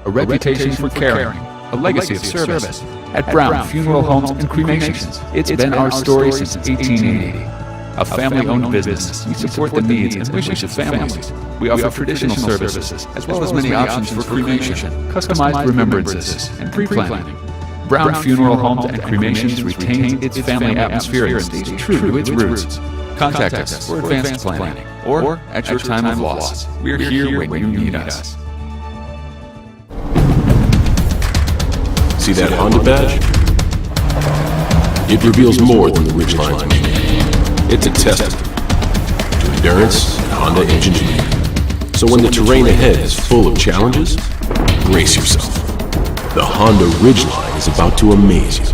a reputation for caring, a legacy of service. At Brown Funeral Homes and Cremations, it's been our story since 1880. A family-owned business, we support the needs and wishes of families. We offer traditional services, as well as many options for cremation, customized remembrances, and pre-planning. Brown Funeral Homes and Cremations retains its family atmosphere and stays true to its roots. Contact us for advanced planning or at your time of loss. We're here when you need us. See that Honda badge? It reveals more than the Ridgeline's making. It's a testament to endurance and Honda engineering. So when the terrain ahead is full of challenges, brace yourself. The Honda Ridgeline is about to amaze you.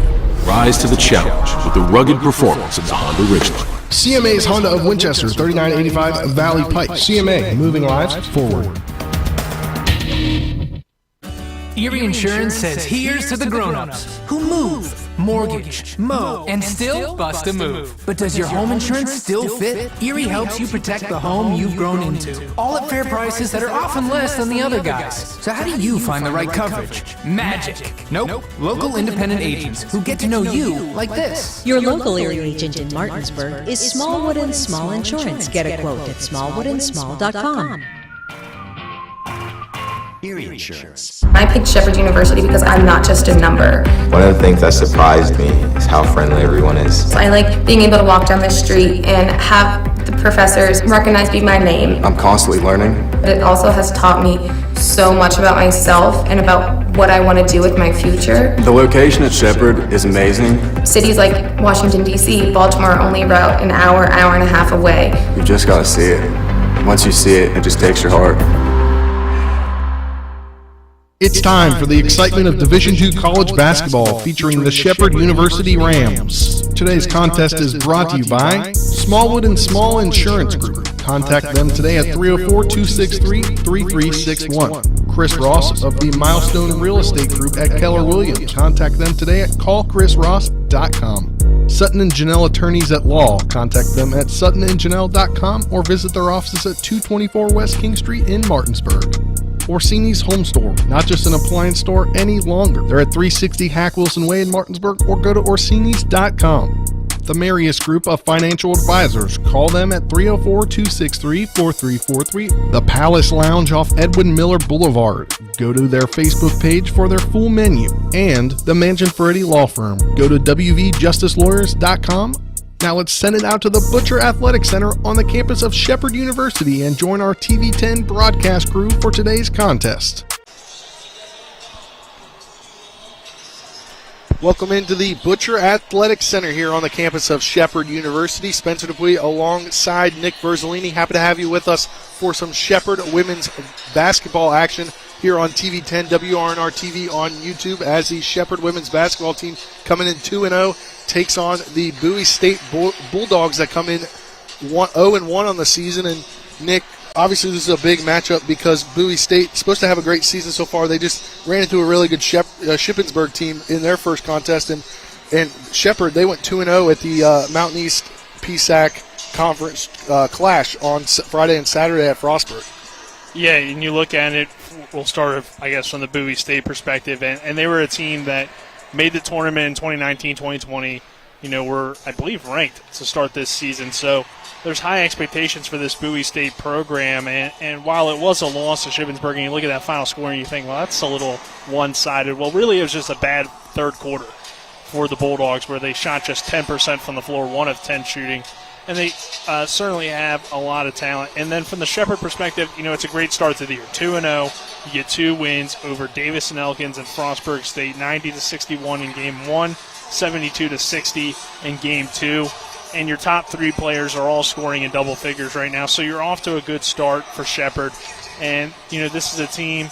Rise to the challenge with the rugged performance of the Honda Ridgeline. CMA's Honda of Winchester, 3985 Valley Pike. CMA, moving lives forward. Erie Insurance says here's to the grown-ups who move, mortgage, mow, and still bust a move. But does your home insurance still fit? Erie helps you protect the home you've grown into, all at fair prices that are often less than the other guys. So how do you find the right coverage? Magic. Nope. Local independent agents who get to know you like this. Your local Erie agent in Martinsburg is Smallwood & Small Insurance. Get a quote at smallwoodandsmall.com. Erie Insurance. I picked Shepherd University because I'm not just a number. One of the things that surprised me is how friendly everyone is. I like being able to walk down the street and have the professors recognize me by name. I'm constantly learning. It also has taught me so much about myself and about what I want to do with my future. The location at Shepherd is amazing. Cities like Washington, D.C., Baltimore are only about an hour and a half away. You just got to see it. Once you see it, it just takes your heart. It's time for the excitement of Division II college basketball featuring the Shepherd University Rams. Today's contest is brought to you by Smallwood & Small Insurance Group. Contact them today at 304-263-3361. Chris Ross of the Milestone Real Estate Group at Keller Williams. Contact them today at callchrisross.com. Sutton and Janelle Attorneys at Law. Contact them at suttonandjanelle.com or visit their offices at 224 West King Street in Martinsburg. Orsini's Home Store, not just an appliance store any longer. They're at 360 Hack Wilson Way in Martinsburg or go to orsinis.com. The Marius Group of Financial Advisors. Call them at 304-263-4343. The Palace Lounge off Edwin Miller Boulevard. Go to their Facebook page for their full menu. And the Mangian Law Firm. Go to wvjusticelawyers.com. Now let's send it out to the Butcher Athletic Center on the campus of Shepherd University and join our TV10 broadcast crew for today's contest. Welcome into the Butcher Athletic Center here on the campus of Shepherd University. Spencer Dupuy alongside Nick Verzolini. Happy to have you with us for some Shepherd women's basketball action here on TV10, WRNR TV on YouTube, as the Shepherd women's basketball team coming in 2-0 takes on the Bowie State Bulldogs that come in 0-1 on the season. And Nick, obviously this is a big matchup because Bowie State is supposed to have a great season so far. They just ran into a really good Shippensburg team in their first contest, and Shepherd, they went 2-0 at the Mountain East PSAC Conference clash on Friday and Saturday at Frostburg. Yeah, and you look at it, we'll start, I guess, from the Bowie State perspective, and they were a team that made the tournament in 2019-2020, were, I believe, ranked to start this season. So there's high expectations for this Bowie State program, and while it was a loss to Shippensburg, and you look at that final score and you think, well, that's a little one-sided. Well, really it was just a bad third quarter for the Bulldogs where they shot just 10% from the floor, 1 of 10 shooting. And they certainly have a lot of talent. And then from the Shepherd perspective, it's a great start to the year. 2-0, you get 2 wins over Davis and Elkins and Frostburg State, 90-61 in Game 1, 72-60 in Game 2. And your top 3 players are all scoring in double figures right now. So you're off to a good start for Shepherd. And, this is a team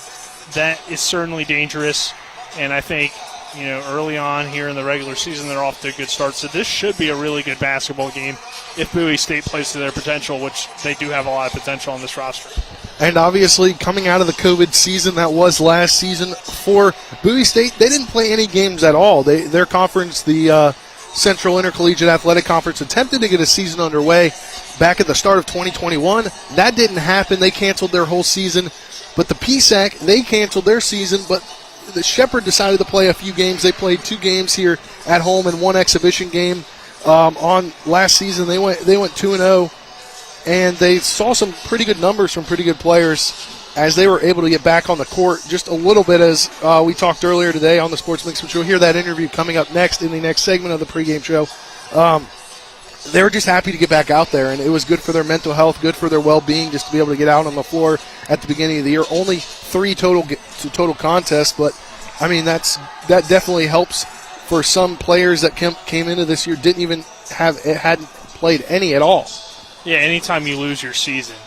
that is certainly dangerous. And I think, early on here in the regular season, they're off to a good start. So this should be a really good basketball game if Bowie State plays to their potential, which they do have a lot of potential on this roster. And obviously, coming out of the COVID season that was last season for Bowie State, they didn't play any games at all. Their conference, the Central Intercollegiate Athletic Conference attempted to get a season underway back at the start of 2021. That didn't happen. They canceled their whole season. But the PSAC, they canceled their season, but the Shepherd decided to play a few games. They played 2 games here at home and 1 exhibition game. On last season, they went 2-0, and they saw some pretty good numbers from pretty good players as they were able to get back on the court just a little bit, as we talked earlier today on the Sports Mix, which you'll hear that interview coming up next in the next segment of the pregame show. They were just happy to get back out there, and it was good for their mental health, good for their well-being, just to be able to get out on the floor at the beginning of the year. Only 3 total contests, but I mean that definitely helps for some players that came into this year hadn't played any at all. Yeah, anytime you lose your season,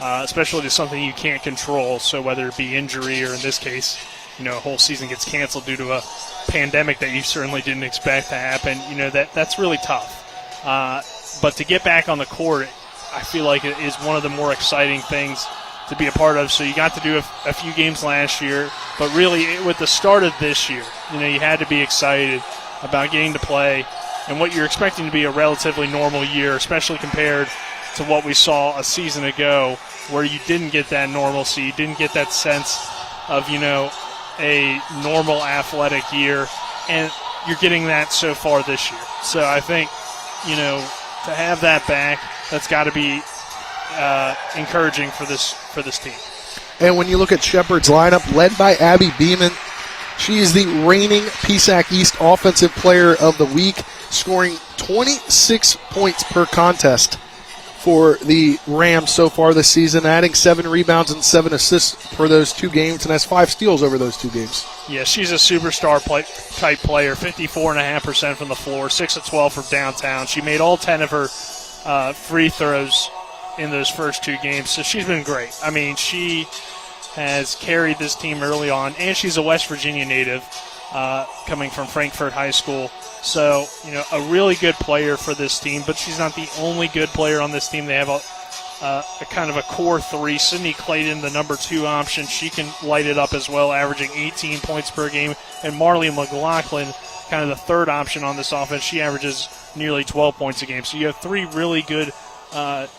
especially to something you can't control, so whether it be injury or in this case, a whole season gets canceled due to a pandemic that you certainly didn't expect to happen, that's really tough. But to get back on the court, I feel like it is one of the more exciting things to be a part of. So you got to do a few games last year, but really with the start of this year, you had to be excited about getting to play and what you're expecting to be a relatively normal year, especially compared to what we saw a season ago where you didn't get that normalcy, you didn't get that sense of, a normal athletic year, and you're getting that so far this year. So I think, to have that back, that's got to be encouraging for this team. And when you look at Shepherd's lineup, led by Abby Beeman, she is the reigning PSAC East Offensive Player of the Week, scoring 26 points per contest for the Rams so far this season, adding 7 rebounds and 7 assists for those 2 games, and has 5 steals over those 2 games. Yeah, she's a superstar type player, 54.5% from the floor, 6 of 12 from downtown. She made all 10 of her free throws in those first 2 games, so she's been great. I mean, she has carried this team early on, and she's a West Virginia native coming from Frankfort High School. So, a really good player for this team, but she's not the only good player on this team. They have a kind of a core 3. Sydney Clayton, the number 2 option, she can light it up as well, averaging 18 points per game. And Marley Mclaughlin, kind of the 3rd option on this offense, she averages nearly 12 points a game. So you have 3 really good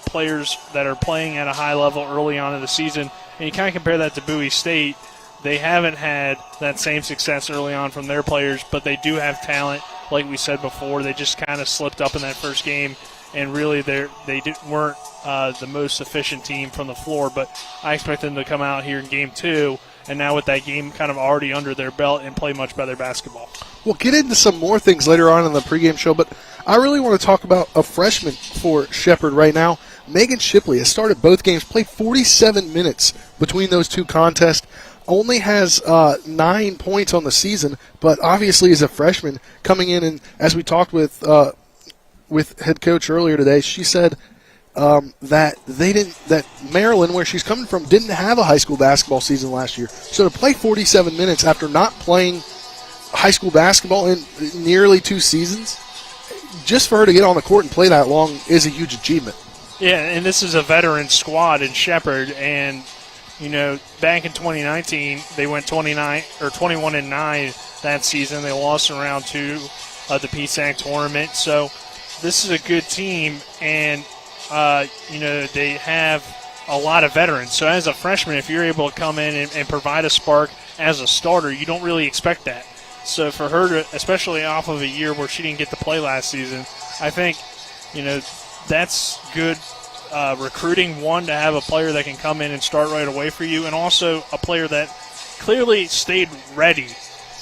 players that are playing at a high level early on in the season. And you kind of compare that to Bowie State. They haven't had that same success early on from their players, but they do have talent. Like we said before, they just kind of slipped up in that first game, and really they weren't the most efficient team from the floor. But I expect them to come out here in Game 2, and now with that game kind of already under their belt, and play much better basketball. We'll get into some more things later on in the pregame show, but I really want to talk about a freshman for Shepherd right now. Megan Shipley has started both games, played 47 minutes between those 2 contests. Only has 9 points on the season, but obviously is a freshman coming in. And as we talked with head coach earlier today, she said that Maryland, where she's coming from, didn't have a high school basketball season last year. So to play 47 minutes after not playing high school basketball in nearly 2 seasons, just for her to get on the court and play that long is a huge achievement. Yeah, and this is a veteran squad in Shepherd, and back in 2019, they went 21-9 that season. They lost in round 2 of the PSAC tournament. So this is a good team, and they have a lot of veterans. So as a freshman, if you're able to come in and provide a spark as a starter, you don't really expect that. So for her to, especially off of a year where she didn't get to play last season, I think that's good. Recruiting, one, to have a player that can come in and start right away for you, and also a player that clearly stayed ready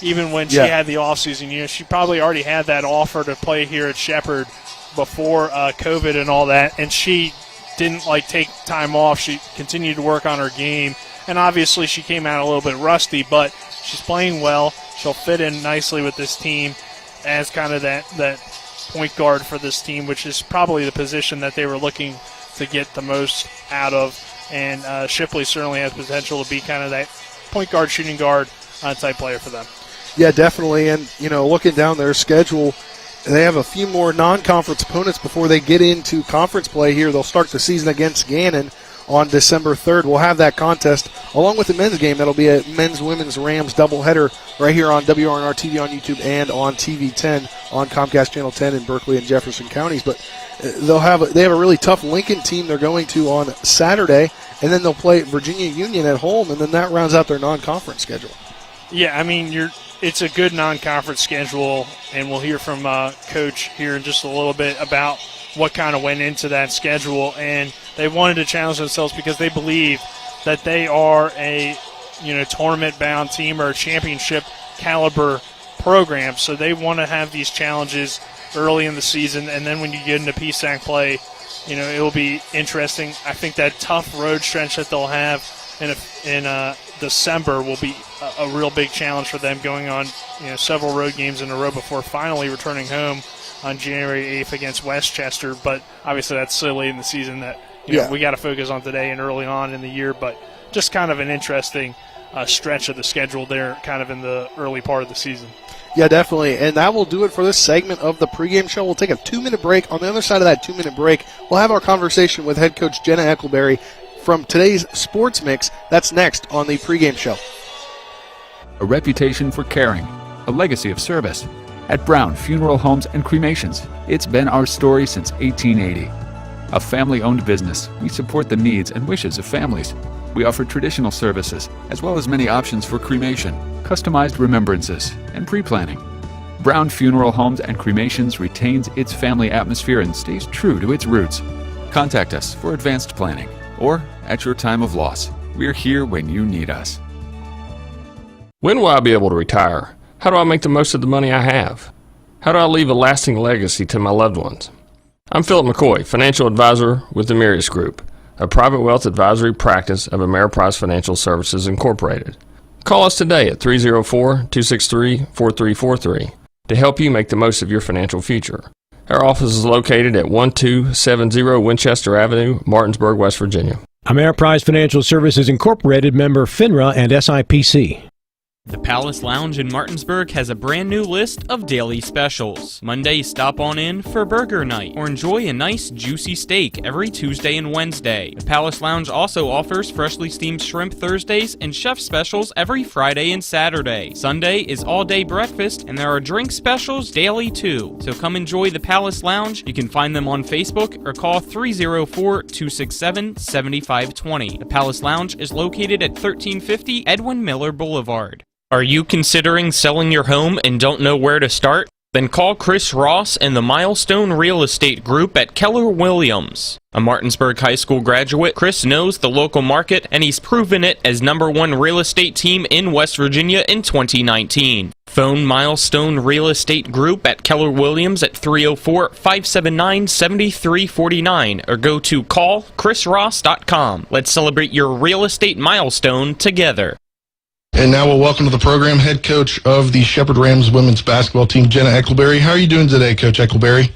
even when she had the offseason. She probably already had that offer to play here at Shepherd before COVID and all that, and she didn't take time off. She continued to work on her game, and obviously she came out a little bit rusty, but she's playing well. She'll fit in nicely with this team as kind of that point guard for this team, which is probably the position that they were looking to get the most out of. And Shipley certainly has potential to be kind of that point guard, shooting guard type player for them. Yeah, definitely. And, looking down their schedule, they have a few more non-conference opponents before they get into conference play here. They'll start the season against Gannon on December 3rd. We'll have that contest along with the men's game. That'll be a men's-women's Rams doubleheader right here on WRNR TV on YouTube and on TV 10 on Comcast Channel 10 in Berkeley and Jefferson counties. But they have a really tough Lincoln team they're going to on Saturday, and then they'll play Virginia Union at home, and then that rounds out their non-conference schedule. Yeah, I mean, it's a good non-conference schedule, and we'll hear from Coach here in just a little bit about what kind of went into that schedule. And they wanted to challenge themselves because they believe that they are a tournament-bound team or a championship-caliber program. So they want to have these challenges early in the season, and then when you get into PSAC play, it will be interesting. I think that tough road stretch that they'll have in December will be a real big challenge for them, going on several road games in a row before finally returning home on January 8th against Westchester. But obviously that's so late in the season that we got to focus on today and early on in the year. But just kind of an interesting stretch of the schedule there, kind of in the early part of the season. Yeah, definitely. And that will do it for this segment of the pregame show. We'll take a 2-minute break. On the other side of that 2-minute break, we'll have our conversation with head coach Jenna Eckelberry from today's Sports Mix. That's next on the pregame show. A reputation for caring, a legacy of service. At Brown Funeral Homes and Cremations, it's been our story since 1880. A family-owned business, we support the needs and wishes of families. We offer traditional services, as well as many options for cremation, customized remembrances, and pre-planning. Brown Funeral Homes and Cremations retains its family atmosphere and stays true to its roots. Contact us for advanced planning, or at your time of loss. We're here when you need us. When will I be able to retire? How do I make the most of the money I have? How do I leave a lasting legacy to my loved ones? I'm Philip McCoy, financial advisor with the Mirius Group, a private wealth advisory practice of Ameriprise Financial Services Incorporated. Call us today at 304-263-4343 to help you make the most of your financial future. Our office is located at 1270 Winchester Avenue, Martinsburg, West Virginia. Ameriprise Financial Services Incorporated, member FINRA and SIPC. The Palace Lounge in Martinsburg has a brand new list of daily specials. Monday, stop on in for burger night or enjoy a nice juicy steak every Tuesday and Wednesday. The Palace Lounge also offers freshly steamed shrimp Thursdays and chef specials every Friday and Saturday. Sunday is all-day breakfast and there are drink specials daily too. So come enjoy the Palace Lounge. You can find them on Facebook or call 304-267-7520. The Palace Lounge is located at 1350 Edwin Miller Boulevard. Are you considering selling your home and don't know where to start? Then call Chris Ross and the Milestone Real Estate Group at Keller Williams. A Martinsburg High School graduate, Chris knows the local market and he's proven it as #1 real estate team in West Virginia in 2019. Phone Milestone Real Estate Group at Keller Williams at 304-579-7349 or go to callchrisross.com. Let's celebrate your real estate milestone together. And now we'll welcome to the program head coach of the Shepherd Rams women's basketball team, Jenna Eckelberry. How are you doing today, Coach Eckelberry?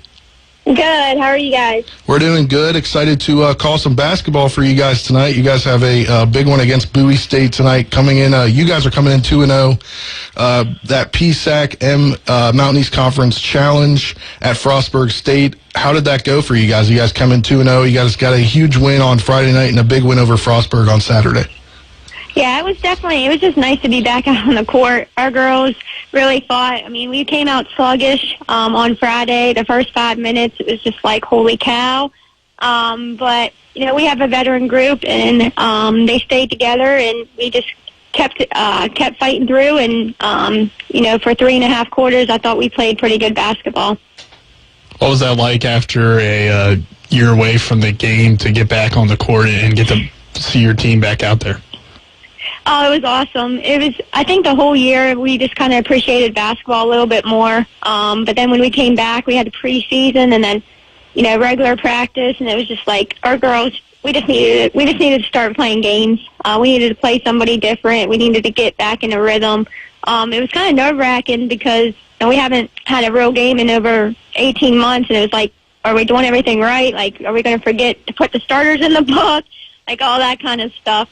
Good. How are you guys? We're doing good. Excited to call some basketball for you guys tonight. You guys have a big one against Bowie State tonight coming in. You guys are coming in 2-0. That PSAC Mountain East Conference Challenge at Frostburg State. How did that go for you guys? You guys come in 2-0. You guys got a huge win on Friday night and a big win over Frostburg on Saturday. Yeah, it was just nice to be back out on the court. Our girls really fought. I mean, we came out sluggish on Friday. The first 5 minutes, it was just like, holy cow. But, we have a veteran group, and they stayed together, and we just kept fighting through. And, for 3.5 quarters, I thought we played pretty good basketball. What was that like after a year away from the game to get back on the court and get to see your team back out there? Oh, it was awesome. I think the whole year we just kind of appreciated basketball a little bit more. But then when we came back, we had the preseason and then, regular practice, and it was just like our girls, we just needed to start playing games. We needed to play somebody different. We needed to get back in a rhythm. It was kind of nerve-wracking because we haven't had a real game in over 18 months, and it was like, are we doing everything right? Like, are we going to forget to put the starters in the book? Like, all that kind of stuff.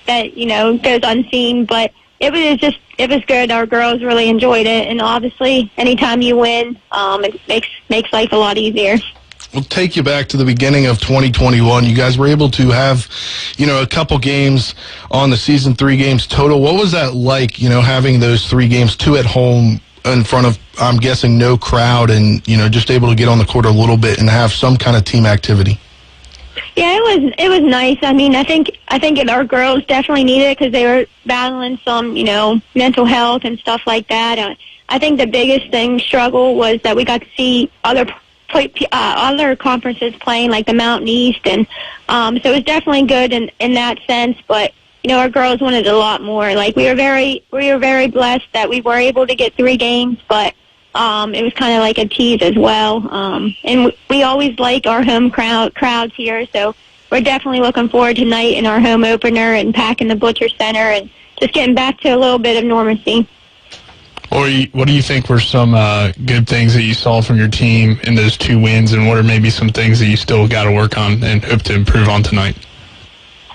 That goes unseen, but it was good. Our girls really enjoyed it, and obviously anytime you win, it makes life a lot easier. We'll take you back to the beginning of 2021. You guys were able to have a couple games on the season, 3 games total. What was that like, having those 3 games, 2 at home, in front of, I'm guessing, no crowd, and just able to get on the court a little bit and have some kind of team activity. Yeah, it was nice. I mean, I think our girls definitely needed it because they were battling some, mental health and stuff like that. I think the biggest struggle was that we got to see other conferences playing, like the Mountain East, and so it was definitely good in that sense. But our girls wanted a lot more. Like we were very blessed that we were able to get 3 games, but it was kind of like a tease as well. And we always like our home crowds here, so we're definitely looking forward to tonight in our home opener and packing the Butcher Center and just getting back to a little bit of normalcy. Or what do you think were some good things that you saw from your team in those 2 wins, and what are maybe some things that you still got to work on and hope to improve on tonight?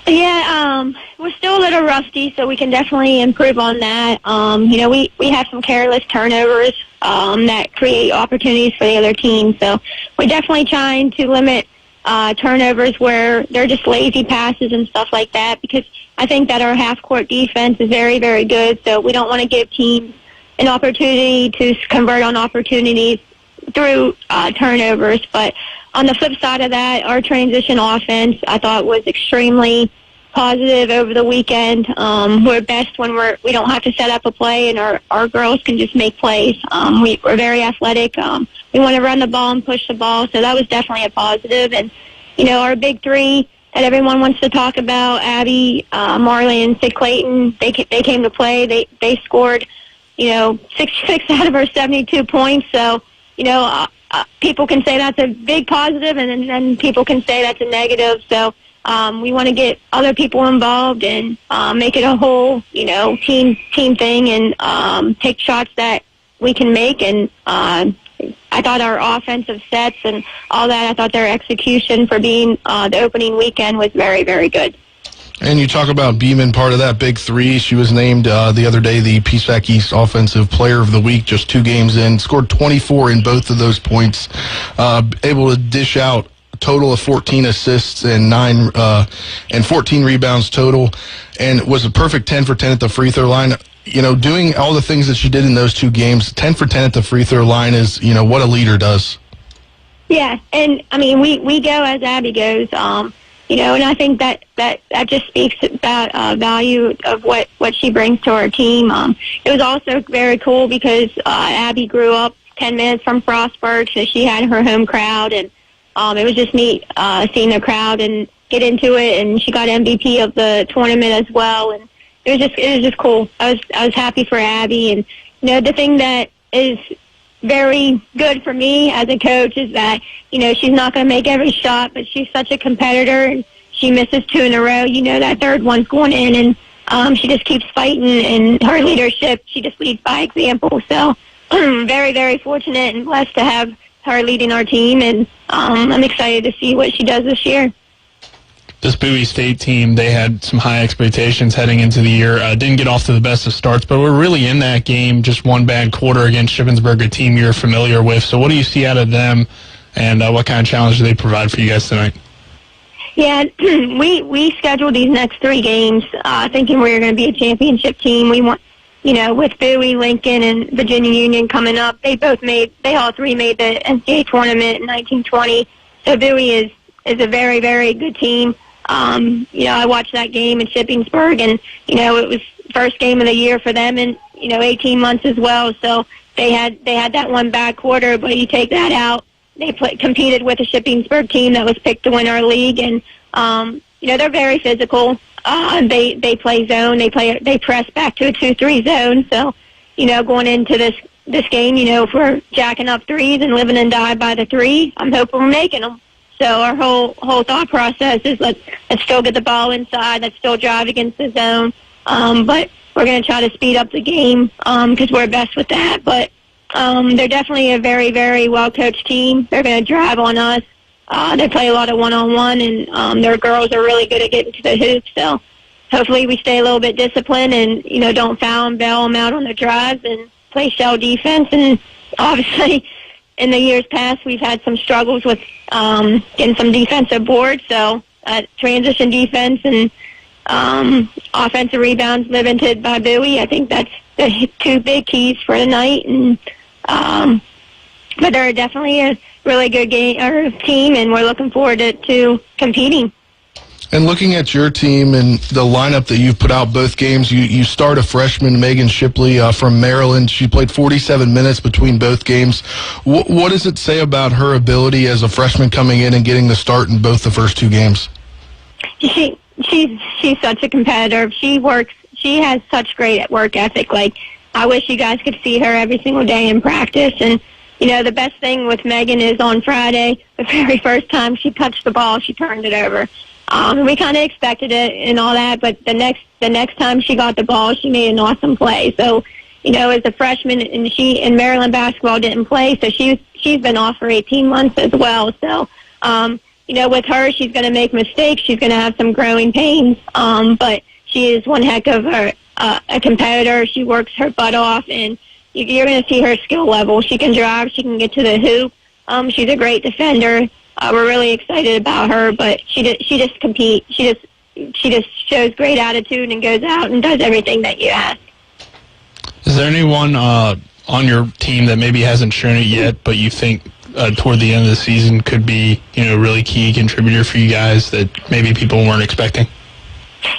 Yeah, we're still a little rusty, so we can definitely improve on that. We have some careless turnovers that create opportunities for the other team, so we're definitely trying to limit turnovers where they're just lazy passes and stuff like that, because I think that our half-court defense is very, very good, so we don't want to give teams an opportunity to convert on opportunities through turnovers. But on the flip side of that, our transition offense, I thought, was extremely positive over the weekend. We're best when we don't have to set up a play, and our girls can just make plays. We're very athletic. We want to run the ball and push the ball, so that was definitely a positive. And, our big 3 that everyone wants to talk about, Abby, Marley, and Sid Clayton, they came to play. They scored 66 out of our 72 points. So, people can say that's a big positive, and then people can say that's a negative. So we want to get other people involved and make it a whole, team thing, and take shots that we can make. And I thought our offensive sets and all that, I thought their execution for being the opening weekend was very, very good. And you talk about Beeman, part of that big 3. She was named the other day the PSAC East Offensive Player of the Week, just 2 games in. Scored 24 in both of those points. Able to dish out a total of 14 assists and 14 rebounds total, and was a perfect 10 for 10 at the free throw line. Doing all the things that she did in those 2 games, 10 for 10 at the free throw line is, what a leader does. Yeah, and I mean, we go as Abby goes. And I think that just speaks about value of what she brings to our team. It was also very cool because Abby grew up 10 minutes from Frostburg, so she had her home crowd, and it was just neat seeing the crowd and get into it. And she got MVP of the tournament as well, and it was just cool. I was happy for Abby, and the thing that is very good for me as a coach is that, she's not going to make every shot, but she's such a competitor, and she misses 2 in a row. That third one's going in, and she just keeps fighting, and her leadership, she just leads by example. So very, very fortunate and blessed to have her leading our team, and I'm excited to see what she does this year. This Bowie State team, they had some high expectations heading into the year. Didn't get off to the best of starts, but we're really in that game. Just 1 bad quarter against Shippensburg, a team you're familiar with. So what do you see out of them, and what kind of challenge do they provide for you guys tonight? Yeah, we scheduled these next 3 games thinking we were going to be a championship team. We want, with Bowie, Lincoln, and Virginia Union coming up, they all 3 made the NCAA tournament in 1920. So Bowie is a very, very good team. I watched that game in Shippensburg, and, it was first game of the year for them in, 18 months as well. So they had that 1 bad quarter, but you take that out, they competed with a Shippensburg team that was picked to win our league, and, they're very physical. They play zone. They press back to a 2-3 zone. So, going into this game, if we're jacking up threes and living and die by the 3, I'm hoping we're making them. So our whole thought process is let's still get the ball inside, let's still drive against the zone, but we're going to try to speed up the game because we're best with that. But they're definitely a very, very well-coached team. They're going to drive on us. They play a lot of one-on-one, and their girls are really good at getting to the hoop. So hopefully we stay a little bit disciplined and, don't foul and bail them out on their drives and play shell defense. And obviously in the years past, we've had some struggles with getting some defensive boards. So transition defense and offensive rebounds limited by Bowie, I think that's the two big keys for tonight. And but they're definitely a really good team, and we're looking forward to competing. And looking at your team and the lineup that you've put out both games, you start a freshman, Megan Shipley from Maryland. She played 47 minutes between both games. What does it say about her ability as a freshman coming in and getting the start in both the first two games? She's such a competitor. She has such great work ethic. Like, I wish you guys could see her every single day in practice. And, you know, the best thing with Megan is on Friday, the very first time she touched the ball, she turned it over. We kind of expected it and all that, but the next time she got the ball, she made an awesome play. So, you know, as a freshman, and she in Maryland basketball didn't play, so she's been off for 18 months as well. So, you know, with her, she's going to make mistakes. She's going to have some growing pains, but she is one heck of a competitor. She works her butt off, and you're going to see her skill level. She can drive. She can get to the hoop. She's a great defender. We're really excited about her, but she just competes. She just shows great attitude and goes out and does everything that you ask. Is there anyone on your team that maybe hasn't shown it yet, but you think toward the end of the season could be, you know, a really key contributor for you guys that maybe people weren't expecting?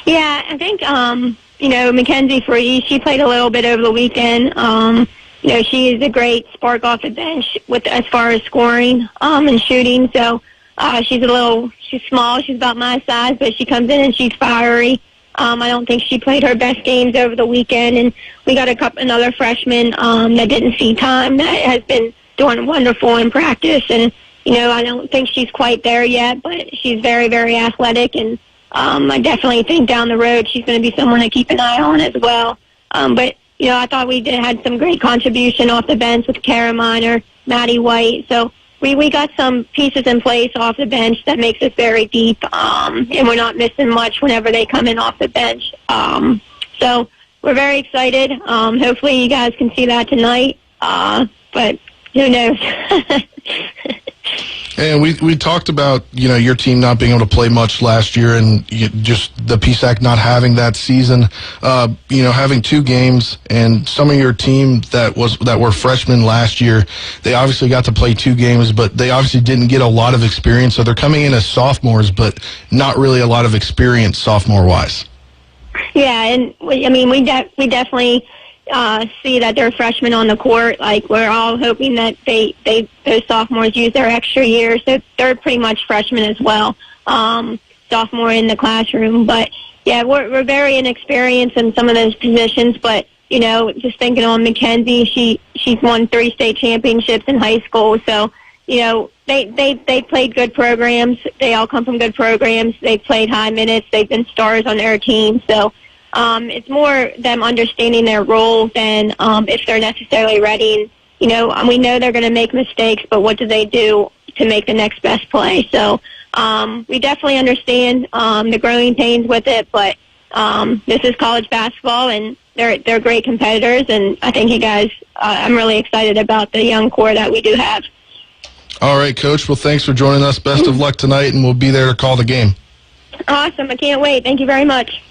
Yeah, I think you know, Mackenzie Freeze. She played a little bit over the weekend. You know, she is a great spark off the bench as far as scoring and shooting. So she's small. She's about my size, but she comes in and she's fiery. I don't think she played her best games over the weekend. And we got another freshman that didn't see time that has been doing wonderful in practice. And, you know, I don't think she's quite there yet, but she's very, very athletic. And I definitely think down the road she's going to be someone to keep an eye on as well. But you know, I thought we had some great contribution off the bench with Kara Miner, Maddie White. So we got some pieces in place off the bench that makes us very deep, and we're not missing much whenever they come in off the bench. So we're very excited. Hopefully you guys can see that tonight, but who knows? And we talked about, you know, your team not being able to play much last year and just the PSAC not having that season. You know, having two games, and some of your team that were freshmen last year, they obviously got to play two games, but they obviously didn't get a lot of experience. So they're coming in as sophomores, but not really a lot of experience sophomore-wise. Yeah, and I mean, we definitely see that they're freshmen on the court. Like, we're all hoping that those sophomores use their extra year, so they're pretty much freshmen as well, sophomore in the classroom. But yeah, we're very inexperienced in some of those positions. But you know, just thinking on Mackenzie, she's won 3 state championships in high school, so you know they played good programs. They all come from good programs. They played high minutes. They've been stars on their team, so. It's more them understanding their role than if they're necessarily ready. And, you know, we know they're going to make mistakes, but what do they do to make the next best play? So we definitely understand the growing pains with it, but this is college basketball, and they're great competitors, and I think you guys, I'm really excited about the young core that we do have. All right, Coach. Well, thanks for joining us. Best of luck tonight, and we'll be there to call the game. Awesome. I can't wait. Thank you very much.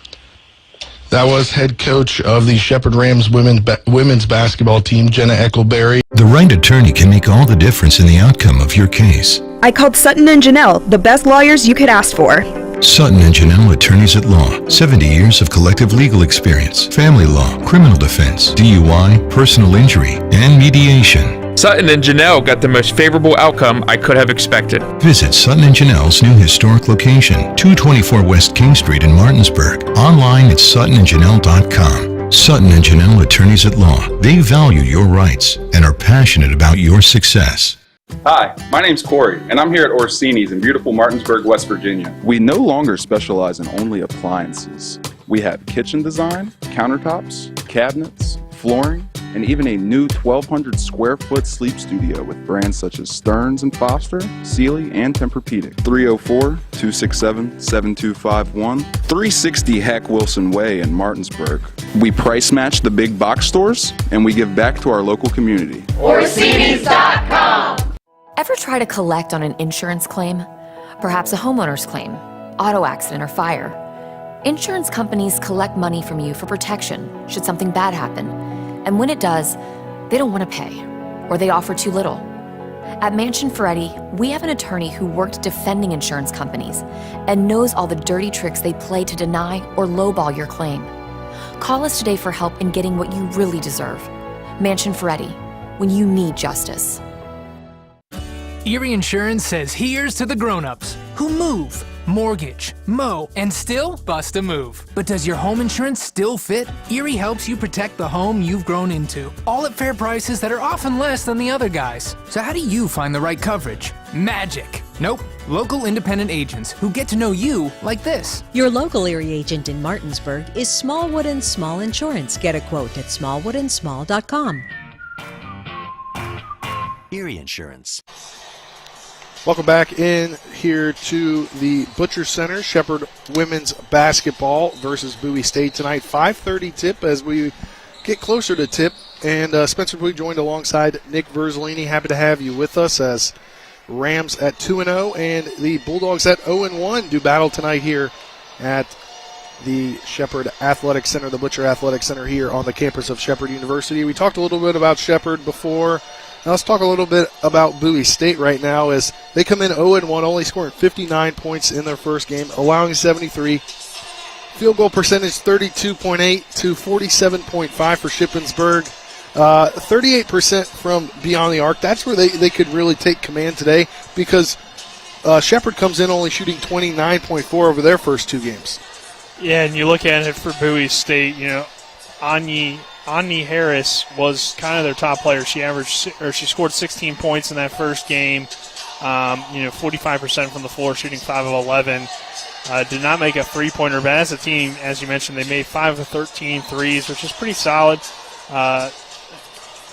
That was head coach of the Shepherd Rams women's basketball team, Jenna Eckelberry. The right attorney can make all the difference in the outcome of your case. I called Sutton and Janelle, the best lawyers you could ask for. Sutton and Janelle, attorneys at law. 70 years of collective legal experience. Family law, criminal defense, DUI, personal injury, and mediation. Sutton and Janelle got the most favorable outcome I could have expected. Visit Sutton and Janelle's new historic location, 224 West King Street in Martinsburg. Online at suttonandjanelle.com. Sutton and Janelle, attorneys at law. They value your rights and are passionate about your success. Hi, my name's Corey, and I'm here at Orsini's in beautiful Martinsburg, West Virginia. We no longer specialize in only appliances. We have kitchen design, countertops, cabinets, flooring, and even a new 1,200 square foot sleep studio with brands such as Stearns & Foster, Sealy, and Tempur-Pedic. 304-267-7251, 360 Hack Wilson Way in Martinsburg. We price match the big box stores, and we give back to our local community. Orsini's.com. Ever try to collect on an insurance claim? Perhaps a homeowner's claim, auto accident, or fire? Insurance companies collect money from you for protection should something bad happen. And when it does, they don't want to pay, or they offer too little. At Mansion Ferretti, we have an attorney who worked defending insurance companies and knows all the dirty tricks they play to deny or lowball your claim. Call us today for help in getting what you really deserve. Mansion Ferretti, when you need justice. Erie Insurance says here's to the grown-ups who move, mortgage, mow, and still bust a move. But does your home insurance still fit? Erie helps you protect the home you've grown into, all at fair prices that are often less than the other guys. So how do you find the right coverage? Magic. Nope. Local independent agents who get to know you like this. Your local Erie agent in Martinsburg is Smallwood & Small Insurance. Get a quote at smallwoodandsmall.com. Erie Insurance. Welcome back in here to the Butcher Center. Shepherd women's basketball versus Bowie State tonight. 5:30 tip as we get closer to tip. And Spencer Bowie joined alongside Nick Verzolini. Happy to have you with us as Rams at 2-0 and the Bulldogs at 0-1 do battle tonight here at the Shepherd Athletic Center, the Butcher Athletic Center here on the campus of Shepherd University. We talked a little bit about Shepherd before. Now let's talk a little bit about Bowie State right now as they come in 0-1, only scoring 59 points in their first game, allowing 73. Field goal percentage 32.8 to 47.5 for Shippensburg. 38% from beyond the arc. That's where they could really take command today because Shepherd comes in only shooting 29.4 over their first two games. Yeah, and you look at it for Bowie State, Ani Harris was kind of their top player. She scored 16 points in that first game. 45% from the floor, shooting 5 of 11. Did not make a three-pointer, but as a team, as you mentioned, they made 5 of 13 threes, which is pretty solid.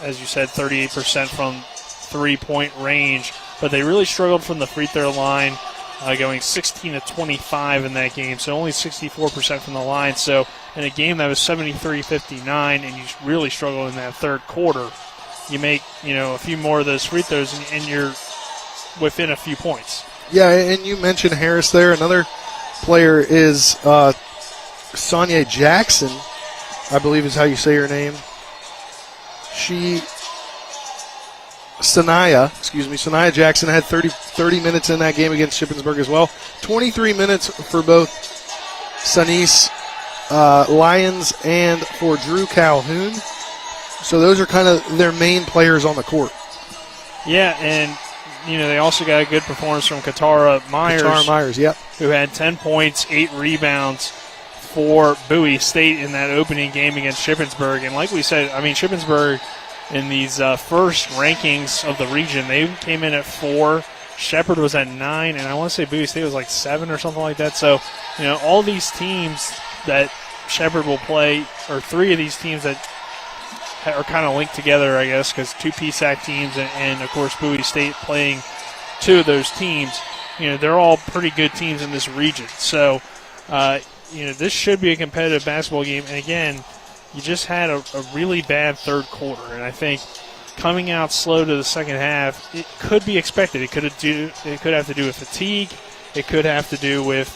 As you said, 38% from three-point range, but they really struggled from the free throw line, going 16 of 25 in that game, so only 64% from the line. So in a game that was 73-59, and you really struggle in that third quarter, you make a few more of those free throws, and you're within a few points. Yeah, and you mentioned Harris there. Another player is Sonya Jackson, I believe is how you say her name. Sonya Jackson had 30 minutes in that game against Shippensburg as well. 23 minutes for both Sunise Lyons and for Drew Calhoun. So those are kind of their main players on the court. Yeah, and they also got a good performance from Katara Myers. Yep. Who had 10 points, 8 rebounds for Bowie State in that opening game against Shippensburg. And like we said, Shippensburg in these first rankings of the region, they came in at 4. Shepherd was at 9, and I want to say Bowie State was like 7 or something like that. So, all these teams that Shepherd will play, or 3 of these teams that are kind of linked together, I guess, because 2 PSAC teams and, of course, Bowie State playing 2 of those teams, they're all pretty good teams in this region. So, this should be a competitive basketball game. And, again, you just had a really bad third quarter, and I think coming out slow to the second half, it could be expected. It could have to do with fatigue. It could have to do with,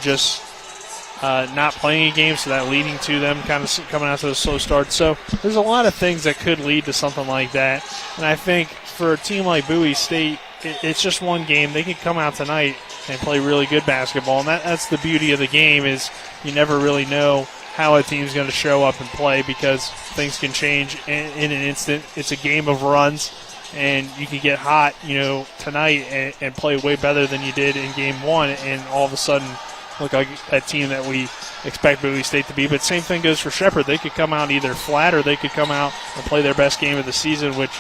just not playing a game, so that leading to them kind of coming out to a slow start. So there's a lot of things that could lead to something like that. And I think for a team like Bowie State, it's just one game. They could come out tonight and play really good basketball, and that's the beauty of the game is you never really know how a team's going to show up and play because things can change in an instant. It's a game of runs, and you can get hot, tonight and play way better than you did in game 1, and all of a sudden look like that team that we expect Bowie State to be. But same thing goes for Shepherd. They could come out either flat or they could come out and play their best game of the season, which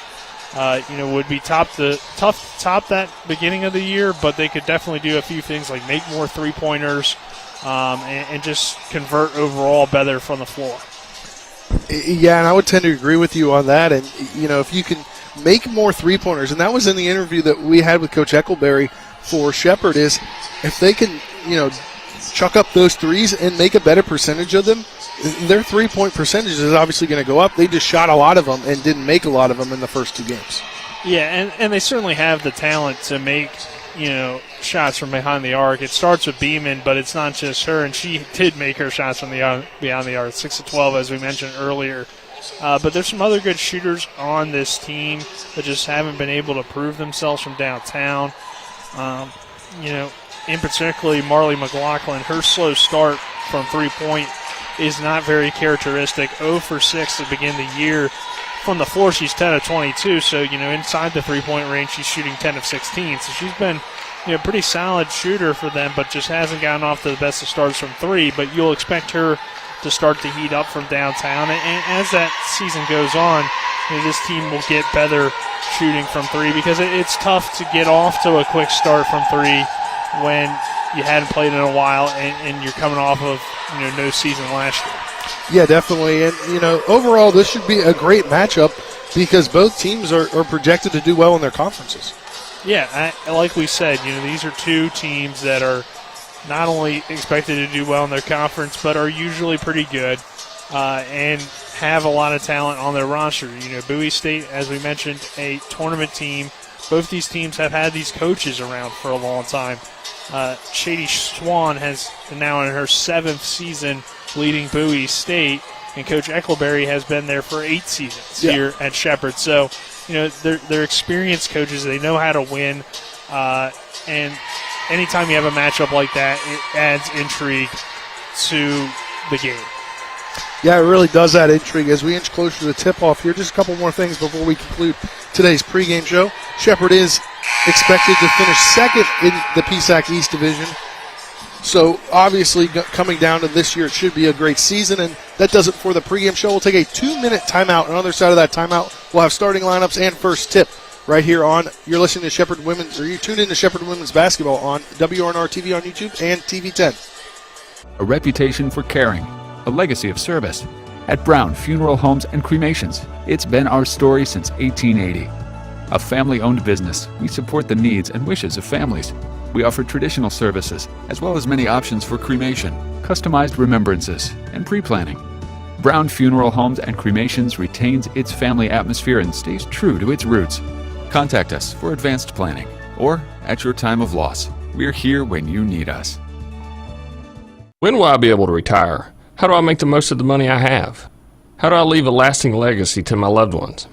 would be tough to top that beginning of the year, but they could definitely do a few things like make more three-pointers, and just convert overall better from the floor. Yeah, and I would tend to agree with you on that. And, if you can make more three-pointers, and that was in the interview that we had with Coach Eckleberry for Shepherd, is if they can, chuck up those threes and make a better percentage of them, their three-point percentage is obviously going to go up. They just shot a lot of them and didn't make a lot of them in the first 2 games. Yeah, and they certainly have the talent to make, shots from behind the arc. It starts with Beeman, but it's not just her, and she did make her shots from beyond the arc. 6 of 12, as we mentioned earlier But there's some other good shooters on this team that just haven't been able to prove themselves from downtown. In particularly Marley Mclaughlin, her slow start from three-point is not very characteristic. 0 for 6 to begin the year. From the floor, she's 10 of 22, so, inside the three-point range, she's shooting 10 of 16. So she's been, pretty solid shooter for them, but just hasn't gotten off to the best of starts from three. But you'll expect her to start to heat up from downtown. And as that season goes on, this team will get better shooting from three because it's tough to get off to a quick start from three when you hadn't played in a while and you're coming off of no season last year. Yeah, definitely. And, overall, this should be a great matchup because both teams are projected to do well in their conferences. Yeah, like we said, these are two teams that are not only expected to do well in their conference, but are usually pretty good and have a lot of talent on their roster. Bowie State, as we mentioned, a tournament team. Both these teams have had these coaches around for a long time. Shady Swan has now in her 7th season leading Bowie State, and Coach Eckleberry has been there for 8 seasons here at Shepherd. So, they're experienced coaches. They know how to win, and anytime you have a matchup like that, it adds intrigue to the game. Yeah, it really does add intrigue. As we inch closer to the tip-off here, just a couple more things before we conclude today's pregame show. Shepherd is expected to finish second in the PSAC East Division. So, obviously, coming down to this year, it should be a great season. And that does it for the pregame show. We'll take a 2-minute timeout. On the other side of that timeout, we'll have starting lineups and first tip right here on, you're listening to Shepherd Women's, or you tuned in to Shepherd Women's Basketball on WRNR TV on YouTube and TV 10. A reputation for caring, a legacy of service. At Brown Funeral Homes and Cremations, it's been our story since 1880. A family-owned business, we support the needs and wishes of families. We offer traditional services, as well as many options for cremation, customized remembrances, and pre-planning. Brown Funeral Homes and Cremations retains its family atmosphere and stays true to its roots. Contact us for advanced planning, or at your time of loss. We're here when you need us. When will I be able to retire? How do I make the most of the money I have? How do I leave a lasting legacy to my loved ones?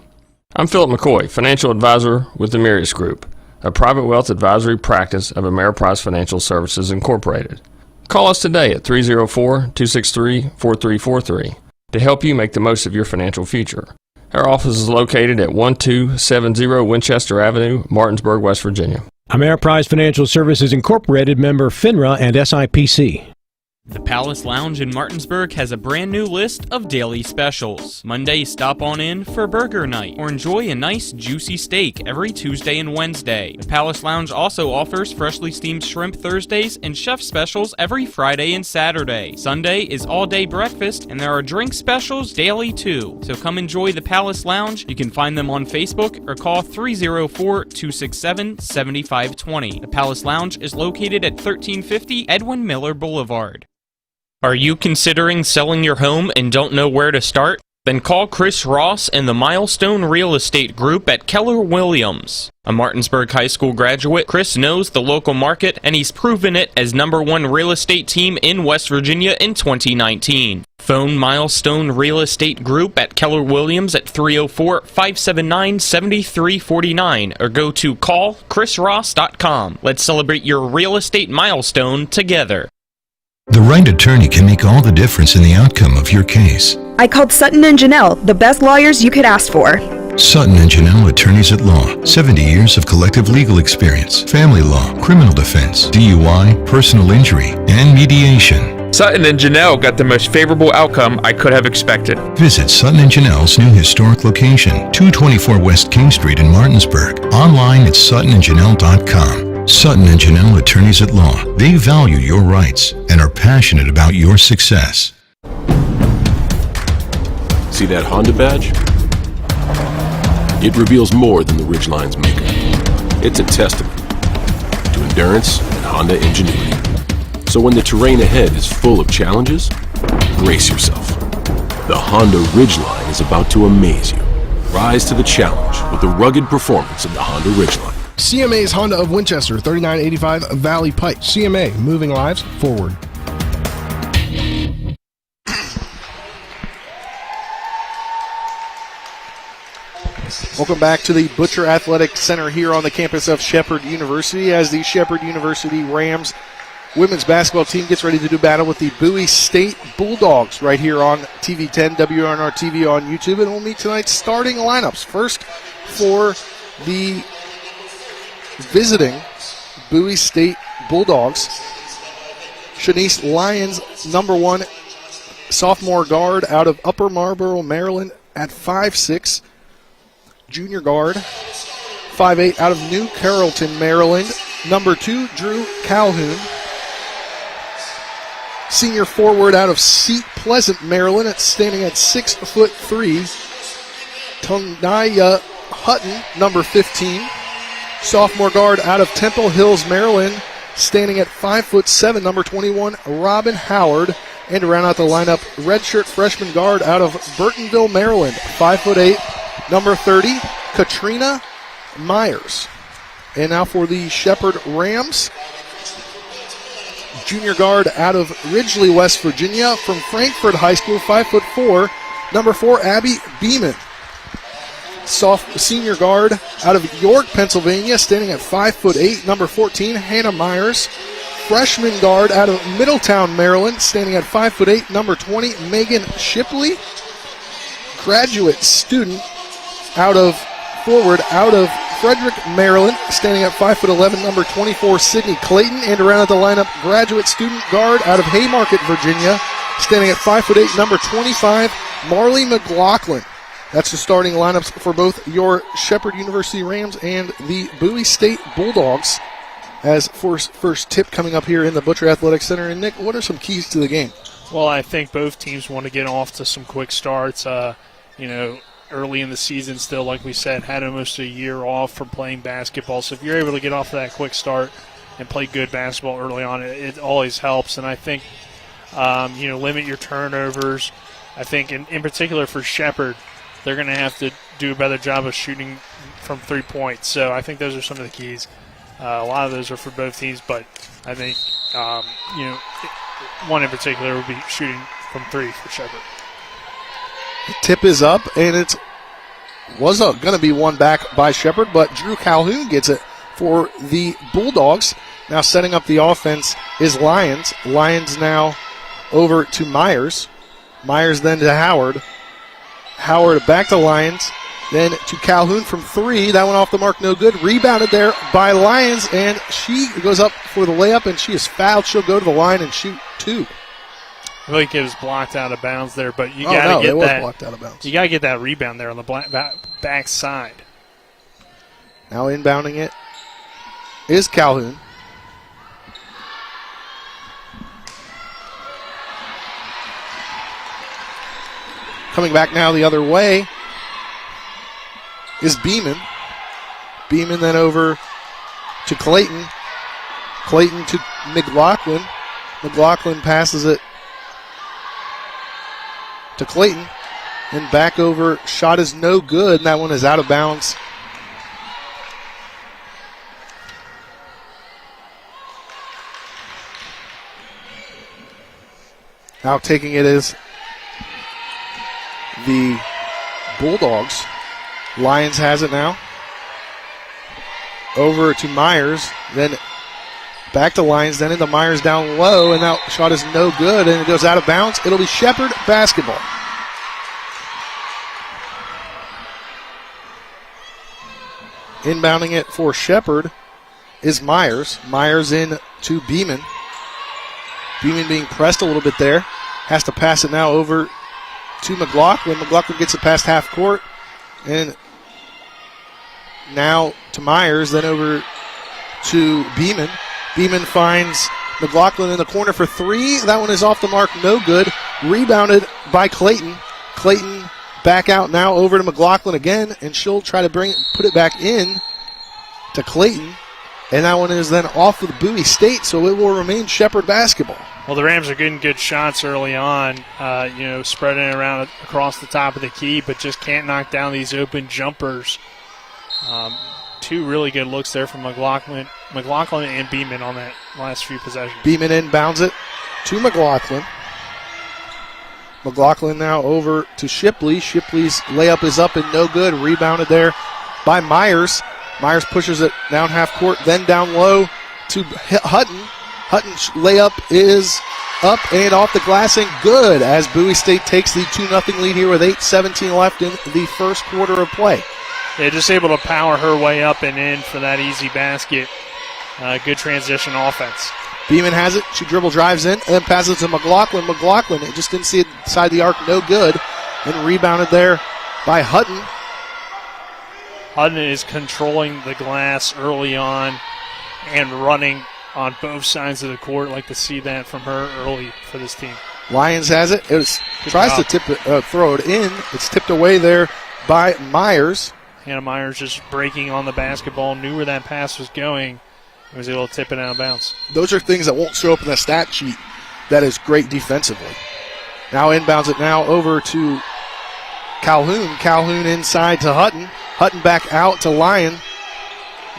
I'm Philip McCoy, financial advisor with the Meyer Group, a private wealth advisory practice of Ameriprise Financial Services Incorporated. Call us today at 304-263-4343 to help you make the most of your financial future. Our office is located at 1270 Winchester Avenue, Martinsburg, West Virginia. Ameriprise Financial Services Incorporated, member FINRA and SIPC. The Palace Lounge in Martinsburg has a brand new list of daily specials. Monday, stop on in for burger night or enjoy a nice juicy steak every Tuesday and Wednesday. The Palace Lounge also offers freshly steamed shrimp Thursdays and chef specials every Friday and Saturday. Sunday is all-day breakfast and there are drink specials daily too. So come enjoy the Palace Lounge. You can find them on Facebook or call 304-267-7520. The Palace Lounge is located at 1350 Edwin Miller Boulevard. Are you considering selling your home and don't know where to start? Then call Chris Ross and the Milestone Real Estate Group at Keller Williams. A Martinsburg High School graduate, Chris knows the local market and he's proven it as #1 real estate team in West Virginia in 2019. Phone Milestone Real Estate Group at Keller Williams at 304-579-7349 or go to callchrisross.com. Let's celebrate your real estate milestone together. The right attorney can make all the difference in the outcome of your case. I called Sutton and Janelle, the best lawyers you could ask for. Sutton and Janelle Attorneys at Law. 70 years of collective legal experience. Family law, criminal defense, DUI, personal injury, and mediation. Sutton and Janelle got the most favorable outcome I could have expected. Visit Sutton and Janelle's new historic location, 224 West King Street in Martinsburg. Online at suttonandjanelle.com. Sutton and Janelle Attorneys at Law. They value your rights and are passionate about your success. See that Honda badge? It reveals more than the Ridgeline's maker. It's a testament to endurance and Honda ingenuity. So when the terrain ahead is full of challenges, brace yourself. The Honda Ridgeline is about to amaze you. Rise to the challenge with the rugged performance of the Honda Ridgeline. CMA's Honda of Winchester, 3985 Valley Pike. CMA, moving lives forward. Welcome back to the Butcher Athletic Center here on the campus of Shepherd University as the Shepherd University Rams women's basketball team gets ready to do battle with the Bowie State Bulldogs right here on TV 10, WRNR TV on YouTube. And we'll meet tonight's starting lineups. First for the visiting Bowie State Bulldogs, Shanice Lyons, number 1 sophomore guard out of Upper Marlboro, Maryland at 5'6". Junior guard, 5'8", out of New Carrollton, Maryland. Number 2, Drew Calhoun. Senior forward out of Seat Pleasant, Maryland, standing at 6'3". Tonaya Hutton, number 15. Sophomore guard out of Temple Hills, Maryland, standing at 5'7", number 21, Robin Howard. And to round out the lineup, redshirt freshman guard out of Burtonville, Maryland, 5'8", number 30, Katrina Myers. And now for the Shepherd Rams, junior guard out of Ridgely, West Virginia, from Frankfort High School, 5'4", number 4, Abby Beeman. Senior guard out of York, Pennsylvania, standing at 5'8", number 14, Hannah Myers. Freshman guard out of Middletown, Maryland, standing at 5'8", number 20, Megan Shipley. Graduate student out of Frederick, Maryland, standing at 5'11", number 24, Sydney Clayton. And around at the lineup, graduate student guard out of Haymarket, Virginia, standing at 5'8", number 25, Marley Mclaughlin. That's the starting lineups for both your Shepherd University Rams and the Bowie State Bulldogs. As first tip coming up here in the Butcher Athletic Center. And Nick, what are some keys to the game? Well, I think both teams want to get off to some quick starts. Early in the season still, like we said, had almost a year off from playing basketball. So if you're able to get off to that quick start and play good basketball early on, it always helps. And I think, limit your turnovers. I think in particular for Shepherd, they're going to have to do a better job of shooting from 3 points. So I think those are some of the keys. A lot of those are for both teams, but I think, one in particular would be shooting from 3 for Shepherd. The tip is up, and it was going to be one back by Shepherd, but Drew Calhoun gets it for the Bulldogs. Now setting up the offense is Lyons. Lyons now over to Myers. Myers then to Howard. Howard back to Lyons. Then to Calhoun from 3. That one off the mark, no good. Rebounded there by Lyons, and she goes up for the layup, and she is fouled. She'll go to the line and shoot 2. I feel like it was blocked out of bounds there, but you got to get that. Blocked out of bounds. You got to get that rebound there on the back side. Now inbounding it is Calhoun. Coming back now the other way is Beeman. Beeman then over to Clayton. Clayton to McLaughlin. McLaughlin passes it to Clayton. And back over. Shot is no good, and that one is out of bounds. Now taking it is the Bulldogs. Lyons has it now. Over to Myers. Then back to Lyons. Then into Myers down low. And that shot is no good. And it goes out of bounds. It'll be Shepherd basketball. Inbounding it for Shepherd is Myers. Myers in to Beeman. Beeman being pressed a little bit there. Has to pass it now over to McLaughlin. McLaughlin gets it past half court. And now to Myers, then over to Beeman. Beeman finds McLaughlin in the corner for 3. That one is off the mark, no good. Rebounded by Clayton. Clayton back out now over to McLaughlin again, and she'll try to put it back in to Clayton. And that one is then off of the Bowie State, so it will remain Shepherd basketball. Well, the Rams are getting good shots early on, spreading it around across the top of the key, but just can't knock down these open jumpers. 2 really good looks there from McLaughlin and Beeman on that last few possessions. Beeman inbounds it to McLaughlin. McLaughlin now over to Shipley. Shipley's layup is up and no good. Rebounded there by Myers. Myers pushes it down half court, then down low to Hutton. Hutton's layup is up and off the glass and good as Bowie State takes the 2-0 lead here with 8:17 left in the first quarter of play. Yeah, just able to power her way up and in for that easy basket. Good transition offense. Beeman has it. She dribble drives in and then passes to McLaughlin. McLaughlin, it just didn't see it inside the arc, no good. And rebounded there by Hutton. Hutton is controlling the glass early on and running on both sides of the court. Like to see that from her early for this team. Lyons has it. Tries to throw it in. It's tipped away there by Myers. Hannah Myers just breaking on the basketball, knew where that pass was going, and was able to tip it out of bounds. Those are things that won't show up in the stat sheet. That is great defensively. Now inbounds it now over to Calhoun. Calhoun inside to Hutton. Hutton back out to Lyon.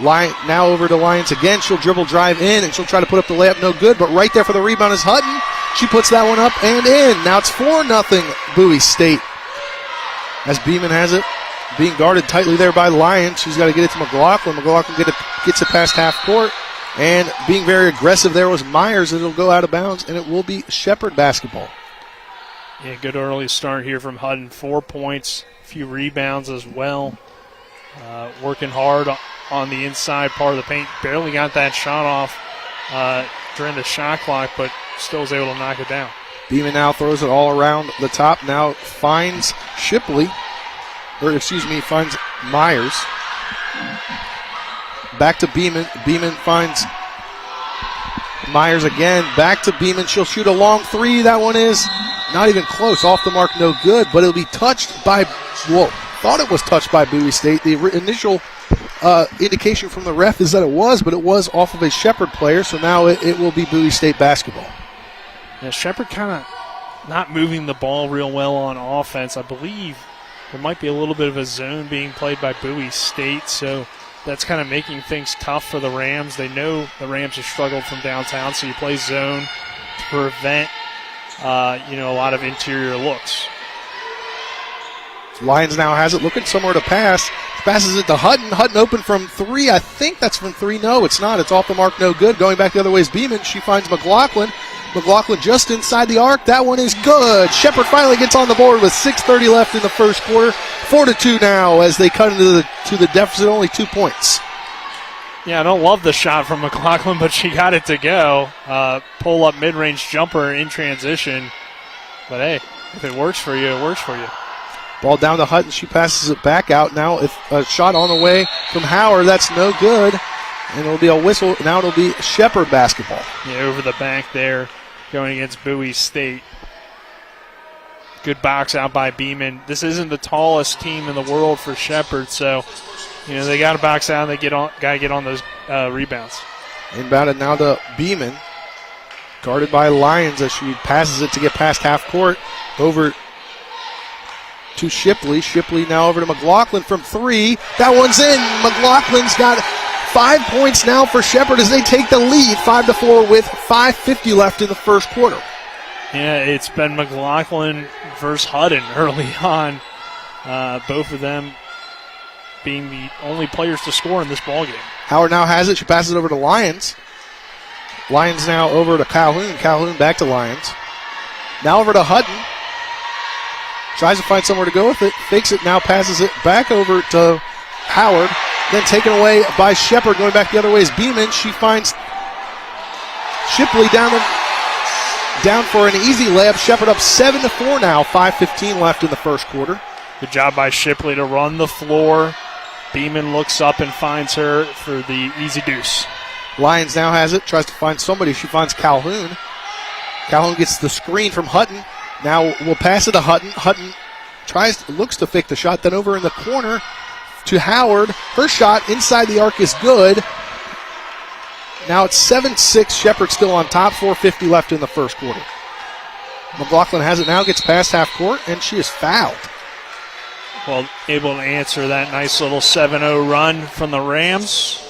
Now over to Lyons again. She'll dribble drive in, and she'll try to put up the layup. No good, but right there for the rebound is Hutton. She puts that one up and in. Now it's 4-0 Bowie State. As Beeman has it, being guarded tightly there by Lyons. She's got to get it to McLaughlin. McLaughlin gets it past half court. And being very aggressive there was Myers. It'll go out of bounds, and it will be Shepherd basketball. Yeah, good early start here from Hutton. 4 points, a few rebounds as well. Working hard on the inside part of the paint. Barely got that shot off during the shot clock, but still was able to knock it down. Beeman now throws it all around the top. Now finds Shipley. Finds Myers. Back to Beeman. Beeman finds Myers again. Back to Beeman. She'll shoot a long three. That one is not even close. Off the mark, no good. But it'll be touched by, thought it was touched by Bowie State. The initial indication from the ref is that it was, but it was off of a Shepherd player. So now it will be Bowie State basketball. Yeah, Shepherd kind of not moving the ball real well on offense. I believe there might be a little bit of a zone being played by Bowie State, so that's kind of making things tough for the Rams. They know the Rams have struggled from downtown, so you play zone to prevent, a lot of interior looks. Lyons now has it, looking somewhere to pass. Passes it to Hutton. Hutton open from three. I think that's from three. No, it's not. It's off the mark, no good. Going back the other way is Beeman. She finds McLaughlin. McLaughlin just inside the arc. That one is good. Shepherd finally gets on the board with 6:30 left in the first quarter. 4-2 now as they cut into the deficit, only 2 points. Yeah, I don't love the shot from McLaughlin, but she got it to go. Pull up mid-range jumper in transition. But hey, if it works for you, it works for you. Ball down to Hutton. She passes it back out. Now a shot on the way from Howard. That's no good. And it'll be a whistle. Now it'll be Shepherd basketball. Yeah, over the back there going against Bowie State. Good box out by Beeman. This isn't the tallest team in the world for Shepherd, so they got to box out and they got to get on those rebounds. Inbounded now to Beeman. Guarded by Lyons as she passes it to get past half court. Over to Shipley. Shipley now over to McLaughlin from three. That one's in. McLaughlin's got 5 points now for Shepherd as they take the lead 5-4 with 5:50 left in the first quarter. Yeah, it's been McLaughlin versus Hutton early on. Both of them being the only players to score in this ballgame. Howard now has it. She passes it over to Lyons. Lyons now over to Calhoun. Calhoun back to Lyons. Now over to Hutton. Tries to find somewhere to go with it. Fakes it. Now passes it back over to Howard. Then taken away by Shepherd. Going back the other way is Beeman. She finds Shipley down for an easy layup. Shepherd up 7-4 now. 5:15 left in the first quarter. Good job by Shipley to run the floor. Beeman looks up and finds her for the easy deuce. Lyons now has it. Tries to find somebody. She finds Calhoun. Calhoun gets the screen from Hutton. Now we'll pass it to Hutton. Hutton looks to fake the shot. Then over in the corner to Howard. Her shot inside the arc is good. Now it's 7-6. Shepherd still on top. 4:50 left in the first quarter. McLaughlin has it now. Gets past half court, and she is fouled. Well, able to answer that nice little 7-0 run from the Rams.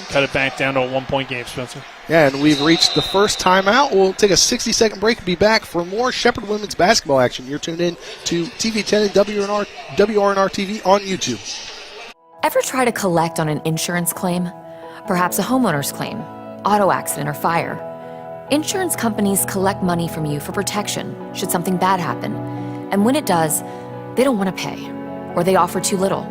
Cut it back down to a 1-point game, Spencer. Yeah, and we've reached the first timeout. We'll take a 60-second break and be back for more Shepherd women's basketball action. You're tuned in to TV10 and WRNR TV on YouTube. Ever try to collect on an insurance claim? Perhaps a homeowner's claim, auto accident, or fire. Insurance companies collect money from you for protection should something bad happen. And when it does, they don't want to pay, or they offer too little.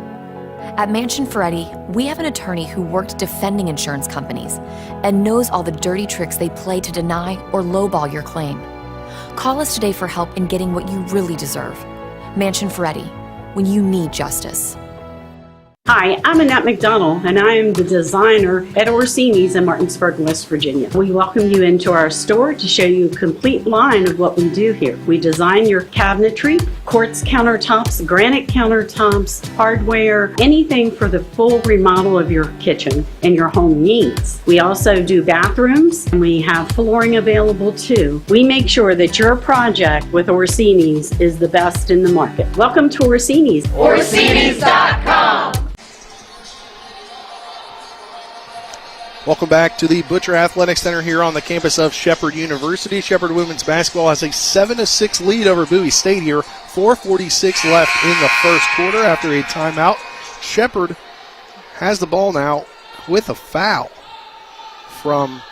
At Mansion Ferretti, we have an attorney who worked defending insurance companies and knows all the dirty tricks they play to deny or lowball your claim. Call us today for help in getting what you really deserve. Mansion Ferretti, when you need justice. Hi, I'm Annette McDonald, and I am the designer at Orsini's in Martinsburg, West Virginia. We welcome you into our store to show you a complete line of what we do here. We design your cabinetry, quartz countertops, granite countertops, hardware, anything for the full remodel of your kitchen and your home needs. We also do bathrooms, and we have flooring available too. We make sure that your project with Orsini's is the best in the market. Welcome to Orsini's. Orsini's.com. Welcome back to the Butcher Athletic Center here on the campus of Shepherd University. Shepherd women's basketball has a 7-6 lead over Bowie State here. 4:46 left in the first quarter after a timeout. Shepherd has the ball now with a foul from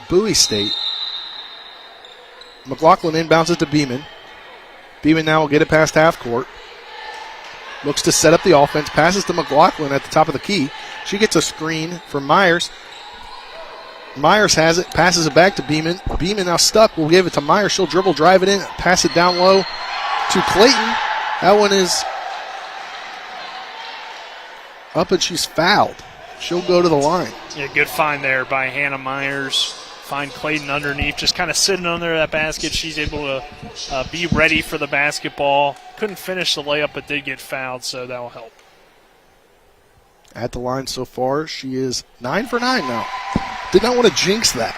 Bowie State. McLaughlin inbounds it to Beeman. Beeman now will get it past half court. Looks to set up the offense. Passes to McLaughlin at the top of the key. She gets a screen from Myers. Myers has it. Passes it back to Beeman. Beeman now stuck. We'll give it to Myers. She'll dribble, drive it in. Pass it down low to Clayton. That one is up and she's fouled. She'll go to the line. Yeah, good find there by Hannah Myers. Find Clayton underneath, just kind of sitting under that basket. She's able to be ready for the basketball. Couldn't finish the layup, but did get fouled, so that will help. At the line so far, she is 9 for 9 now. Did not want to jinx that.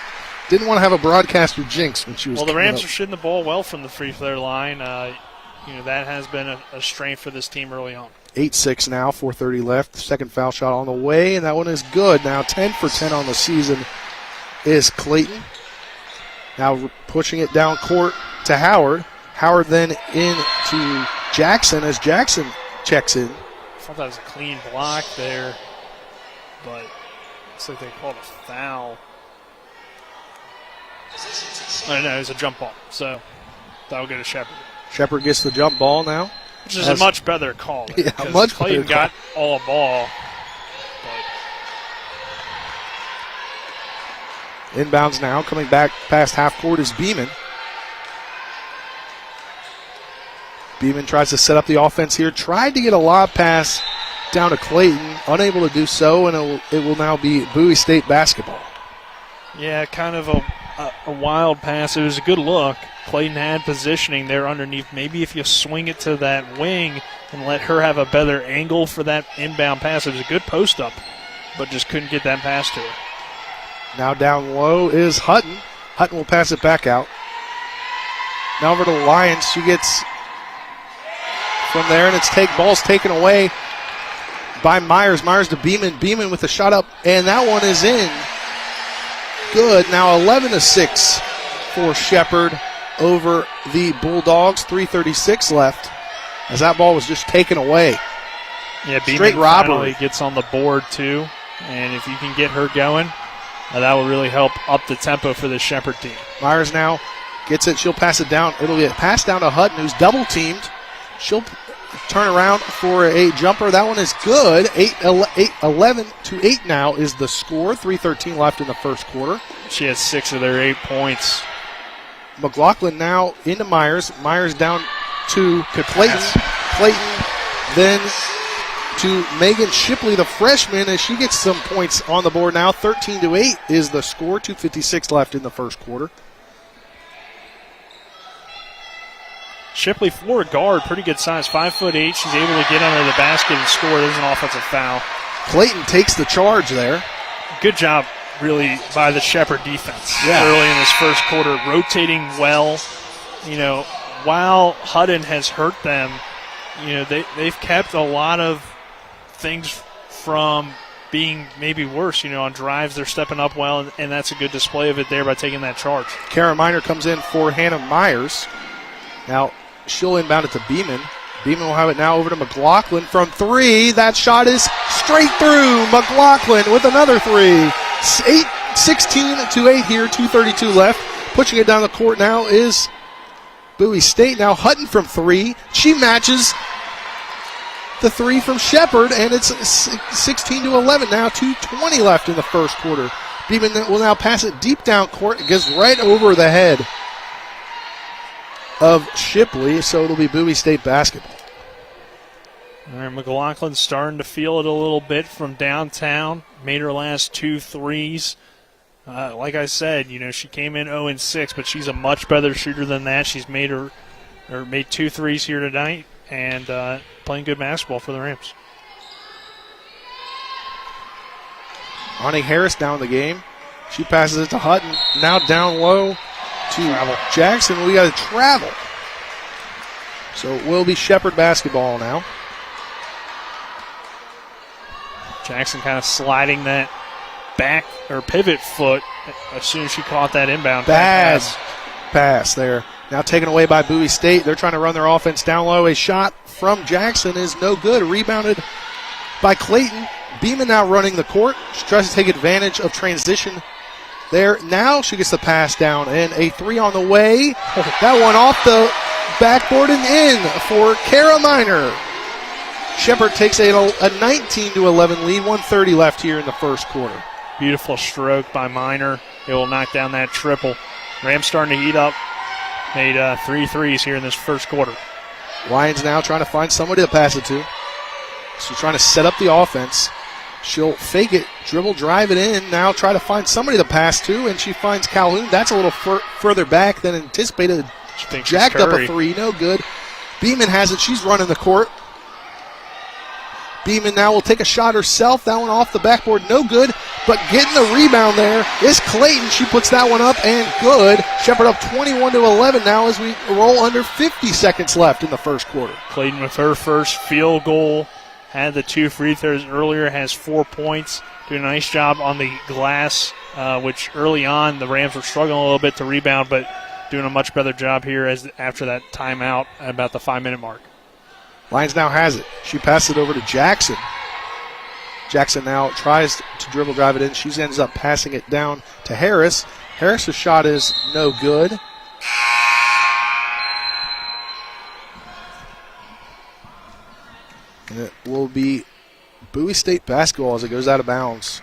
Didn't want to have a broadcaster jinx when she was. Well, the Rams are shooting the ball well from the free throw line. That has been a strength for this team early on. 8-6 now, 4:30 left. Second foul shot on the way, and that one is good. Now 10 for 10 on the season is Clayton. Now pushing it down court to Howard. Howard then in to Jackson as Jackson checks in. I thought that was a clean block there, but looks like they called a foul. Oh, no, it was a jump ball, so that'll go to Shepherd. Shepherd gets the jump ball now. Which is a much better call. Yeah, much Clayton better call. got all ball. Inbounds now, coming back past half court is Beeman. Beeman tries to set up the offense here. Tried to get a lob pass down to Clayton. Unable to do so, and it will now be Bowie State basketball. Yeah, kind of a wild pass. It was a good look. Clayton had positioning there underneath. Maybe if you swing it to that wing and let her have a better angle for that inbound pass. It was a good post up, but just couldn't get that pass to her. Now down low is Hutton. Hutton will pass it back out. Now over to Lyons. She gets from there, and ball's taken away by Myers. Myers to Beeman. Beeman with the shot up, and that one is in. Good. Now 11-6 for Shepherd over the Bulldogs. 3:36 left as that ball was just taken away. Yeah, Beeman Straight robbery. finally gets on the board too, and if you can get her going, that will really help up the tempo for the Shepherd team. Myers now gets it. She'll pass it down. It'll get passed down to Hutton, who's double teamed. She'll turn around for a jumper. That one is good. 11-8 now is the score. 3:13 left in the first quarter. She has 6 of their 8 points. McLaughlin now into Myers. Myers down to Clayton. Clayton then to Megan Shipley, the freshman, as she gets some points on the board now. 13-8 is the score. 2:56 left in the first quarter. Shipley, for a guard, pretty good size, 5'8". She's able to get under the basket and score. There's an offensive foul. Clayton takes the charge there. Good job, really, by the Shepherd defense early in this first quarter, rotating well. While Hutton has hurt them, they've kept a lot of things from being maybe worse. On drives, they're stepping up well, and that's a good display of it there by taking that charge. Kara Miner comes in for Hannah Myers. Now she'll inbound it to Beeman. Beeman will have it now over to McLaughlin from 3. That shot is straight through. McLaughlin with another 3. 16-8 here, 2:32 left. Pushing it down the court now is Bowie State. Now Hutton from 3. She matches the 3 from Shepherd, and it's 16-11 now, 2:20 left in the first quarter. Beeman will now pass it deep down court. It gets right over the head of Shipley, so it'll be Bowie State basketball. All right, McLaughlin's starting to feel it a little bit from downtown. Made her last 2 threes. Like I said, she came in 0-6, but she's a much better shooter than that. She's made 2 threes here tonight, and playing good basketball for the Rams. Ani Harris down the game. She passes it to Hutton. Now down low to Jackson. We got to travel. So it will be Shepherd basketball now. Jackson kind of sliding that back or pivot foot as soon as she caught that inbound. Bad pass there. Now taken away by Bowie State. They're trying to run their offense down low. A shot from Jackson is no good. Rebounded by Clayton. Beeman now running the court. She tries to take advantage of transition there. Now she gets the pass down, and a 3 on the way. That one off the backboard and in for Kara Miner. Shepherd takes a 19-11 lead, 1:30 left here in the first quarter. Beautiful stroke by Miner. It will knock down that triple. Rams starting to heat up. Made 3 threes here in this first quarter. Lions now trying to find somebody to pass it to. So trying to set up the offense. She'll fake it, dribble, drive it in. Now try to find somebody to pass to, and she finds Calhoun. That's a little further back than anticipated. Jacked up a 3, no good. Beeman has it. She's running the court. Beeman now will take a shot herself. That one off the backboard, no good. But getting the rebound there is Clayton. She puts that one up and good. Shepherd up 21-11 now as we roll under 50 seconds left in the first quarter. Clayton with her first field goal. Had the 2 free throws earlier, has 4 points. Doing a nice job on the glass, which early on the Rams were struggling a little bit to rebound, but doing a much better job here after that timeout at about the 5-minute mark. Lions now has it. She passes it over to Jackson. Jackson now tries to dribble drive it in. She ends up passing it down to Harris. Harris's shot is no good. And it will be Bowie State basketball as it goes out of bounds.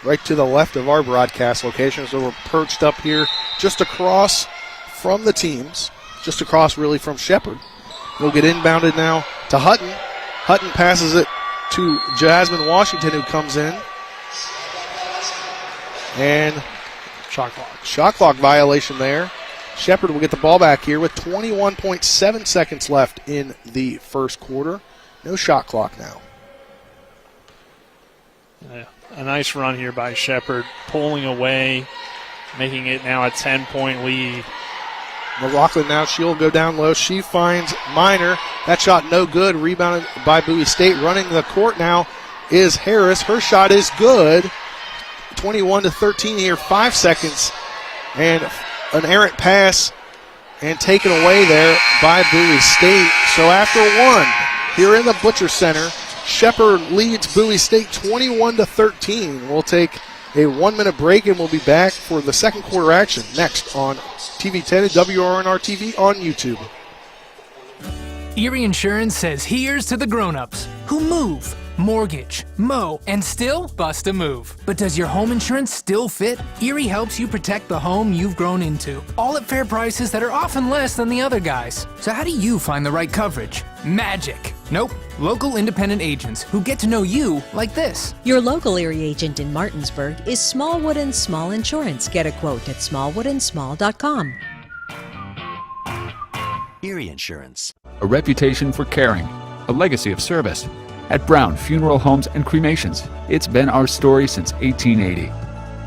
Right to the left of our broadcast location. So we're perched up here just across from the teams. Just across really from Shepherd. We'll get inbounded now to Hutton. Hutton passes it to Jasmine Washington, who comes in. And shot clock. Shot clock violation there. Shepherd will get the ball back here with 21.7 seconds left in the first quarter. No shot clock now. Yeah, a nice run here by Shepherd, pulling away, making it now a 10-point lead. McLaughlin now, she'll go down low. She finds Miner. That shot no good. Rebounded by Bowie State. Running the court now is Harris. Her shot is good. 21-13 here, 5 seconds. And an errant pass and taken away there by Bowie State. So after 1 here in the Butcher Center, Shepherd leads Bowie State 21-13. We'll take a 1-minute break and we'll be back for the second quarter action next on TV 10 and WRNR TV on YouTube. Erie Insurance says here's to the grown-ups who move, mortgage, mow, and still bust a move. But does your home insurance still fit? Erie helps you protect the home you've grown into, all at fair prices that are often less than the other guys. So how do you find the right coverage? Magic. Nope. Local independent agents who get to know you like this. Your local Erie agent in Martinsburg is Smallwood & Small Insurance. Get a quote at smallwoodandsmall.com. Erie Insurance. A reputation for caring, a legacy of service. At Brown Funeral Homes and Cremations, it's been our story since 1880.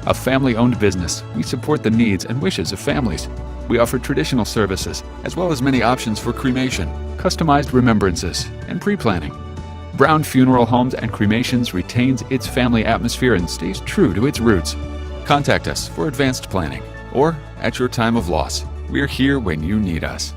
A family-owned business, we support the needs and wishes of families. We offer traditional services, as well as many options for cremation, customized remembrances, and pre-planning. Brown Funeral Homes and Cremations retains its family atmosphere and stays true to its roots. Contact us for advanced planning or at your time of loss. We're here when you need us.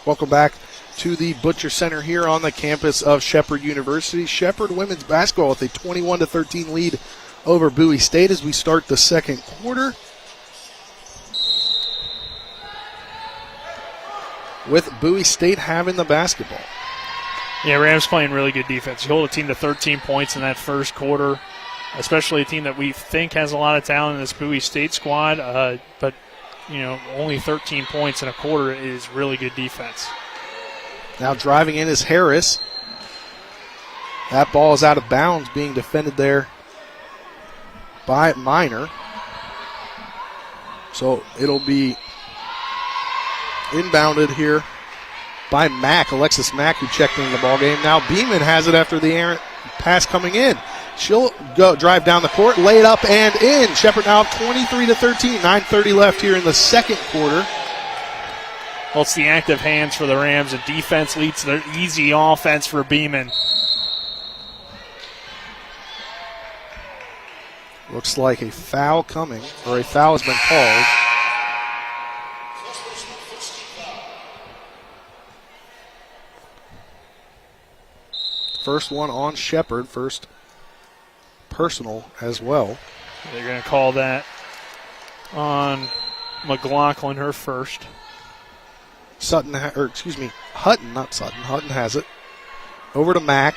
Welcome back to the Butcher Center here on the campus of Shepherd University. Shepherd women's basketball with a 21-13 lead over Bowie State as we start the second quarter. With Bowie State having the basketball. Yeah, Rams playing really good defense. You hold a team to 13 points in that first quarter, especially a team that we think has a lot of talent in this Bowie State squad, but only 13 points in a quarter is really good defense. Now driving in is Harris. That ball is out of bounds, being defended there by Meyer. So it'll be inbounded here by Mack, Alexis Mack, who checked into the ball game. Now Beeman has it after the errant pass coming in. She'll go drive down the court, lay it up and in. Shepherd now up 23-13. 9:30 left here in the second quarter. Well, it's the active hands for the Rams, and defense leads to their easy offense for Beeman. Looks like a foul coming, or a foul has been called. First one on Shepherd, first personal as well. They're going to call that on McLaughlin, her first. Hutton, not Sutton. Hutton has it. Over to Mack.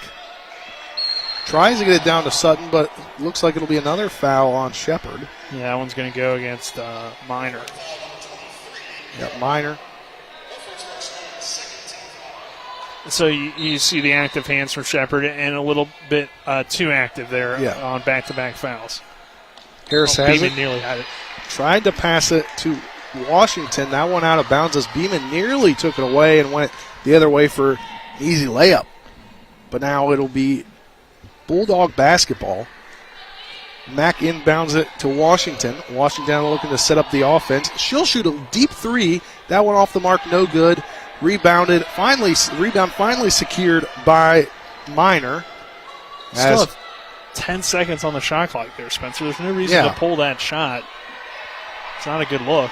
Tries to get it down to Sutton, but looks like it'll be another foul on Shepherd. Yeah, that one's going to go against Meyer. Yep, Meyer. So you see the active hands from Shepherd and a little bit too active there on back-to-back fouls. Harris has Beeman it. Nearly had it. Tried to pass it to Washington. That one out of bounds as Beeman nearly took it away and went the other way for an easy layup. But now it'll be Bulldog basketball. Mack inbounds it to Washington. Washington looking to set up the offense. She'll shoot a deep three. That one off the mark, no good. Rebound finally secured by Meyer. Still have 10 seconds on the shot clock there, Spencer. There's no reason to pull that shot. It's not a good look.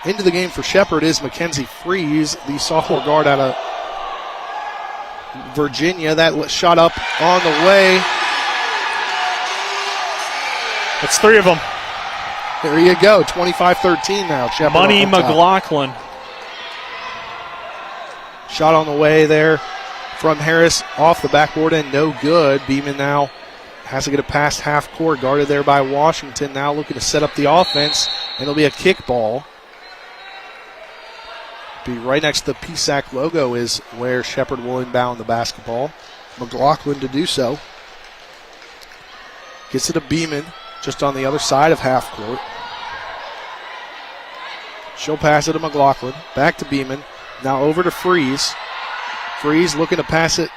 Into the game for Shepherd is Mackenzie Freeze, the sophomore guard out of Virginia. That shot up on the way. That's three of them. There you go, 25-13 now. Shepherd Money McLaughlin. Shot on the way there from Harris off the backboard and no good. Beeman now has to get it past half court, guarded there by Washington. Now looking to set up the offense, and it'll be a kick ball. Be right next to the PSAC logo is where Shepherd will inbound the basketball. McLaughlin to do so. Gets it to Beeman, just on the other side of half court. She'll pass it to McLaughlin. Back to Beeman. Now over to Freeze. Freeze looking to pass it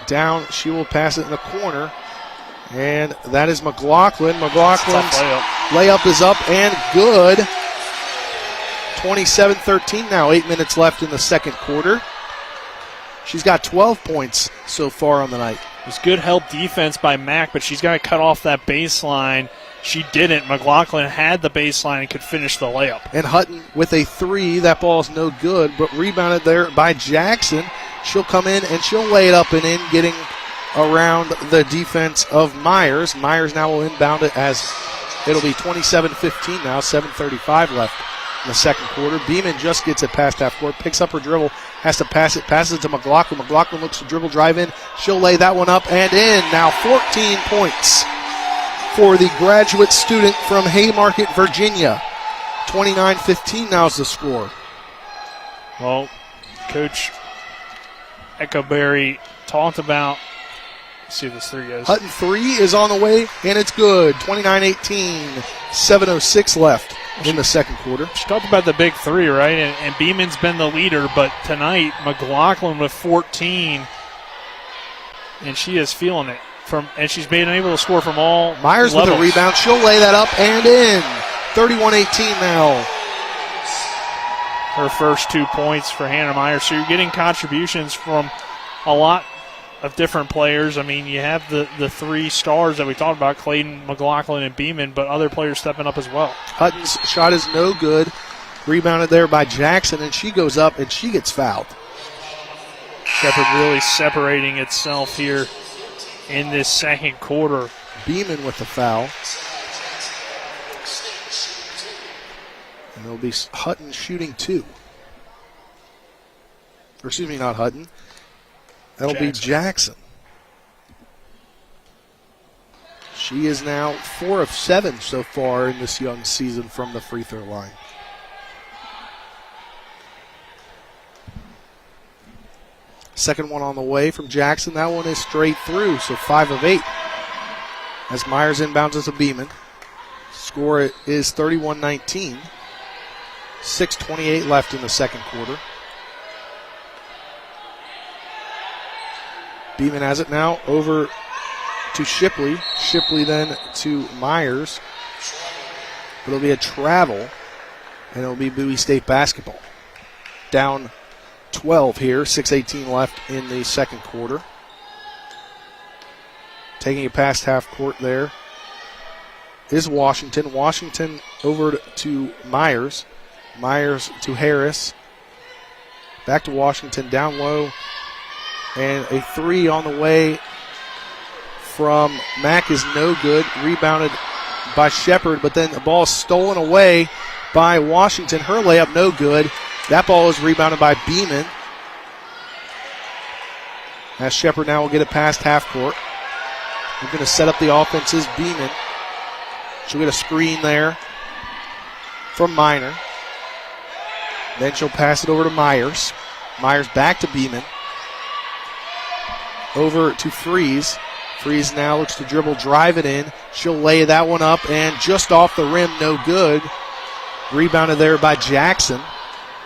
down. She will pass it in the corner. And that is McLaughlin. McLaughlin's layup is up and good. 27-13 now. 8 minutes left in the second quarter. She's got 12 points so far on the night. It was good help defense by Mack, but she's got to cut off that baseline. She didn't. McLaughlin had the baseline and could finish the layup. And Hutton with a three. That ball's no good, but rebounded there by Jackson. She'll come in and she'll lay it up and in, getting around the defense of Myers. Myers now will inbound it as it'll be 27-15 now, 7:35 left in the second quarter. Beeman just gets it past half court, picks up her dribble, has to pass it, passes it to McLaughlin. McLaughlin looks to dribble, drive in. She'll lay that one up and in. Now 14 points for the graduate student from Haymarket, Virginia. 29-15 now is the score. Well, Coach Echoberry talked about, let's see if this three goes. Hutton three is on the way, and it's good. 29-18, 7:06 left in the second quarter. She talked about the big three, right? And Beeman's been the leader, but tonight McLaughlin with 14, and she is feeling it. And she's been able to score from all Myers levels. With a rebound. She'll lay that up and in. 31-18 now. her first 2 points for Hannah Meyer. So you're getting contributions from a lot of different players. I mean, you have the 3 stars that we talked about, Clayton, McLaughlin, and Beeman, but other players stepping up as well. Hutton's shot is no good. Rebounded there by Jackson, and she goes up and she gets fouled. Shepherd really separating itself here in this second quarter. Beeman with the foul. And it'll be Hutton shooting 2. Or excuse me, not Hutton. That'll be Jackson. She is now 4 of 7 so far in this young season from the free throw line. Second one on the way from Jackson. That one is straight through, so 5 of 8. As Myers inbounds it to Beeman. Score is 31-19. 6:28 left in the second quarter. Beeman has it now over to Shipley. Shipley then to Myers. It'll be a travel, and it'll be Bowie State basketball. Down 12 here, 6:18 left in the second quarter. Taking it past half court there is Washington. Washington over to Myers. Myers to Harris. Back to Washington, down low. And a 3 on the way from Mack is no good. Rebounded by Shepherd, but then the ball is stolen away by Washington. Her layup no good. That ball is rebounded by Beeman. As Shepherd now will get it past half court. We're going to set up the offenses. Beeman. She'll get a screen there from Minor. Then she'll pass it over to Myers. Myers back to Beeman. Over to Freeze. Freeze now looks to dribble, drive it in. She'll lay that one up, and just off the rim, no good. Rebounded there by Jackson.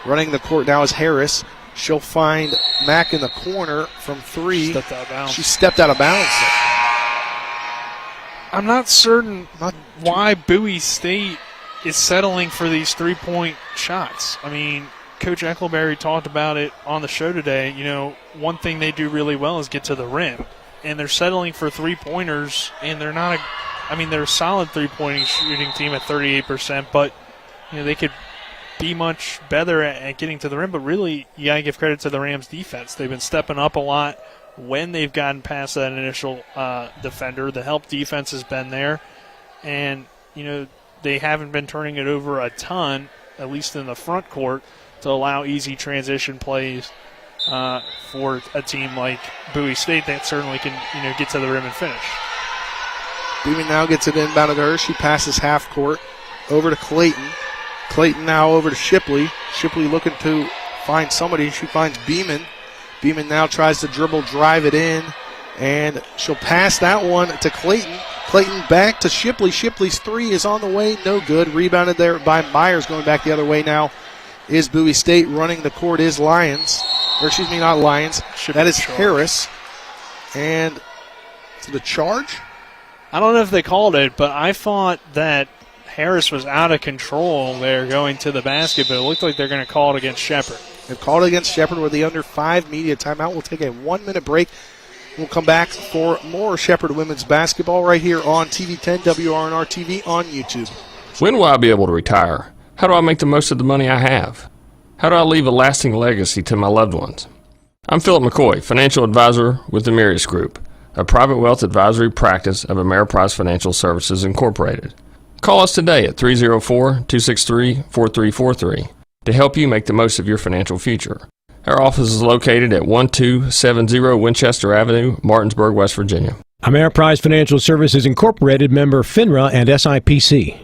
Running the court now is Harris. She'll find Mack in the corner from 3. Stepped out of bounds. She stepped out of bounds. I'm not certain why Bowie State is settling for these 3-point shots. I mean, Coach Eckleberry talked about it on the show today. You know, one thing they do really well is get to the rim. And they're settling for 3-pointers, and they're not they're a solid 3-point shooting team at 38%, but, you know, they could be much better at getting to the rim. But really, you got to give credit to the Rams' defense. They've been stepping up a lot when they've gotten past that initial defender. The help defense has been there. And, you know, they haven't been turning it over a ton, at least in the front court, to allow easy transition plays for a team like Bowie State that certainly can, you know, get to the rim and finish. Beeman now gets it inbounded to her. She passes half court over to Clayton. Clayton now over to Shipley. Shipley looking to find somebody. She finds Beeman. Beeman now tries to dribble, drive it in, and she'll pass that one to Clayton. Clayton back to Shipley. Shipley's 3 is on the way, no good. Rebounded there by Myers. Going back the other way now is Bowie State. Running the court is Lions. Or excuse me, not Lions. That is Harris. And is it a charge? I don't know if they called it, but I thought that Harris was out of control there going to the basket, but it looked like they're going to call it against Shepherd. They've called it against Shepherd with the under 5 media timeout. We'll take a 1-minute break. We'll come back for more Shepherd women's basketball right here on TV 10 WRNR TV on YouTube. When will I be able to retire? How do I make the most of the money I have? How do I leave a lasting legacy to my loved ones? I'm Philip McCoy, financial advisor with the Meyer Group, a private wealth advisory practice of Ameriprise Financial Services Incorporated. Call us today at 304-263-4343 to help you make the most of your financial future. Our office is located at 1270 Winchester Avenue, Martinsburg, West Virginia. Ameriprise Financial Services Incorporated, member FINRA and SIPC.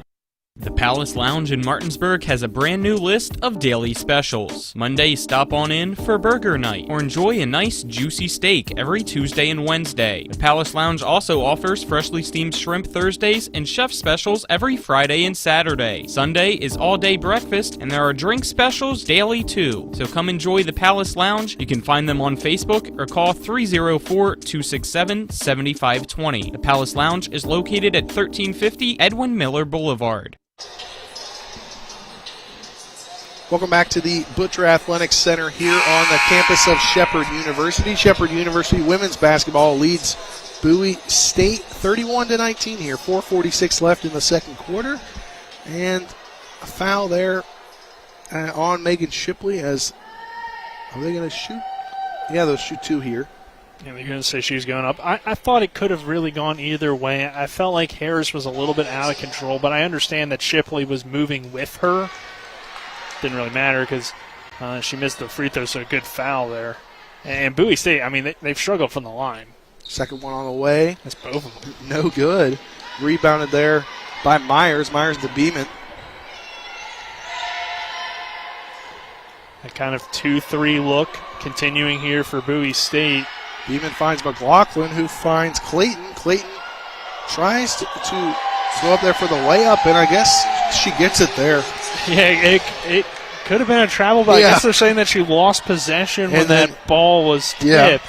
The Palace Lounge in Martinsburg has a brand new list of daily specials. Monday, stop on in for burger night or enjoy a nice juicy steak every Tuesday and Wednesday. The Palace Lounge also offers freshly steamed shrimp Thursdays and chef specials every Friday and Saturday. Sunday is all-day breakfast and there are drink specials daily too. So come enjoy the Palace Lounge. You can find them on Facebook or call 304-267-7520. The Palace Lounge is located at 1350 Edwin Miller Boulevard. Welcome back to the Butcher Athletics Center here on the campus of Shepherd University. Shepherd University women's basketball leads Bowie State 31-19 here. 4:46 left in the second quarter. And a foul there on Megan Shipley. Are they going to shoot? Yeah, they'll shoot 2 here. Yeah, they're going to say she's going up. I thought it could have really gone either way. I felt like Harris was a little bit out of control, but I understand that Shipley was moving with her. Didn't really matter because she missed the free throw, so a good foul there. And Bowie State, I mean, they've struggled from the line. Second one on the way. That's both of them. No good. Rebounded there by Myers. Myers to Beeman. A kind of 2-3 look continuing here for Bowie State. Beeman finds McLaughlin, who finds Clayton. Clayton tries to go up there for the layup, and I guess she gets it there. Yeah, it could have been a travel, but I guess they're saying that she lost possession when that ball was tipped. Yeah.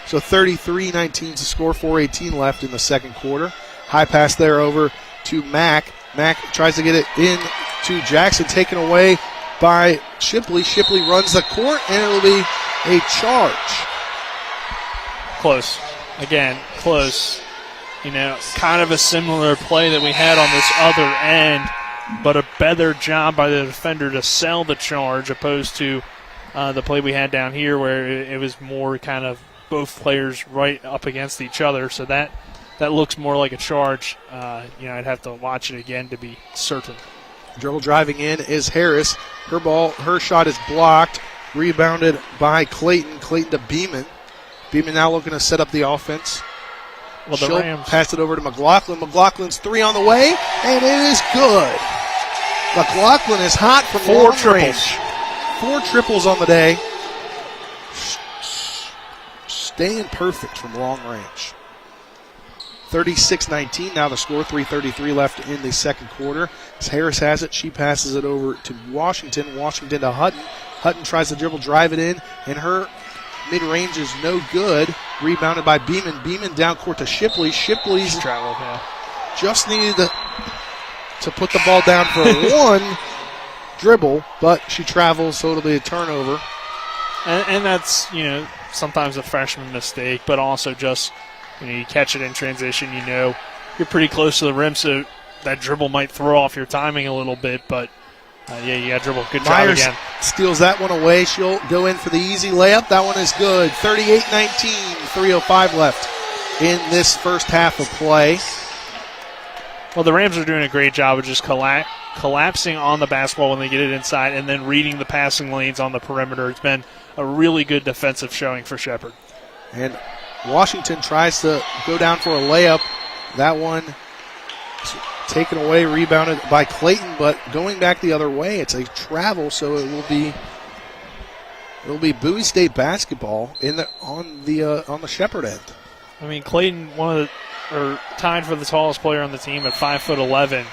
So 33-19 to score, 4:18 left in the second quarter. High pass there over to Mack. Mack tries to get it in to Jackson, taken away by Shipley. Shipley runs the court, and it'll be a charge. Close. Again, close. You know, kind of a similar play that we had on this other end, but a better job by the defender to sell the charge opposed to the play we had down here where it was more kind of both players right up against each other. So that looks more like a charge. I'd have to watch it again to be certain. Dribble driving in is Harris. Her shot is blocked. Rebounded by Clayton. Clayton to Beeman. Beeman now looking to set up the offense. Well, the Rams pass it over to McLaughlin. McLaughlin's 3 on the way, and it is good. McLaughlin is hot from 4 long triples. range. 4 triples on the day. Staying perfect from long range. 36-19 now the score. 3:33 left in the second quarter. As Harris has it, she passes it over to Washington. Washington to Hutton. Hutton tries to dribble, drive it in, and her mid-range is no good. Rebounded by Beeman. Beeman down court to Shipley. Shipley's traveled, just needed to put the ball down for one dribble, but she travels, so it'll be a turnover. And that's, sometimes a freshman mistake, but also just, you catch it in transition, you're pretty close to the rim, so that dribble might throw off your timing a little bit, but you got to dribble. Good job Myers again. Steals that one away. She'll go in for the easy layup. That one is good. 38-19, 3:05 left in this first half of play. Well, the Rams are doing a great job of just collapsing on the basketball when they get it inside and then reading the passing lanes on the perimeter. It's been a really good defensive showing for Shepherd. And Washington tries to go down for a layup. That one taken away, rebounded by Clayton, but going back the other way, it's a travel, so it'll be Bowie State basketball on the Shepherd end. I mean, Clayton tied for the tallest player on the team at 5'11",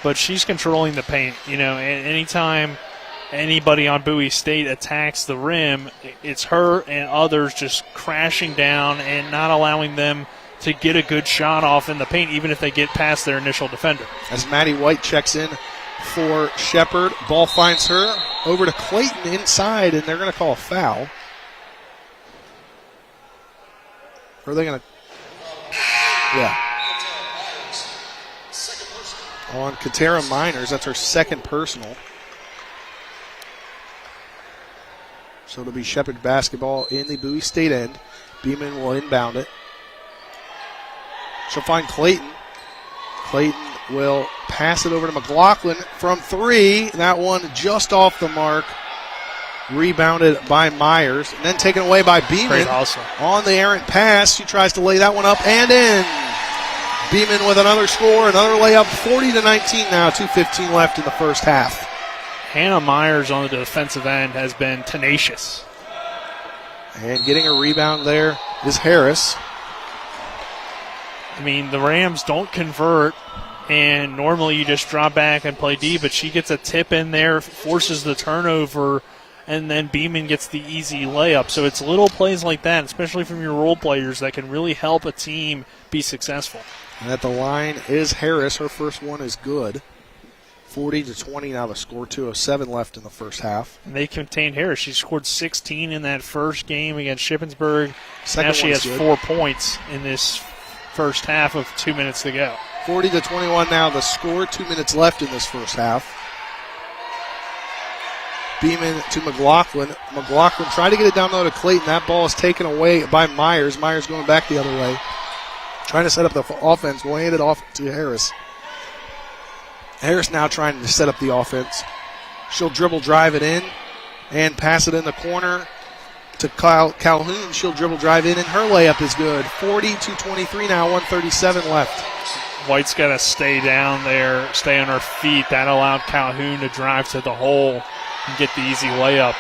but she's controlling the paint. And anytime anybody on Bowie State attacks the rim, it's her and others just crashing down and not allowing them to get a good shot off in the paint, even if they get past their initial defender. As Maddie White checks in for Shepherd, ball finds her over to Clayton inside, and they're going to call a foul. Or are they going to? Yeah. On Katera Miners, that's her second personal. So it'll be Shepherd basketball in the Bowie State end. Beeman will inbound it. She'll find Clayton. Clayton will pass it over to McLaughlin from 3. That one just off the mark. Rebounded by Myers. And then taken away by Beeman. On the errant pass, she tries to lay that one up and in. Beeman with another score, another layup, 40-19 now, 2:15 left in the first half. Hannah Myers on the defensive end has been tenacious. And getting a rebound there is Harris. I mean, the Rams don't convert, and normally you just drop back and play D, but she gets a tip in there, forces the turnover, and then Beeman gets the easy layup. So it's little plays like that, especially from your role players, that can really help a team be successful. And at the line is Harris. Her first one is good. 40-20 now the score, 2:07 left in the first half. And they contained Harris. She scored 16 in that first game against Shippensburg. Now she has 4 points in this first half of 2 minutes to go. 40-21 now the score, 2 minutes left in this first half. Beeman to McLaughlin. McLaughlin trying to get it down low to Clayton. That ball is taken away by Myers. Myers going back the other way. Trying to set up the offense. Will hand it off to Harris. Harris now trying to set up the offense. She'll dribble, drive it in, and pass it in the corner to Calhoun. She'll dribble, drive in, and her layup is good. 40-23 now, 1:37 left. White's got to stay down there, stay on her feet. That allowed Calhoun to drive to the hole and get the easy layup.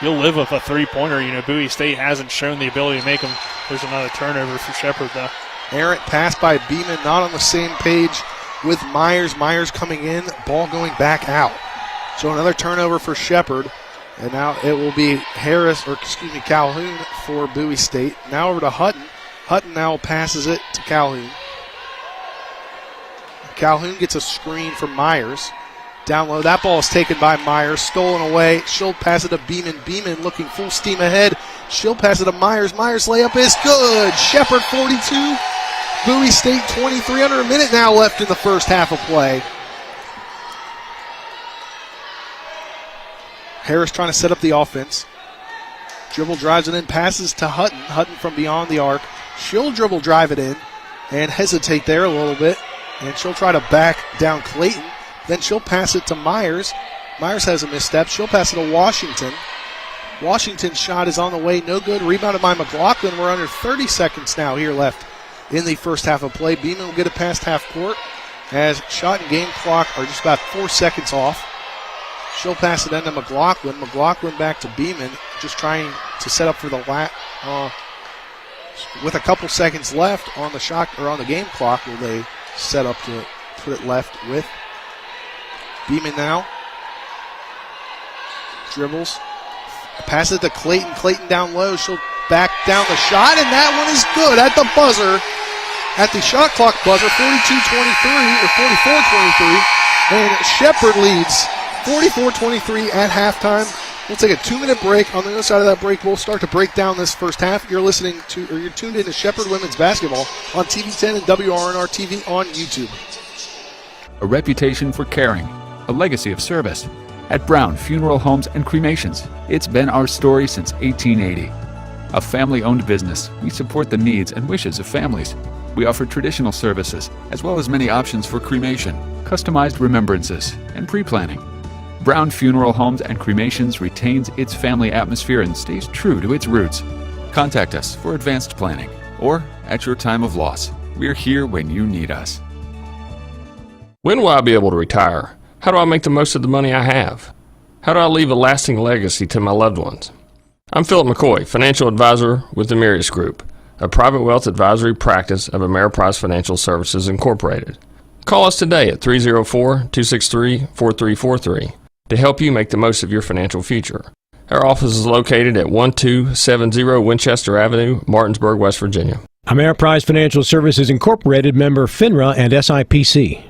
You'll live with a three-pointer. You know, Bowie State hasn't shown the ability to make them. There's another turnover for Shepherd, though. Errant pass by Beeman, not on the same page with Myers. Myers coming in, ball going back out. So another turnover for Shepherd. And now it will be Calhoun for Bowie State. Now over to Hutton. Hutton now passes it to Calhoun. Calhoun gets a screen from Myers. Down low, that ball is taken by Myers, stolen away. She'll pass it to Beeman. Beeman looking full steam ahead. She'll pass it to Myers. Myers' layup is good. Shepherd 42, Bowie State 23. Under a minute now left in the first half of play. Harris trying to set up the offense. Dribble drives it in, passes to Hutton. Hutton from beyond the arc. She'll dribble drive it in and hesitate there a little bit. And she'll try to back down Clayton. Then she'll pass it to Myers. Myers has a misstep. She'll pass it to Washington. Washington's shot is on the way. No good. Rebounded by McLaughlin. We're under 30 seconds now here left in the first half of play. Beeman will get it past half court as shot and game clock are just about 4 seconds off. She'll pass it into McLaughlin. McLaughlin back to Beeman, just trying to set up for the with a couple seconds left on the shot or on the game clock. Will they set up to put it left with Beeman now? Dribbles. Pass it to Clayton. Clayton down low. She'll back down the shot, and that one is good at the buzzer. At the shot clock buzzer, 42-23 or 44-23. And Shepherd leads 44-23 at halftime. We'll take a 2-minute break. On the other side of that break, we'll start to break down this first half. You're tuned in to Shepherd Women's Basketball on TV10 and WRNR TV on YouTube. A reputation for caring, a legacy of service. At Brown Funeral Homes and Cremations, it's been our story since 1880. A family-owned business, we support the needs and wishes of families. We offer traditional services, as well as many options for cremation, customized remembrances, and pre-planning. Brown Funeral Homes and Cremations retains its family atmosphere and stays true to its roots. Contact us for advanced planning, or at your time of loss. We're here when you need us. When will I be able to retire? How do I make the most of the money I have? How do I leave a lasting legacy to my loved ones? I'm Philip McCoy, financial advisor with the Meyer Group, a private wealth advisory practice of Ameriprise Financial Services Incorporated. Call us today at 304-263-4343 to help you make the most of your financial future. Our office is located at 1270 Winchester Avenue, Martinsburg, West Virginia. Ameriprise Financial Services Incorporated, member FINRA and SIPC.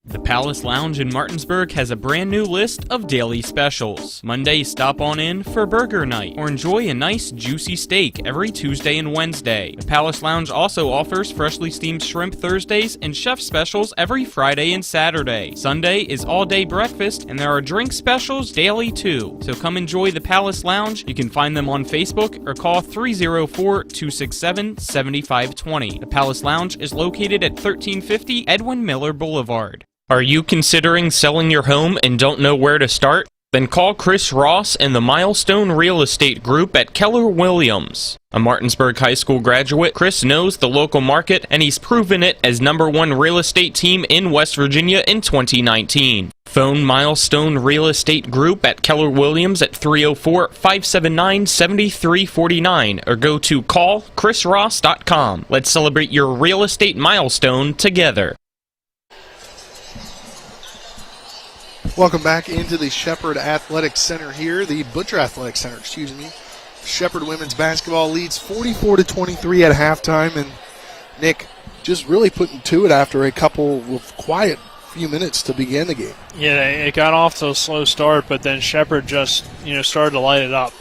The Palace Lounge in Martinsburg has a brand new list of daily specials. Monday, stop on in for burger night or enjoy a nice juicy steak every Tuesday and Wednesday. The Palace Lounge also offers freshly steamed shrimp Thursdays and chef specials every Friday and Saturday. Sunday is all-day breakfast and there are drink specials daily too. So come enjoy the Palace Lounge. You can find them on Facebook or call 304-267-7520. The Palace Lounge is located at 1350 Edwin Miller Boulevard. Are you considering selling your home and don't know where to start? Then call Chris Ross and the Milestone Real Estate Group at Keller Williams. A Martinsburg High School graduate, Chris knows the local market and he's proven it as #1 real estate team in West Virginia in 2019. Phone Milestone Real Estate Group at Keller Williams at 304-579-7349 or go to callchrisross.com. Let's celebrate your real estate milestone together. Welcome back into the Shepherd Athletic Center here, the Butcher Athletic Center, Shepherd women's basketball leads 44-23 at halftime, and Nick just really putting to it after a couple of quiet few minutes to begin the game. Yeah, it got off to a slow start, but then Shepherd just started to light it up.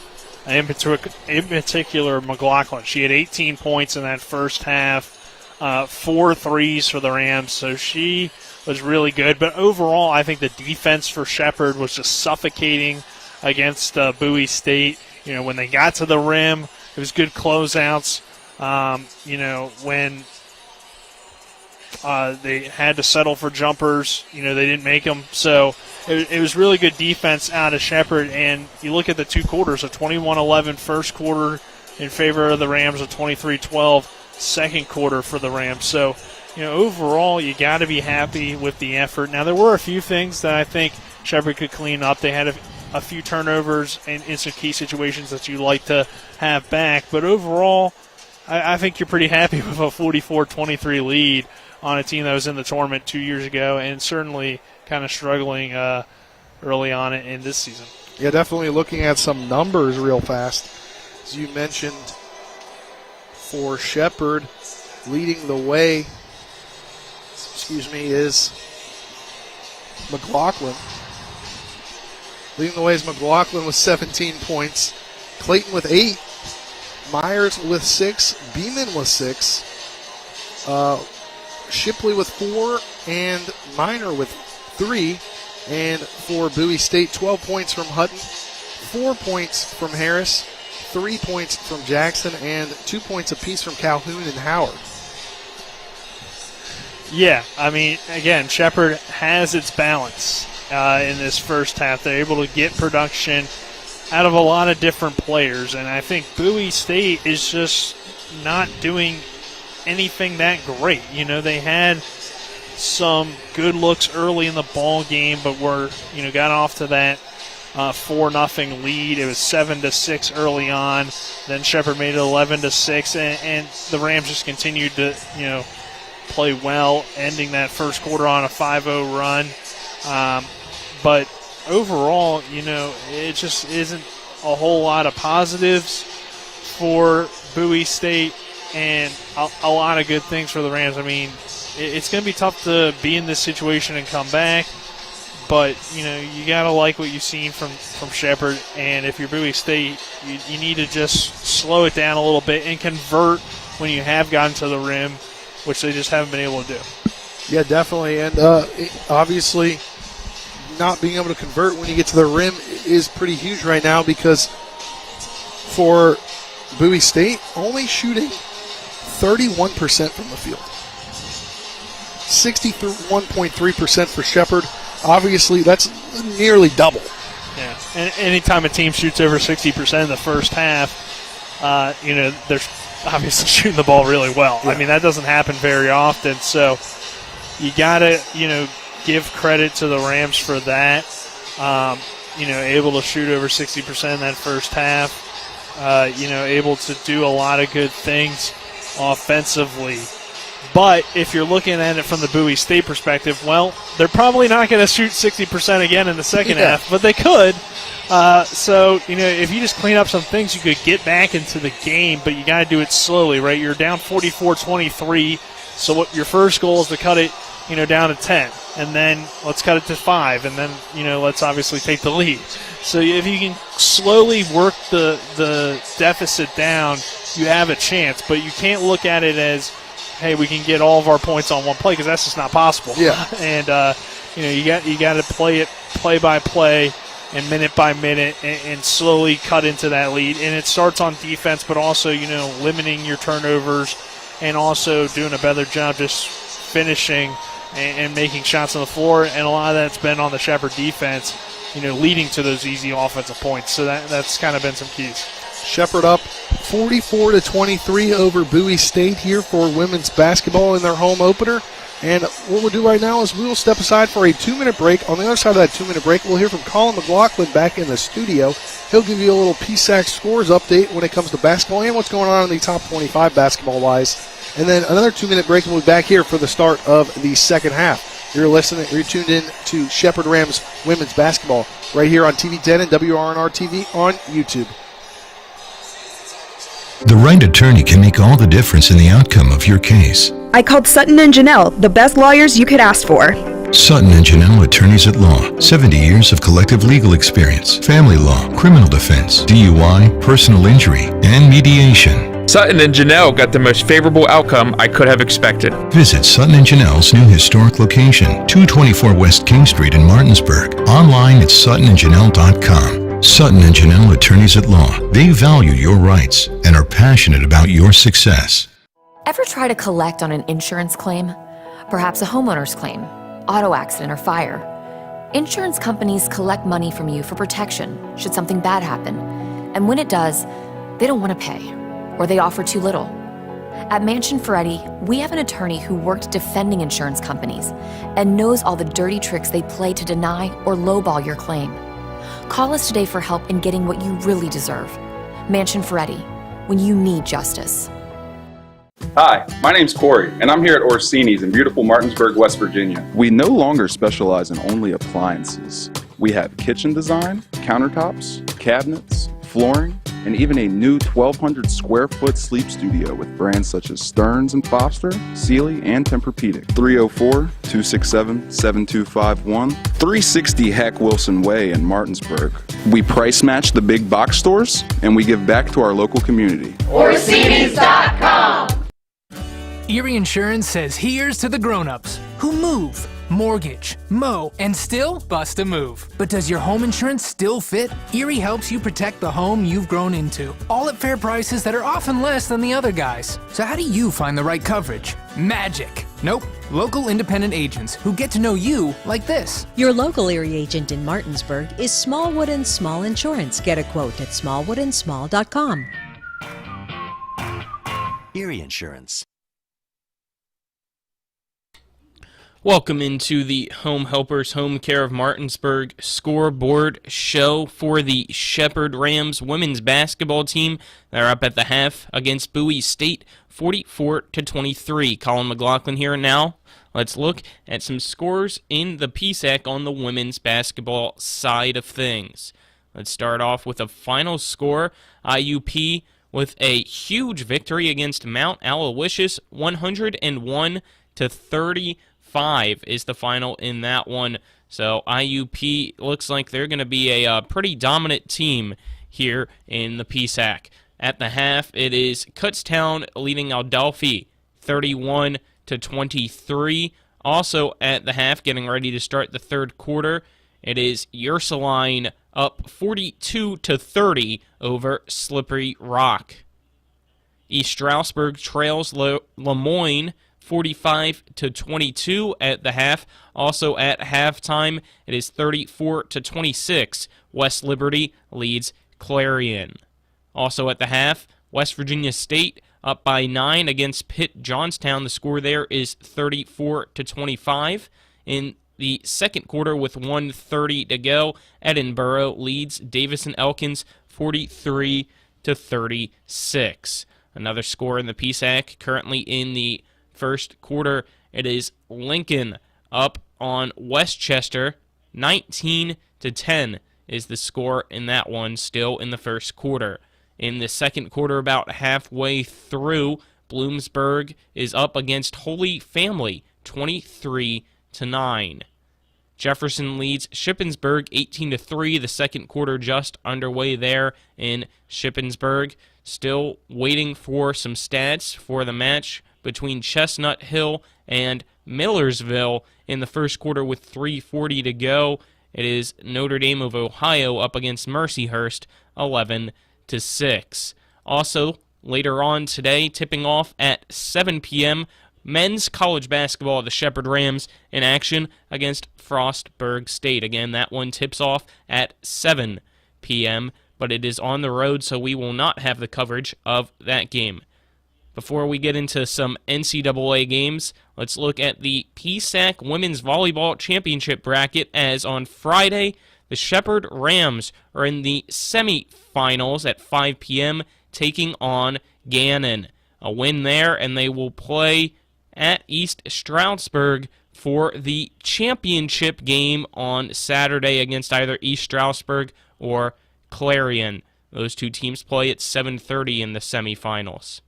In particular, McLaughlin. She had 18 points in that first half, 4 threes for the Rams, so she was really good. But overall, I think the defense for Shepherd was just suffocating against Bowie State. When they got to the rim, it was good closeouts. When they had to settle for jumpers, they didn't make them. So it was really good defense out of Shepherd. And you look at the two quarters, a 21-11 first quarter in favor of the Rams, a 23-12 second quarter for the Rams. So, overall, you got to be happy with the effort. Now, there were a few things that I think Shepherd could clean up. They had a few turnovers in some key situations that you like to have back. But overall, I think you're pretty happy with a 44-23 lead on a team that was in the tournament 2 years ago and certainly kind of struggling early on in this season. Yeah, definitely looking at some numbers real fast. As you mentioned, for Shepherd, leading the way, is McLaughlin. Leading the way is McLaughlin with 17 points. Clayton with 8. Myers with 6. Beeman with 6. Shipley with 4. And Miner with 3. And for Bowie State, 12 points from Hutton, 4 points from Harris, 3 points from Jackson, and 2 points apiece from Calhoun and Howard. Yeah, again, Shepherd has its balance in this first half. They're able to get production out of a lot of different players, and I think Bowie State is just not doing anything that great. They had some good looks early in the ball game, but got off to that 4-0 lead. It was 7-6 early on. Then Shepherd made it 11-6, and the Rams just continued to play well, ending that first quarter on a 5-0 run. But overall, it just isn't a whole lot of positives for Bowie State and a lot of good things for the Rams. It's going to be tough to be in this situation and come back, but, you got to like what you've seen from Shepherd, and if you're Bowie State, you need to just slow it down a little bit and convert when you have gotten to the rim, which they just haven't been able to do. Yeah, definitely, and obviously not being able to convert when you get to the rim is pretty huge right now because for Bowie State, only shooting 31% from the field. 61.3% for Shepherd. Obviously, that's nearly double. Yeah, and anytime a team shoots over 60% in the first half, they're obviously shooting the ball really well. Yeah. That doesn't happen very often, so you got to, give credit to the Rams for that. Able to shoot over 60% in that first half. Able to do a lot of good things offensively. But if you're looking at it from the Bowie State perspective, well, they're probably not going to shoot 60% again in the second half, but they could. So, if you just clean up some things, you could get back into the game, but you got to do it slowly, right? You're down 44-23, so what your first goal is to cut it, down to 10, and then let's cut it to 5, and then, let's obviously take the lead. So if you can slowly work the deficit down, you have a chance, but you can't look at it as, hey, we can get all of our points on one play because that's just not possible. Yeah. And you got to play it play by play and minute by minute and slowly cut into that lead. And it starts on defense, but also limiting your turnovers and also doing a better job just finishing and making shots on the floor. And a lot of that's been on the Shepherd defense, leading to those easy offensive points. So that's kind of been some keys. Shepherd up 44-23 over Bowie State here for women's basketball in their home opener. And what we'll do right now is we will step aside for a 2-minute break. On the other side of that 2-minute break, we'll hear from Colin McLaughlin back in the studio. He'll give you a little PSAC scores update when it comes to basketball and what's going on in the top 25 basketball-wise. And then another 2-minute break, and we'll be back here for the start of the second half. You're tuned in to Shepherd Rams women's basketball right here on TV 10 and WRNR TV on YouTube. The right attorney can make all the difference in the outcome of your case. I called Sutton and Janelle, the best lawyers you could ask for. Sutton and Janelle Attorneys at Law. 70 years of collective legal experience. Family law, criminal defense, DUI, personal injury, and mediation. Sutton and Janelle got the most favorable outcome I could have expected. Visit Sutton and Janelle's new historic location, 224 West King Street in Martinsburg. Online at suttonandjanelle.com. Sutton and Janelle Attorneys at Law. They value your rights and are passionate about your success. Ever try to collect on an insurance claim? Perhaps a homeowner's claim, auto accident, or fire. Insurance companies collect money from you for protection should something bad happen. And when it does, they don't want to pay, or they offer too little. At Mansion Ferretti, we have an attorney who worked defending insurance companies and knows all the dirty tricks they play to deny or lowball your claim. Call us today for help in getting what you really deserve. Mansion Ferretti, when you need justice. Hi, my name's Corey, and I'm here at Orsini's in beautiful Martinsburg, West Virginia. We no longer specialize in only appliances. We have kitchen design, countertops, cabinets, flooring, and even a new 1,200 square foot sleep studio with brands such as Stearns & Foster, Sealy, and Tempur-Pedic. 304-267-7251, 360 Hack Wilson Way in Martinsburg. We price match the big box stores, and we give back to our local community. Orsini's.com. Erie Insurance says here's to the grown-ups who move, mortgage, mow, and still bust a move. But does your home insurance still fit? Erie helps you protect the home you've grown into, all at fair prices that are often less than the other guys. So how do you find the right coverage? Magic. Nope. Local independent agents who get to know you like this. Your local Erie agent in Martinsburg is Smallwood & Small Insurance. Get a quote at smallwoodandsmall.com. Erie Insurance. Welcome into the Home Helpers Home Care of Martinsburg scoreboard show for the Shepherd Rams women's basketball team. They're up at the half against Bowie State, 44-23. Colin McLaughlin here now. Let's look at some scores in the PSAC on the women's basketball side of things. Let's start off with a final score. IUP with a huge victory against Mount Aloysius, 101-35 is the final in that one. So IUP looks like they're going to be a pretty dominant team here in the PSAC. At the half, it is Kutztown leading Adelphi 31-23. Also at the half, getting ready to start the third quarter, it is Ursuline up 42-30 over Slippery Rock. East Stroudsburg trails Lemoyne 45-22 at the half. Also at halftime, it is 34-26. West Liberty leads Clarion. Also at the half, West Virginia State up by 9 against Pitt Johnstown. The score there is 34-25. In the second quarter with 1:30 to go, Edinburgh leads Davison Elkins 43-36. Another score in the PSAC currently in the first quarter, it is Lincoln up on Westchester, 19-10 is the score in that one, still in the first quarter. In the second quarter, about halfway through, Bloomsburg is up against Holy Family, 23-9. Jefferson leads Shippensburg 18-3. The second quarter just underway there in Shippensburg. Still waiting for some stats for the match between Chestnut Hill and Millersville in the first quarter with 3:40 to go. It is Notre Dame of Ohio up against Mercyhurst 11-6. Also, later on today, tipping off at 7 p.m., men's college basketball, the Shepherd Rams in action against Frostburg State. Again, that one tips off at 7 p.m., but it is on the road, so we will not have the coverage of that game. Before we get into some NCAA games, let's look at the PSAC Women's Volleyball Championship bracket, as on Friday, the Shepherd Rams are in the semifinals at 5 p.m., taking on Gannon. A win there, and they will play at East Stroudsburg for the championship game on Saturday against either East Stroudsburg or Clarion. Those two teams play at 7:30 in the semifinals.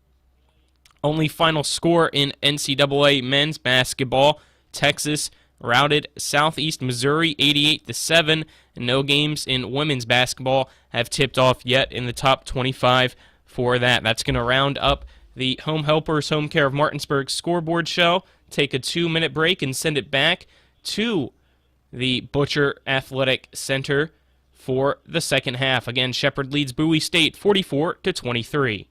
Only final score in NCAA men's basketball, Texas routed Southeast Missouri 88-7, and no games in women's basketball have tipped off yet in the top 25 for that. That's going to round up the Home Helpers Home Care of Martinsburg scoreboard show. Take a 2-minute break and send it back to the Butcher Athletic Center for the second half. Again, Shepherd leads Bowie State 44-23.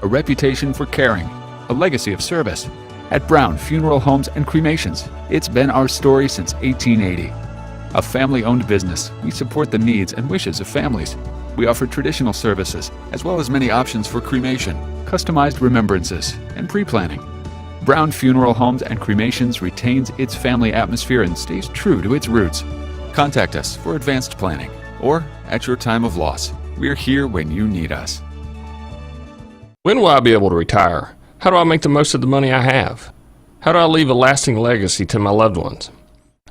A reputation for caring, a legacy of service. At Brown Funeral Homes and Cremations, it's been our story since 1880. A family-owned business, we support the needs and wishes of families. We offer traditional services, as well as many options for cremation, customized remembrances, and pre-planning. Brown Funeral Homes and Cremations retains its family atmosphere and stays true to its roots. Contact us for advanced planning, or at your time of loss. We're here when you need us. When will I be able to retire? How do I make the most of the money I have? How do I leave a lasting legacy to my loved ones?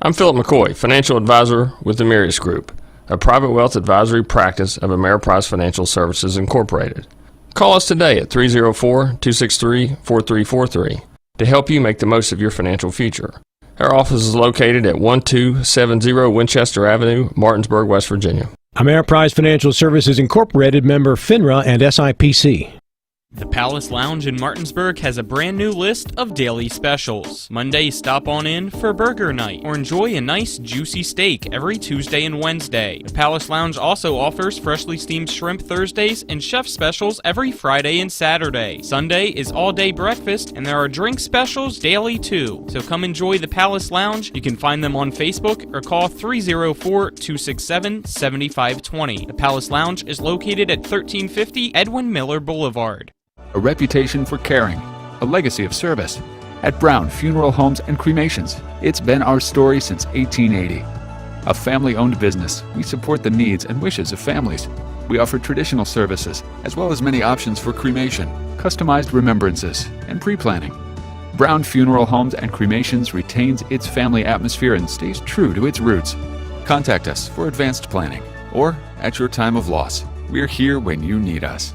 I'm Philip McCoy, financial advisor with the Meyer Group, a private wealth advisory practice of Ameriprise Financial Services Incorporated. Call us today at 304-263-4343 to help you make the most of your financial future. Our office is located at 1270 Winchester Avenue, Martinsburg, West Virginia. Ameriprise Financial Services Incorporated, member FINRA and SIPC. The Palace Lounge in Martinsburg has a brand new list of daily specials. Monday, stop on in for burger night or enjoy a nice juicy steak every Tuesday and Wednesday. The Palace Lounge also offers freshly steamed shrimp Thursdays and chef specials every Friday and Saturday. Sunday is all-day breakfast and there are drink specials daily too. So come enjoy the Palace Lounge. You can find them on Facebook or call 304-267-7520. The Palace Lounge is located at 1350 Edwin Miller Boulevard. A reputation for caring, a legacy of service. At Brown Funeral Homes and Cremations, it's been our story since 1880. A family-owned business, we support the needs and wishes of families. We offer traditional services, as well as many options for cremation, customized remembrances, and pre-planning. Brown Funeral Homes and Cremations retains its family atmosphere and stays true to its roots. Contact us for advanced planning, or at your time of loss. We're here when you need us.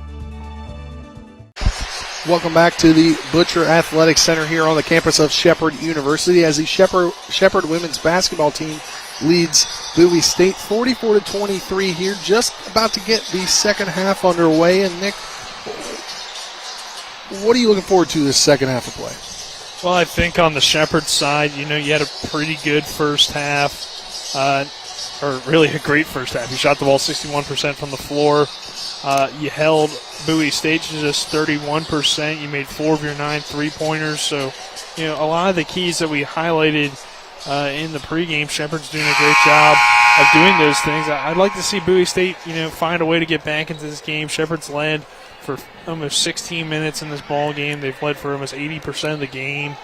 Welcome back to the Butcher Athletic Center here on the campus of Shepherd University as the Shepherd women's basketball team leads Bowie State 44-23 here, just about to get the second half underway. And Nick, what are you looking forward to this second half of play? Well, I think on the Shepherd side, you had a pretty good first half, or really a great first half. You shot the ball 61% from the floor. You held Bowie State to just 31%. You made 4 of your 9 3-pointers. So, a lot of the keys that we highlighted in the pregame, Shepherd's doing a great job of doing those things. I'd like to see Bowie State, find a way to get back into this game. Shepherd's led for almost 16 minutes in this ball game. They've led for almost 80% of the game.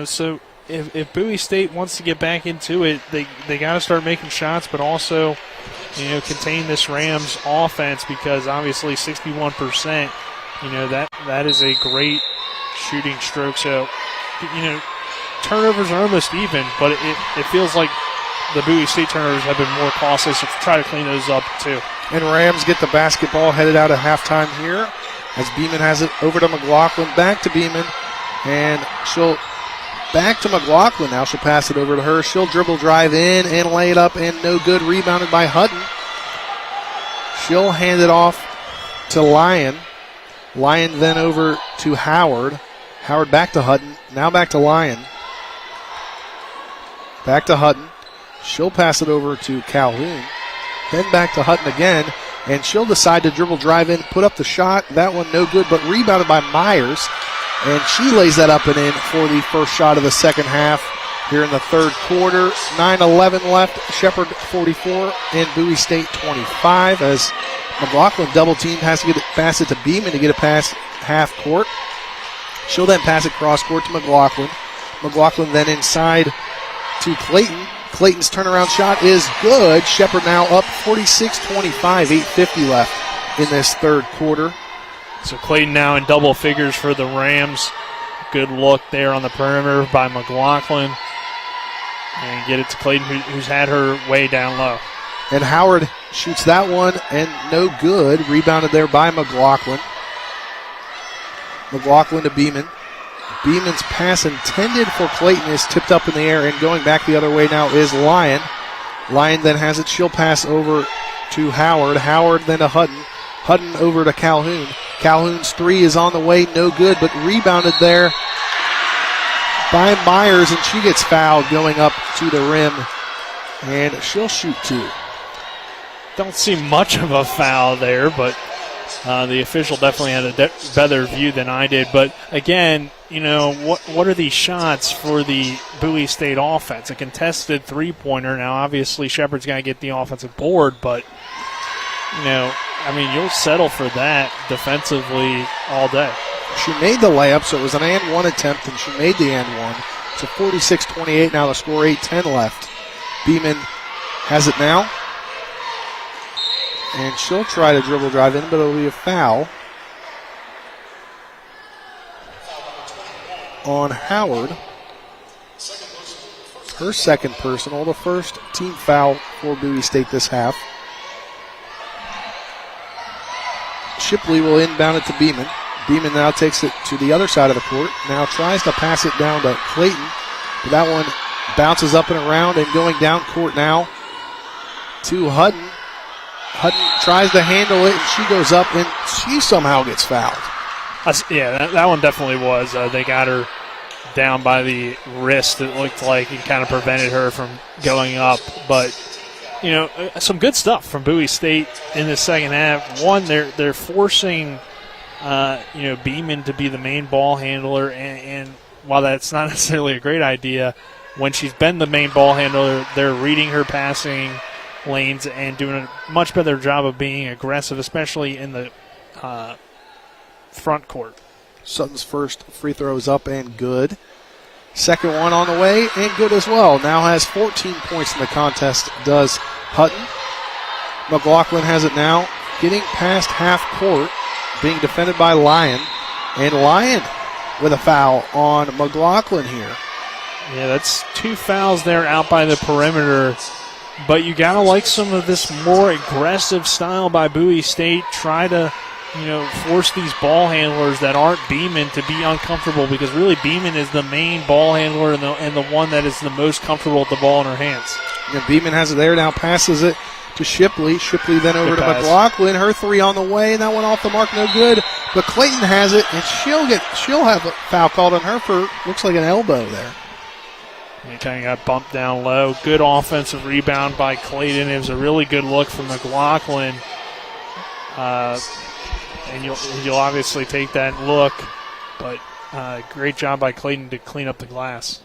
So if Bowie State wants to get back into it, they got to start making shots, but also contain this Rams offense, because obviously 61%, that is a great shooting stroke. So, turnovers are almost even, but it feels like the Bowie State turnovers have been more costly, so try to clean those up too. And Rams get the basketball headed out at halftime here as Beeman has it over to McLaughlin, back to Beeman, and she'll back to McLaughlin now. She'll pass it over to her. She'll dribble drive in and lay it up, and no good. Rebounded by Hutton. She'll hand it off to Lyon. Lyon then over to Howard. Howard back to Hutton. Now back to Lyon. Back to Hutton. She'll pass it over to Calhoun. Then back to Hutton again, and she'll decide to dribble drive in, put up the shot. That one no good, but rebounded by Myers. And she lays that up and in for the first shot of the second half here in the third quarter. 9:11 left. Shepherd 44 and Bowie State 25 as McLaughlin double team has to pass it to Beeman to get it past half court. She'll then pass it cross court to McLaughlin. McLaughlin then inside to Clayton. Clayton's turnaround shot is good. Shepherd now up 46-25, 8:50 left in this third quarter. So Clayton now in double figures for the Rams. Good look there on the perimeter by McLaughlin. And get it to Clayton, who's had her way down low. And Howard shoots that one, and no good. Rebounded there by McLaughlin. McLaughlin to Beeman. Beeman's pass intended for Clayton is tipped up in the air, and going back the other way now is Lyon. Lyon then has it. She'll pass over to Howard. Howard then to Hutton. Hutton over to Calhoun. Calhoun's three is on the way, no good, but rebounded there by Myers, and she gets fouled going up to the rim, and she'll shoot two. Don't see much of a foul there, but the official definitely had a better view than I did. But again, what are these shots for the Bowie State offense? A contested three-pointer. Now, obviously, Shepherd's got to get the offensive board, but, you'll settle for that defensively all day. She made the layup, so it was an and one attempt, and she made the and one. So 46-28 now, the score, 8-10 left. Beeman has it now. And she'll try to dribble drive in, but it'll be a foul on Howard. Her second personal, the first team foul for Bowie State this half. Shipley will inbound it to Beeman. Beeman now takes it to the other side of the court. Now tries to pass it down to Clayton. But that one bounces up and around and going down court now to Hutton. Hutton tries to handle it, and she goes up, and she somehow gets fouled. That one definitely was. They got her down by the wrist, it looked like, and kind of prevented her from going up. But, some good stuff from Bowie State in the second half. One, they're forcing Beeman to be the main ball handler, and while that's not necessarily a great idea, when she's been the main ball handler, they're reading her passing lanes and doing a much better job of being aggressive, especially in the front court. Sutton's first free throw is up and good. Second one on the way and good as well. Now has 14 points in the contest, does Hutton. McLaughlin has it now, getting past half court, being defended by Lyon. And Lyon with a foul on McLaughlin here. Yeah, that's two fouls there out by the perimeter. But you got to like some of this more aggressive style by Bowie State. Try to, force these ball handlers that aren't Beeman to be uncomfortable, because really Beeman is the main ball handler and the one that is the most comfortable with the ball in her hands. And Beeman has it there, now passes it to Shipley. Shipley then over to McLaughlin. Her three on the way, and that one off the mark, no good. But Clayton has it, and she'll have a foul called on her for, looks like an elbow there. He kind of got bumped down low. Good offensive rebound by Clayton. It was a really good look from McLaughlin. And you'll obviously take that look, but great job by Clayton to clean up the glass.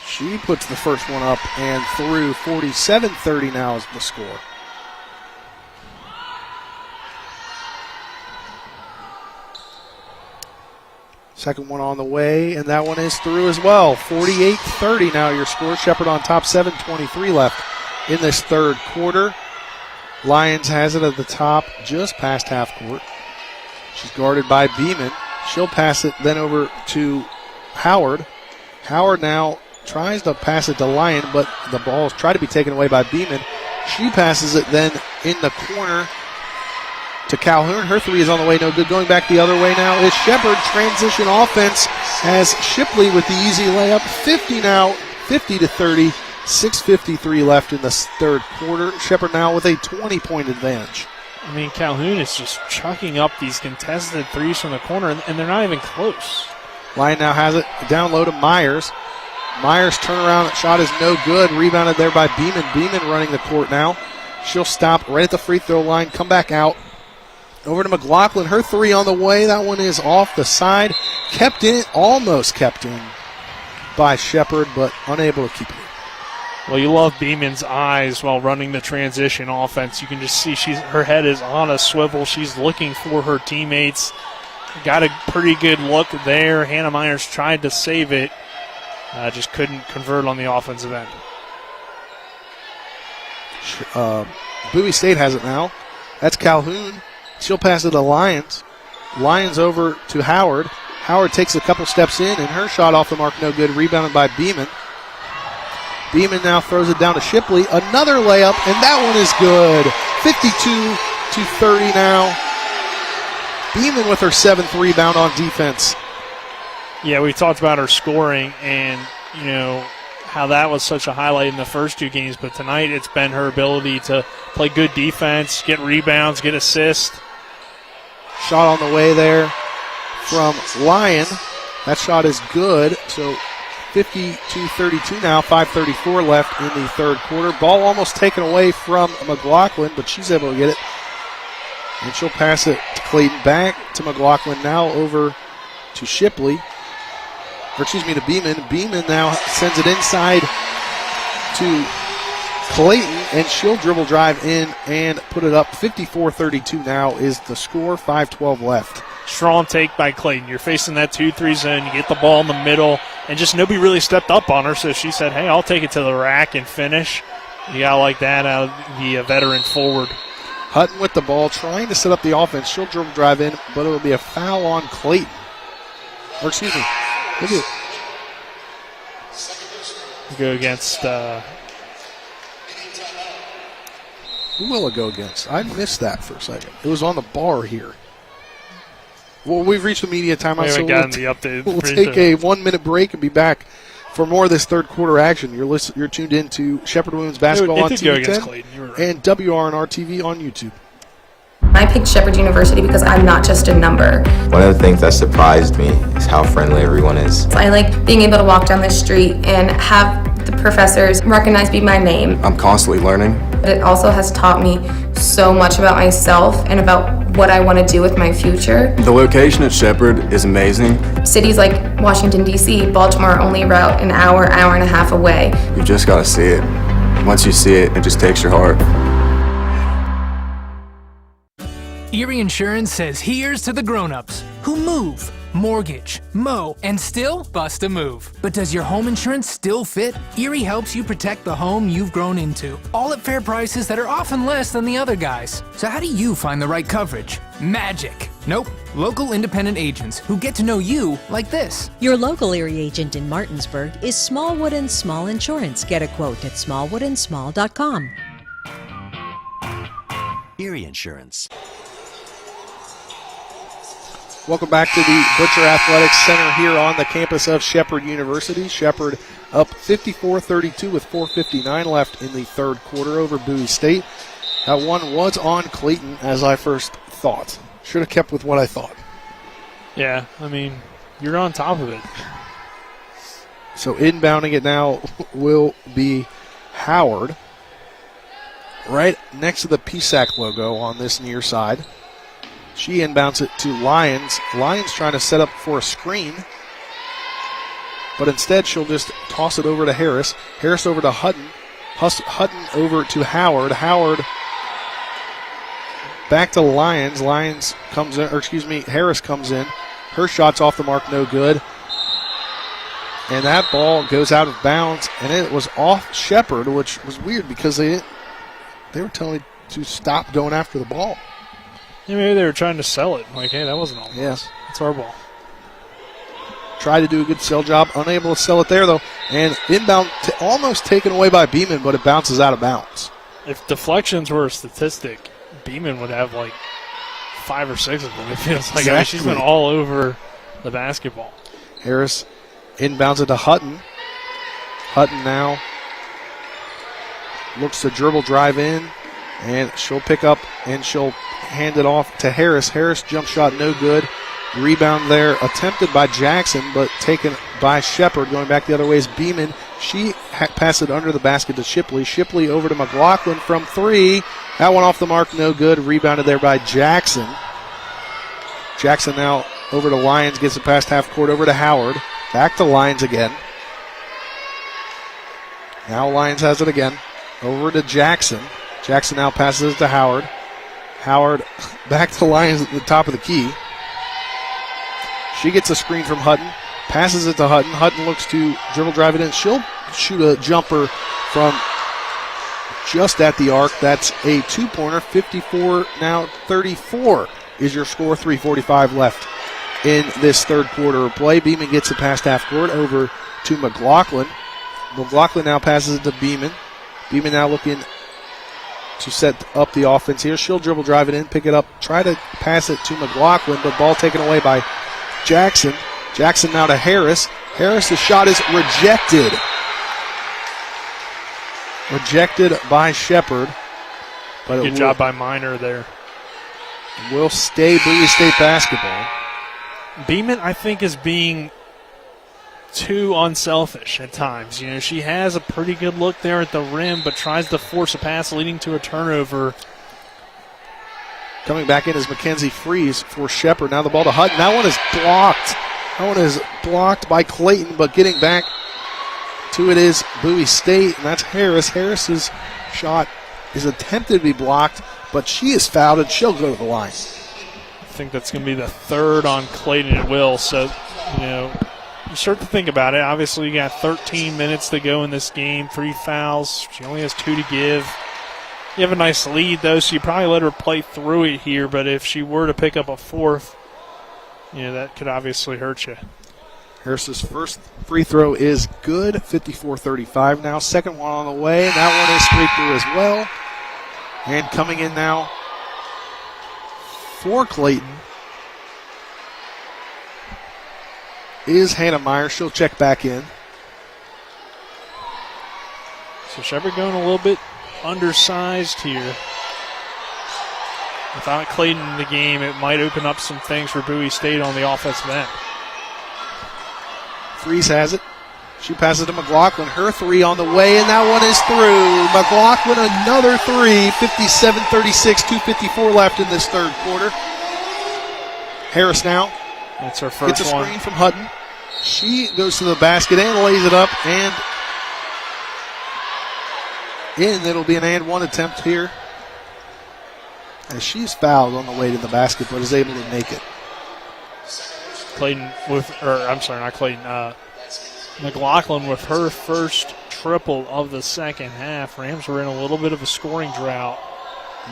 She puts the first one up and through. 47-30 now is the score. Second one on the way, and that one is through as well. 48-30 now your score. Shepherd on top, 7:23 left in this third quarter. Lyons has it at the top, just past half court. She's guarded by Beeman. She'll pass it then over to Howard. Howard now tries to pass it to Lyon, but the ball is tried to be taken away by Beeman. She passes it then in the corner to Calhoun. Her three is on the way, no good. Going back the other way now is Shepherd. Transition offense has Shipley with the easy layup. 50 now, 50-30. 6:53 left in the third quarter. Shepherd now with a 20-point advantage. Calhoun is just chucking up these contested threes from the corner, and they're not even close. Lyon now has it down low to Myers. Myers' turnaround shot is no good. Rebounded there by Beeman. Beeman running the court now. She'll stop right at the free throw line, come back out. Over to McLaughlin. Her three on the way. That one is off the side. Kept in, almost kept in by Shepherd, but unable to keep it. Well, you love Beeman's eyes while running the transition offense. You can just see her head is on a swivel. She's looking for her teammates. Got a pretty good look there. Hannah Myers tried to save it. Just couldn't convert on the offensive end. Bowie State has it now. That's Calhoun. She'll pass it to Lyons. Lyons over to Howard. Howard takes a couple steps in, and her shot off the mark, no good. Rebounded by Beeman. Beeman now throws it down to Shipley. Another layup, and that one is good. 52-30 now. Beeman with her seventh rebound on defense. Yeah, we talked about her scoring and, how that was such a highlight in the first two games, but tonight it's been her ability to play good defense, get rebounds, get assists. Shot on the way there from Lyon. That shot is good, so 52-32 now, 5:34 left in the third quarter. Ball almost taken away from McLaughlin, but she's able to get it. And she'll pass it to Clayton, back to McLaughlin, now over to Shipley. To Beeman. Beeman now sends it inside to Clayton, and she'll dribble drive in and put it up. 54-32 now is the score, 5:12 left. Strong take by Clayton. You're facing that 2-3 zone. You get the ball in the middle, and just nobody really stepped up on her, so she said, hey, I'll take it to the rack and finish. You got to like that out of the veteran forward. Hutton with the ball, trying to set up the offense. She'll dribble drive in, but it'll be a foul on Clayton. Or excuse me. Look at it. Go against. Who will it go against? I missed that for a second. It was on the bar here. Well, we've reached the media timeout. We haven't gotten the update. We'll take a 1-minute break and be back for more of this third quarter action. You're tuned in to Shepherd Women's Basketball on TV10 and WRNR TV on YouTube. I picked Shepherd University because I'm not just a number. One of the things that surprised me is how friendly everyone is. I like being able to walk down the street and have the professors recognize me by name. I'm constantly learning. It also has taught me so much about myself and about what I want to do with my future. The location at Shepherd is amazing. Cities like Washington, D.C., Baltimore are only about an hour and a half away. You just got to see it. Once you see it, it just takes your heart. Erie Insurance says here's to the grown-ups who move, mortgage, mow, and still bust a move. But does your home insurance still fit? Erie helps you protect the home you've grown into, all at fair prices that are often less than the other guys. So how do you find the right coverage? Magic. Nope. Local independent agents who get to know you like this. Your local Erie agent in Martinsburg is Smallwood & Small Insurance. Get a quote at smallwoodandsmall.com. Erie Insurance. Welcome back to the Butcher Athletics Center here on the campus of Shepherd University. Shepherd up 54-32 with 4:59 left in the third quarter over Bowie State. That one was on Clayton, as I first thought. Should have kept with what I thought. Yeah, I mean, you're on top of it. So inbounding it now will be Howard. Right next to the PSAC logo on this near side. She inbounds it to Lyons. Lyons trying to set up for a screen. But instead she'll just toss it over to Harris. Harris over to Hutton. Hutton over to Howard. Howard back to Lyons. Lyons comes in, Harris comes in. Her shot's off the mark, no good. And that ball goes out of bounds, and it was off Shepherd, which was weird because they were telling me to stop going after the ball. Yeah, maybe they were trying to sell it. Like, hey, that wasn't all. Yes. It's our ball. Tried to do a good sell job. Unable to sell it there, though. And inbound almost taken away by Beeman, but it bounces out of bounds. If deflections were a statistic, Beeman would have like 5 or 6 of them. It feels like I mean, she's been all over the basketball. Harris inbounds it to Hutton. Hutton now looks to dribble drive in, and she'll pick up and she'll hand it off to Harris. Harris jump shot no good. Rebound there attempted by Jackson, but taken by Shepherd. Going back the other way is Beeman. She passed it under the basket to Shipley. Shipley over to McLaughlin from 3. That one off the mark, no good. Rebounded there by Jackson. Jackson now over to Lyons, gets it past half court over to Howard. Back to Lyons again. Now Lyons has it again. Over to Jackson. Jackson now passes it to Howard. Howard back to Lyons at the top of the key. She gets a screen from Hutton. Passes it to Hutton. Hutton looks to dribble drive it in. She'll shoot a jumper from just at the arc. That's a 2-pointer. 54 now 34 is your score. 3:45 left in this third quarter of play. Beeman gets it past half court over to McLaughlin. McLaughlin now passes it to Beeman. Beeman now looking to set up the offense here. She'll dribble drive it in, pick it up, try to pass it to McLaughlin, but ball taken away by Jackson. Jackson now to Harris. Harris, the shot is rejected. Rejected by Shepherd. But good job by Meyer there. Will stay Bowie State basketball. Beeman, I think, is being too unselfish at times. You know, she has a pretty good look there at the rim, but tries to force a pass leading to a turnover. Coming back in is Mackenzie Freeze for Shepherd. Now the ball to Hutton. That one is blocked. That one is blocked by Clayton, but getting back to it is Bowie State, and that's Harris. Harris's shot is attempted to be blocked, but she is fouled, and she'll go to the line. I think that's going to be the third on Clayton at will. So, you know, you start to think about it. Obviously, you got 13 minutes to go in this game, 3 fouls. She only has 2 to give. You have a nice lead, though, so you probably let her play through it here. But if she were to pick up a fourth, you know, that could obviously hurt you. Harris's first free throw is good, 54-35 now. Second one on the way, and that one is straight through as well. And coming in now for Clayton is Hannah Meyer. She'll check back in. So Shepherd going a little bit undersized here. Without Clayton in the game, it might open up some things for Bowie State on the offensive end. Freeze has it. She passes to McLaughlin. Her three on the way, and that one is through. McLaughlin another three. 57-36, 2:54 left in this third quarter. Harris now. That's her first gets a one. screen from Hutton. She goes to the basket and lays it up, and in. It'll be an and one attempt here, as she's fouled on the way to the basket, but is able to make it. Clayton with, or I'm sorry, not Clayton, McLaughlin with her first triple of the second half. Rams were in a little bit of a scoring drought.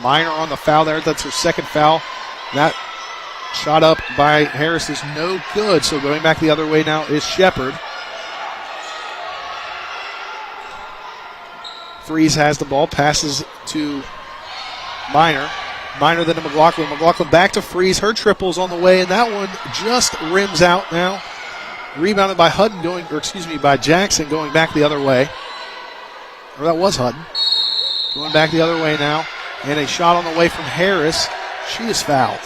Meyer on the foul there. That's her second foul. That shot up by Harris is no good. So going back the other way now is Shepherd. Freeze has the ball, passes to Meyer. Meyer then to McLaughlin. McLaughlin back to Freeze. Her triple's on the way, and that one just rims out now. Rebounded by Hutton by Jackson going back the other way. Or that was Hutton. Going back the other way now. And a shot on the way from Harris. She is fouled.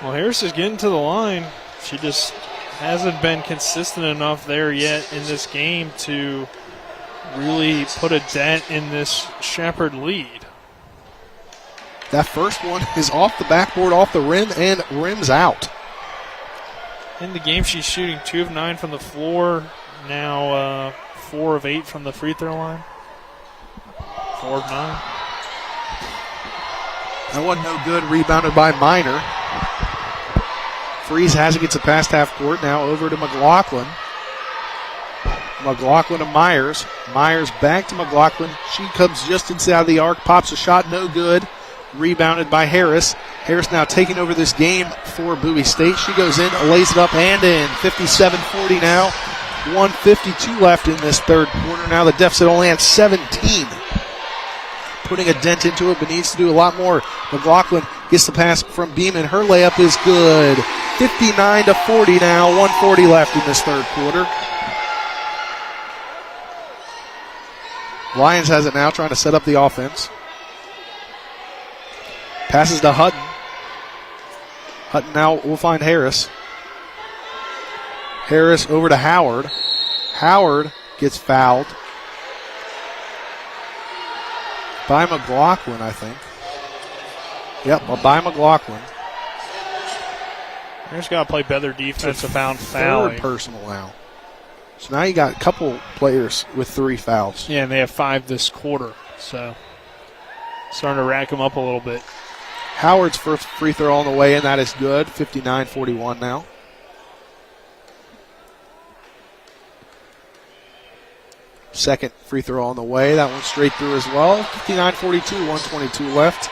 Well, Harris is getting to the line. She just hasn't been consistent enough there yet in this game to really put a dent in this Shepherd lead. That first one is off the backboard, off the rim, and rims out. In the game, she's shooting 2 of 9 from the floor. Now 4 of 8 from the free throw line. 4 of 9. That wasn't no good. Rebounded by Meyer. Freeze has it, gets it past half court. Now over to McLaughlin. McLaughlin to Myers. Myers back to McLaughlin. She comes just inside the arc, pops a shot, no good. Rebounded by Harris. Harris now taking over this game for Bowie State. She goes in, lays it up and in. 57-40 now. 1:52 left in this third quarter. Now the deficit only at 17. Putting a dent into it, but needs to do a lot more. McLaughlin gets the pass from Beeman. Her layup is good. 59-40 now. 1:40 left in this third quarter. Lions has it now, trying to set up the offense. Passes to Hutton. Hutton now will find Harris. Harris over to Howard. Howard gets fouled by McLaughlin, I think. Yep, by McLaughlin. Harris got to play better defense about fouling. Third personal now. So now you got a couple players with 3 fouls. Yeah, and they have 5 this quarter. So starting to rack them up a little bit. Howard's first free throw on the way, and that is good. 59-41 now. Second free throw on the way. That one straight through as well. 59-42, 1:22 left.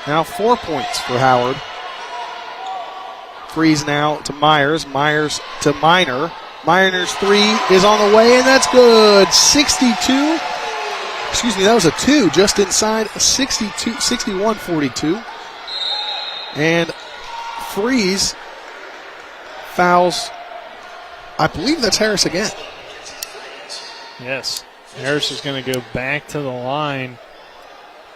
Now 4 points for Howard. Freeze now to Myers. Myers to Miner. Miner's three is on the way, and that's good. 62. Excuse me, that was a 2 just inside. 61-42. And Freeze fouls. I believe that's Harris again. Yes. Harris is going to go back to the line.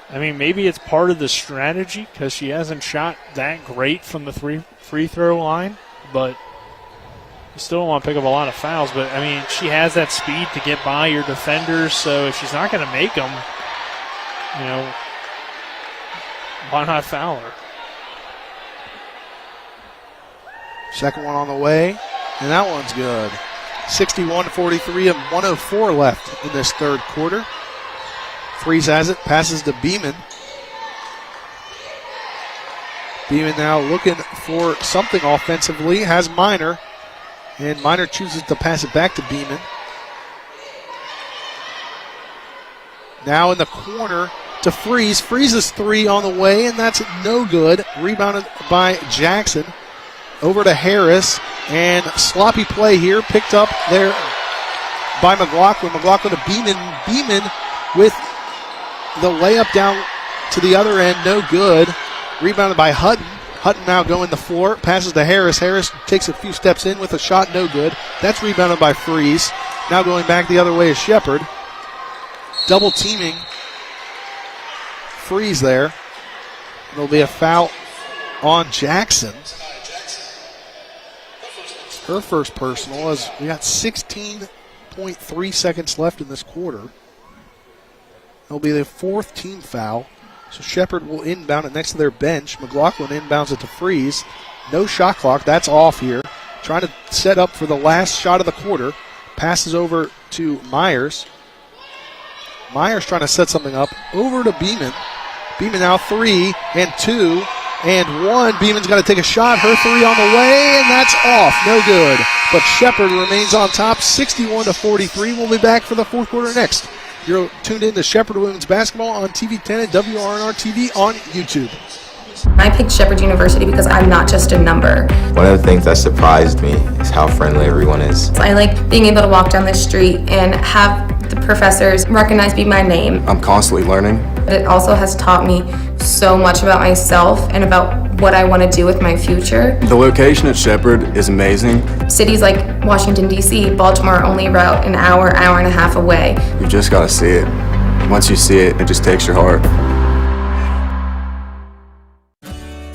I mean, maybe it's part of the strategy because she hasn't shot that great from the free throw line, but you still don't want to pick up a lot of fouls. But, I mean, she has that speed to get by your defenders, so if she's not going to make them, you know, why not foul her? Second one on the way, and that one's good. 61-43 and 104 left in this third quarter. Freeze has it, passes to Beeman. Beeman now looking for something offensively, has Miner, and Miner chooses to pass it back to Beeman. Now in the corner to Freeze. Freeze's three on the way, and that's no good. Rebounded by Jackson. Over to Harris, and sloppy play here, picked up there by McLaughlin. McLaughlin to Beeman. Beeman with the layup down to the other end, no good. Rebounded by Hutton. Hutton now going the floor, passes to Harris. Harris takes a few steps in with a shot, no good. That's rebounded by Freeze. Now going back the other way is Shepard. Double teaming Freeze there. There'll be a foul on Jackson. Her first personal, as we got 16.3 seconds left in this quarter. It'll be the fourth team foul. So Shepard will inbound it next to their bench. McLaughlin inbounds it to Freeze. No shot clock. That's off here. Trying to set up for the last shot of the quarter. Passes over to Myers. Myers trying to set something up. Over to Beeman. Beeman now 3 and 2 and 1. Beeman's got to take a shot. Her three on the way, and that's off. No good. But Shepard remains on top, 61-43. We'll be back for the fourth quarter next. You're tuned in to Shepard Women's Basketball on TV 10 and WRNR TV on YouTube. I picked Shepherd University because I'm not just a number. One of the things that surprised me is how friendly everyone is. I like being able to walk down the street and have the professors recognize me by name. I'm constantly learning. It also has taught me so much about myself and about what I want to do with my future. The location at Shepherd is amazing. Cities like Washington, D.C., Baltimore are only about an hour, hour and a half away. You just got to see it. Once you see it, it just takes your heart.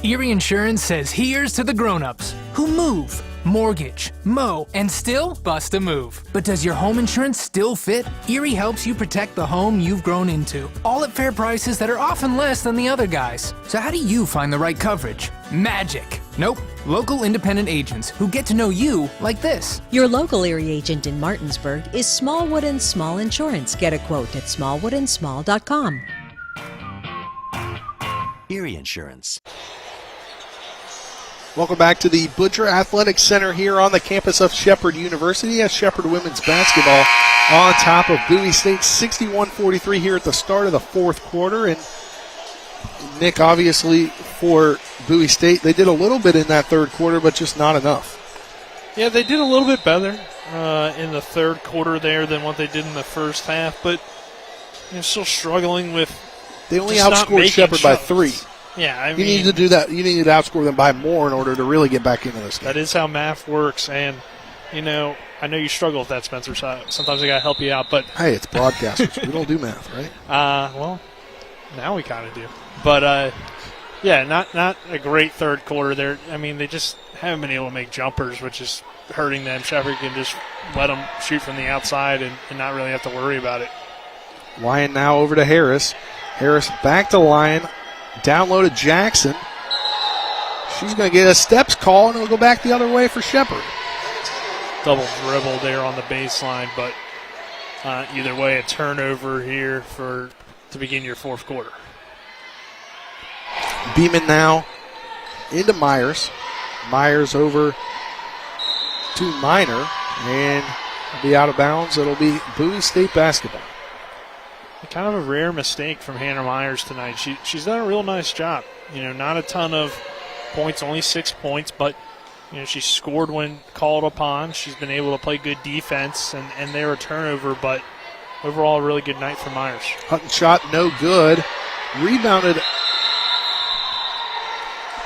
Erie Insurance says here's to the grown-ups who move, mortgage, mow, and still bust a move. But does your home insurance still fit? Erie helps you protect the home you've grown into, all at fair prices that are often less than the other guys. So how do you find the right coverage? Magic. Nope. Local independent agents who get to know you like this. Your local Erie agent in Martinsburg is Smallwood & Small Insurance. Get a quote at smallwoodandsmall.com. Erie Insurance. Welcome back to the Butcher Athletic Center here on the campus of Shepherd University as Shepherd Women's Basketball on top of Bowie State, 61-43 here at the start of the fourth quarter. And Nick, obviously for Bowie State, they did a little bit in that third quarter, but just not enough. Yeah, they did a little bit better in the third quarter there than what they did in the first half, but they're still struggling with. They only outscored Shepherd by 3. Yeah, I mean, you need to do that. You need to outscore them by more in order to really get back into this game. That is how math works, and I know you struggle with that, Spencer. So sometimes I got to help you out, but hey, it's broadcasters. We don't do math, right? Well, now we kind of do. But yeah, not a great third quarter there. I mean, they just haven't been able to make jumpers, which is hurting them. Shepherd can just let them shoot from the outside and not really have to worry about it. Lyon now over to Harris. Harris back to Lyon. Down low to Jackson. She's going to get a steps call, and it'll go back the other way for Shepard. Double dribble there on the baseline, but either way, a turnover here to begin your fourth quarter. Beeman now into Myers. Myers over to Miner, and be out of bounds. It'll be Bowie State basketball. Kind of a rare mistake from Hannah Myers tonight. She's done a real nice job. Not a ton of points, only 6 points, but she scored when called upon. She's been able to play good defense, and they're a turnover, but overall a really good night for Myers. Hutton shot no good. Rebounded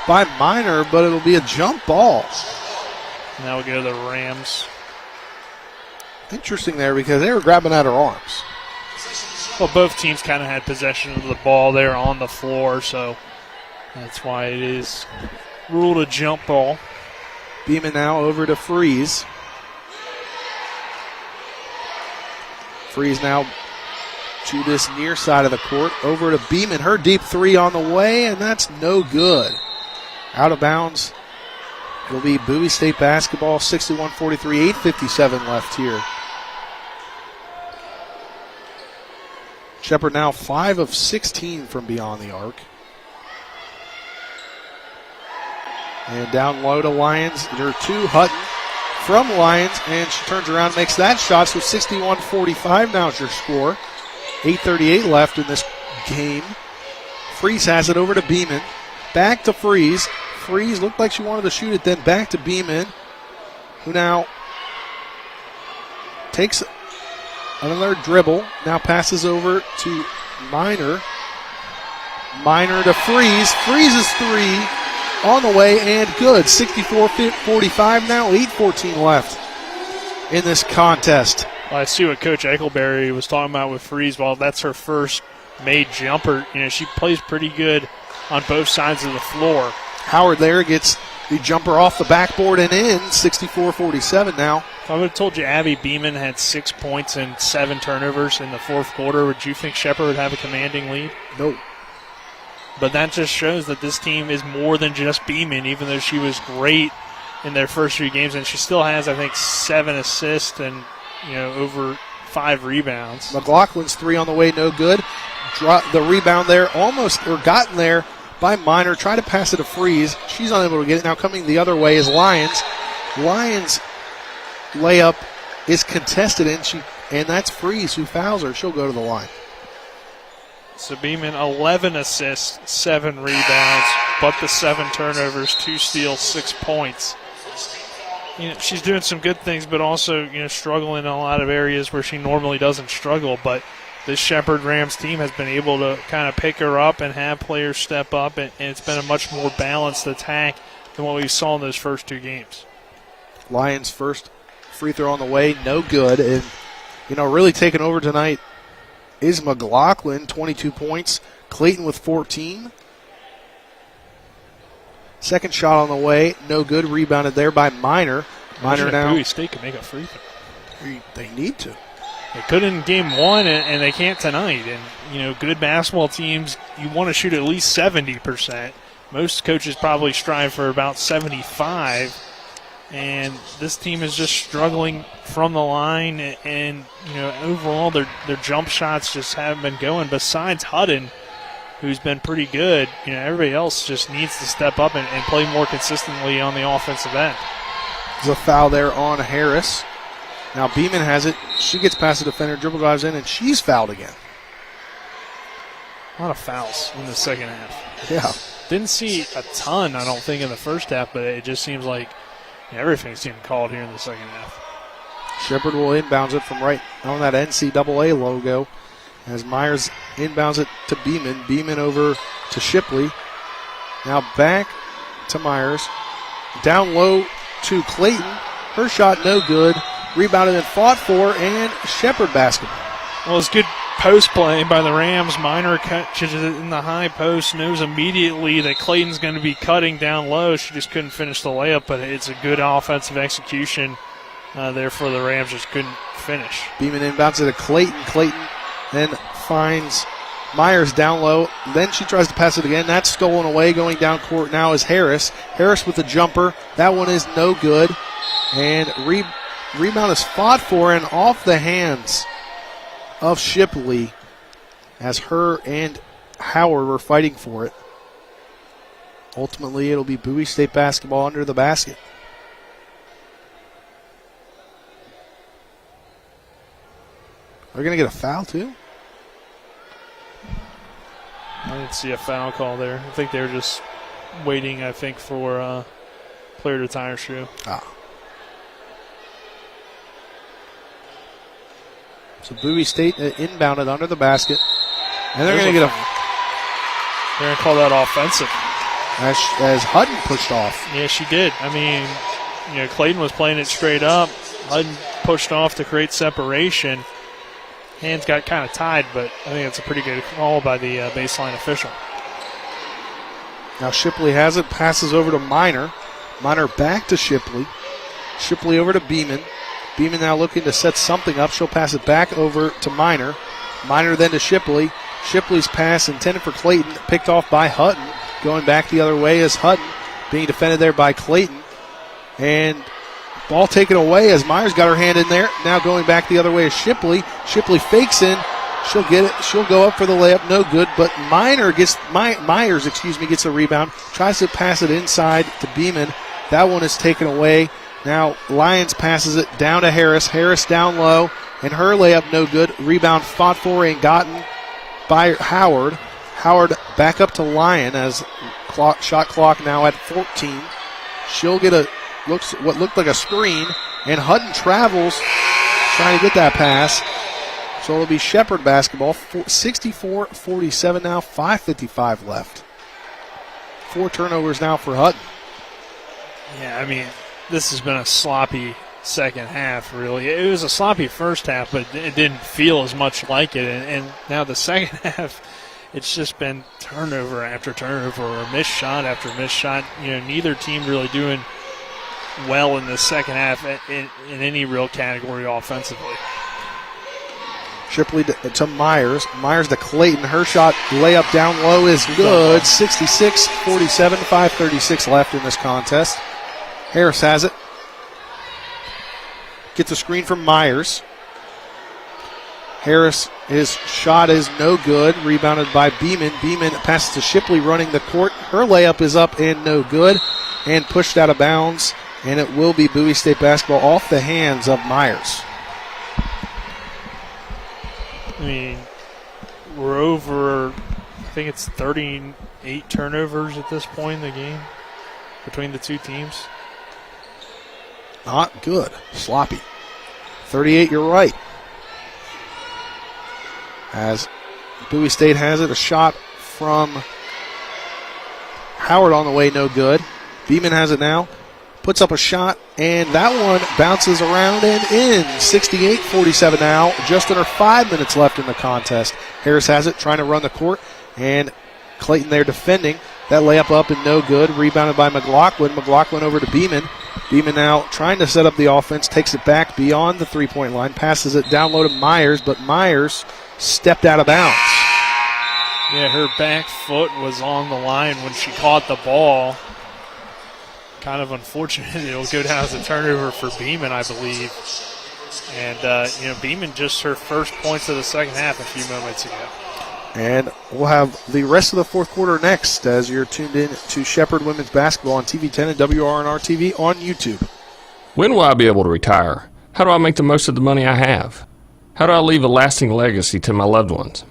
by Miner, but it'll be a jump ball. Now we go to the Rams. Interesting there because they were grabbing at her arms. Well, both teams kind of had possession of the ball there on the floor, so that's why it is ruled a jump ball. Beeman now over to Freeze. Freeze now to this near side of the court. Over to Beeman. Her deep three on the way, and that's no good. Out of bounds. It'll be Bowie State basketball, 61-43, 8:57 left here. Shepherd now 5 of 16 from beyond the arc. And down low to Lyons. There two, Hutton from Lyons, and she turns around and makes that shot. So 61-45 now is your score. 8:38 left in this game. Freeze has it over to Beeman. Back to Freeze. Freeze looked like she wanted to shoot it, then back to Beeman, who now takes another dribble. Now passes over to Meyer. Meyer to Freeze. Freeze's three on the way and good. 64-45 now, 8:14 left in this contest. Well, I see what Coach Eichelberry was talking about with Freeze. Well, that's her first made jumper. You know, she plays pretty good on both sides of the floor. Howard there gets the jumper off the backboard and in. 64-47 now. If I would have told you Abby Beeman had 6 points and 7 turnovers in the fourth quarter, would you think Shepherd would have a commanding lead? No. But that just shows that this team is more than just Beeman, even though she was great in their first 3 games. And she still has, I think, 7 assists and, you know, over 5 rebounds. McLaughlin's three on the way, no good. The rebound there almost, or gotten there by Meyer. Try to pass it to Freeze. She's unable to get it. Now coming the other way is Lyons. Lyons' layup is contested, and that's Freeze who fouls her. She'll go to the line. So Beeman, 11 assists, 7 rebounds, but the 7 turnovers, 2 steals, 6 points. You know, she's doing some good things, but also, you know, struggling in a lot of areas where she normally doesn't struggle. But this Shepherd Rams team has been able to kind of pick her up and have players step up, and it's been a much more balanced attack than what we saw in those first 2 games. Lions' first free throw on the way, no good. And, you know, really taking over tonight is McLaughlin, 22 points. Clayton with 14. Second shot on the way, no good. Rebounded there by Meyer. Meyer now. Bowie State can make a free throw. They need to. They couldn't in game 1, and they can't tonight. And, you know, good basketball teams, you want to shoot at least 70%. Most coaches probably strive for about 75%. And this team is just struggling from the line, and you know, overall their jump shots just haven't been going. Besides Hutton, who's been pretty good, you know, everybody else just needs to step up and play more consistently on the offensive end. There's a foul there on Harris. Now Beeman has it. She gets past the defender, dribble drives in, and she's fouled again. A lot of fouls in the second half. Yeah. Didn't see a ton, I don't think, in the first half, but it just seems like everything's getting called here in the second half. Shepherd will inbounds it from right on that NCAA logo as Myers inbounds it to Beeman. Beeman over to Shipley. Now back to Myers. Down low to Clayton. Her shot no good. Rebounded and fought for, and Shepherd basketball. Well, it's good post play by the Rams. Meyer catches it in the high post, knows immediately that Clayton's going to be cutting down low. She just couldn't finish the layup, but it's a good offensive execution there for the Rams. Just couldn't finish. Beeman inbounds it to Clayton. Clayton then finds Myers down low. Then she tries to pass it again. That's stolen away. Going down court now is Harris. Harris with the jumper. That one is no good. And rebound is fought for and off the hands of Shipley as her and Howard were fighting for it. Ultimately, it'll be Bowie State basketball under the basket. They're going to get a foul, too? I didn't see a foul call there. I think they were just waiting, for player to tie her shoe. So Bowie State inbounded under the basket. And they're going to get They're going to call that offensive. As Hutton pushed off. Yeah, she did. I mean, Clayton was playing it straight up. Hutton pushed off to create separation. Hands got kind of tied, but I think it's a pretty good call by the baseline official. Now Shipley has it, passes over to Meyer. Meyer back to Shipley. Shipley over to Beeman. Beeman now looking to set something up. She'll pass it back over to Meyer. Meyer then to Shipley. Shipley's pass intended for Clayton, picked off by Hutton. Going back the other way is Hutton, being defended there by Clayton. And ball taken away as Meyer's got her hand in there. Now going back the other way is Shipley. Shipley fakes in. She'll get it. She'll go up for the layup. No good. But Myers gets the rebound. Tries to pass it inside to Beeman. That one is taken away. Now Lyons passes it down to Harris. Harris down low. And her layup no good. Rebound fought for and gotten by Howard. Howard back up to Lyon as shot clock now at 14. She'll get what looked like a screen. And Hutton travels trying to get that pass. So it'll be Shepherd basketball, 64-47 now, 5:55 left. 4 turnovers now for Hutton. Yeah, I mean, this has been a sloppy second half, really. It was a sloppy first half, but it didn't feel as much like it. And now the second half, it's just been turnover after turnover or missed shot after missed shot. Neither team really doing well in the second half in any real category offensively. Shipley to Myers. Myers to Clayton. Her shot layup down low is good. 66-47, 5:36 left in this contest. Harris has it. Gets a screen from Myers. Harris, his shot is no good. Rebounded by Beeman. Beeman passes to Shipley running the court. Her layup is up and no good. And pushed out of bounds. And it will be Bowie State basketball off the hands of Myers. I mean, we're over, I think it's 38 turnovers at this point in the game between the two teams. Not good. Sloppy. 38, you're right. As Bowie State has it, a shot from Howard on the way, no good. Beeman has it now. Puts up a shot, and that one bounces around and in. 68-47 now. Just under 5 minutes left in the contest. Harris has it, trying to run the court, and Clayton there defending. That layup up and no good. Rebounded by McLaughlin. McLaughlin over to Beeman. Beeman now trying to set up the offense. Takes it back beyond the three-point line. Passes it down low to Myers, but Myers stepped out of bounds. Yeah, her back foot was on the line when she caught the ball. Kind of unfortunate. It'll go down as a turnover for Beeman, I believe. And, Beeman just her first points of the second half a few moments ago. And we'll have the rest of the fourth quarter next as you're tuned in to Shepherd Women's Basketball on TV10 and WRNR TV on YouTube. When will I be able to retire? How do I make the most of the money I have? How do I leave a lasting legacy to my loved ones?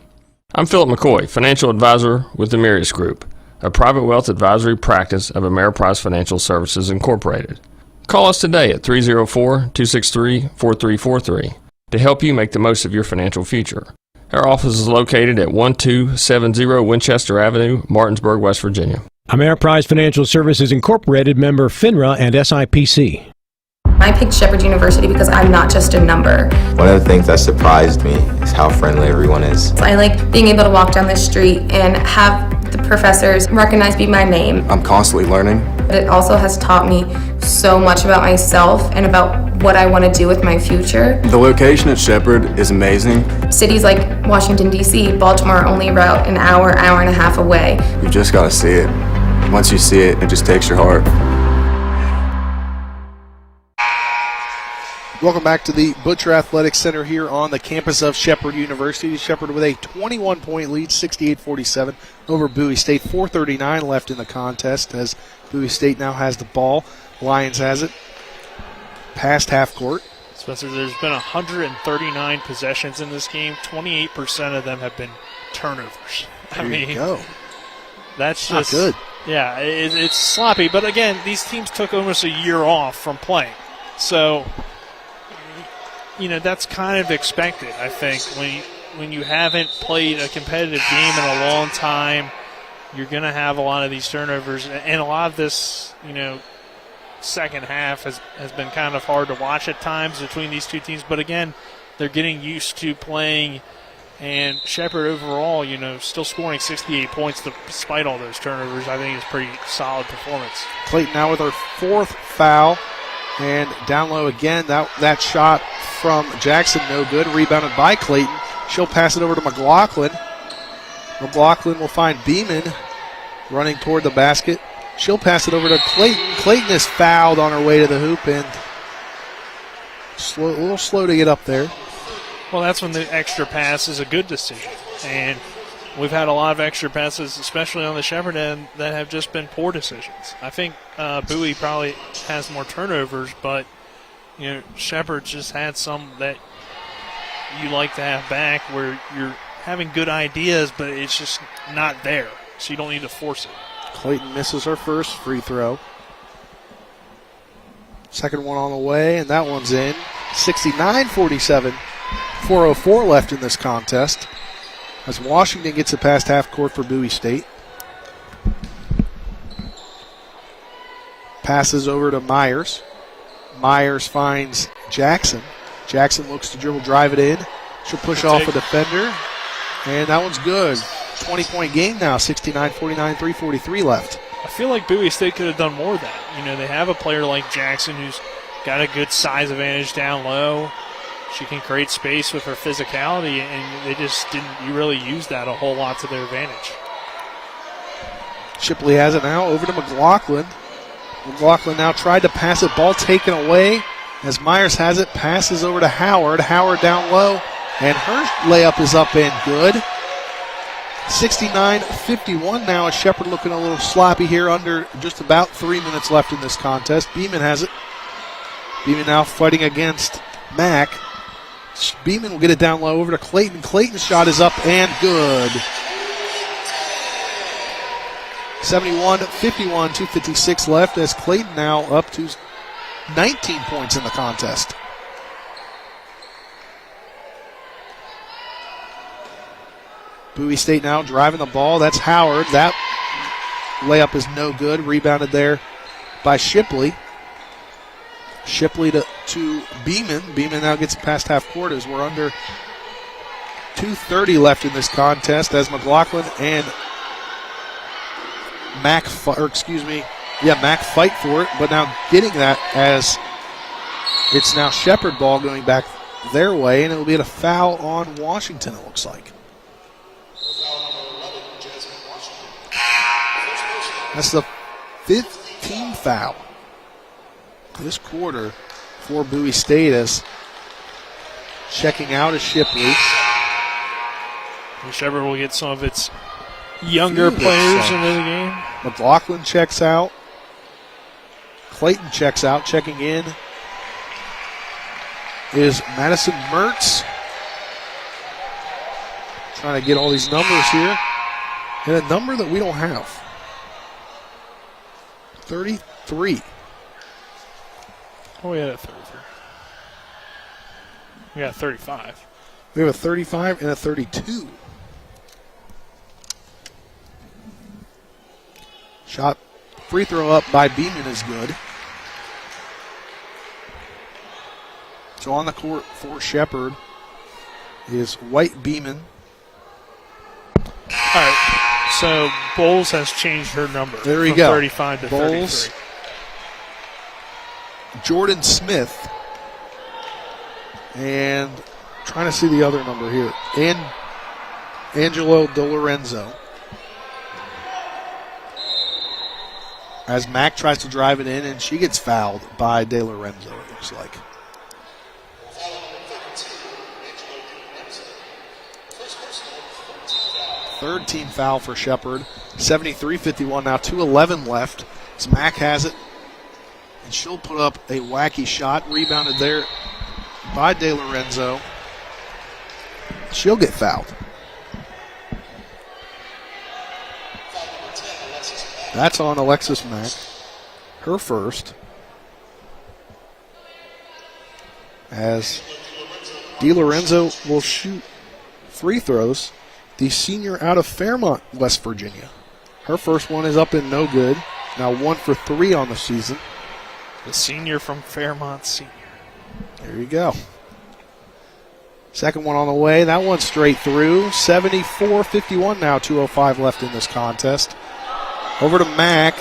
I'm Philip McCoy, financial advisor with the Meyer Group, a private wealth advisory practice of Ameriprise Financial Services Incorporated. Call us today at 304-263-4343 to help you make the most of your financial future. Our office is located at 1270 Winchester Avenue, Martinsburg, West Virginia. Ameriprise Financial Services Incorporated, member FINRA and SIPC. I picked Shepherd University because I'm not just a number. One of the things that surprised me is how friendly everyone is. I like being able to walk down the street and have the professors recognize me by name. I'm constantly learning. But it also has taught me so much about myself and about what I want to do with my future. The location at Shepherd is amazing. Cities like Washington, D.C., Baltimore are only about an hour and a half away. You just got to see it. Once you see it, it just takes your heart. Welcome back to the Butcher Athletic Center here on the campus of Shepherd University. Shepherd with a 21-point lead, 68-47 over Bowie State. 4:39 left in the contest as Bowie State now has the ball. Lions has it past half court. Spencer, there's been 139 possessions in this game. 28% of them have been turnovers. There you go. That's not just good. Yeah, it's sloppy. But again, these teams took almost a year off from playing. So, that's kind of expected, I think. When you haven't played a competitive game in a long time, you're going to have a lot of these turnovers. And a lot of this, second half has been kind of hard to watch at times between these two teams. But again, they're getting used to playing. And Shepherd overall, still scoring 68 points despite all those turnovers, I think is pretty solid performance. Clayton now with her fourth foul. And down low again, that shot from Jackson, no good. Rebounded by Clayton. She'll pass it over to McLaughlin. McLaughlin will find Beeman running toward the basket. She'll pass it over to Clayton. Clayton is fouled on her way to the hoop and a little slow to get up there. Well, that's when the extra pass is a good decision. And we've had a lot of extra passes, especially on the Shepherd end, that have just been poor decisions. I think Bowie probably has more turnovers, but Shepherd just had some that you like to have back where you're having good ideas, but it's just not there, so you don't need to force it. Clayton misses her first free throw. Second one on the way, and that one's in. 69-47. 4:04 left in this contest as Washington gets it past half court for Bowie State. Passes over to Myers. Myers finds Jackson. Jackson looks to dribble, drive it in. She'll push off a defender, and that one's good. 20-point game now, 69-49, 3:43 left. I feel like Bowie State could have done more of that. They have a player like Jackson who's got a good size advantage down low. She can create space with her physicality, and they just didn't really use that a whole lot to their advantage. Shipley has it now over to McLaughlin. McLaughlin now tried to pass it, ball taken away as Myers has it, passes over to Howard. Howard down low, and her layup is up and good. 69-51 now as Shepherd looking a little sloppy here under just about 3 minutes left in this contest. Beeman has it. Beeman now fighting against Mack. Beeman will get it down low over to Clayton. Clayton's shot is up and good. 71-51, 2:56 left as Clayton now up to 19 points in the contest. Bowie State now driving the ball. That's Howard. That layup is no good. Rebounded there by Shipley. Shipley to Beeman. Beeman now gets past half court as we're under 2:30 left in this contest as McLaughlin and Mack fight for it, but now getting that as it's now Shepherd ball going back their way, and it will be a foul on Washington, it looks like. That's the 15th foul this quarter for Bowie State as checking out is Shipley. And Shepherd will get some of its younger players into the game. McLaughlin checks out. Clayton checks out. Checking in is Madison Mertz. Trying to get all these numbers here. And a number that we don't have. 33. Oh, we had a 33. We got a 35. We have a 35 and a 32. Shot, free throw up by Beeman is good. So on the court for Shepherd is White Beeman. All right, so Bowles has changed her number. There you from go. 35 to Bowles. 33. Jordan Smith. And trying to see the other number here. And Angelo DeLorenzo. As Mack tries to drive it in, and she gets fouled by De Lorenzo, it looks like. Third team foul for Shepherd. 73-51 now, 2:11 left. As Mack has it, and she'll put up a wacky shot. Rebounded there by De Lorenzo. She'll get fouled. That's on Alexis Mack. Her first. As DeLorenzo will shoot free throws. The senior out of Fairmont, West Virginia. Her first one is up and no good. Now 1 for 3 on the season. The senior from Fairmont Senior. There you go. Second one on the way. That one straight through. 74-51 now. 2:05 left in this contest. Over to Mack.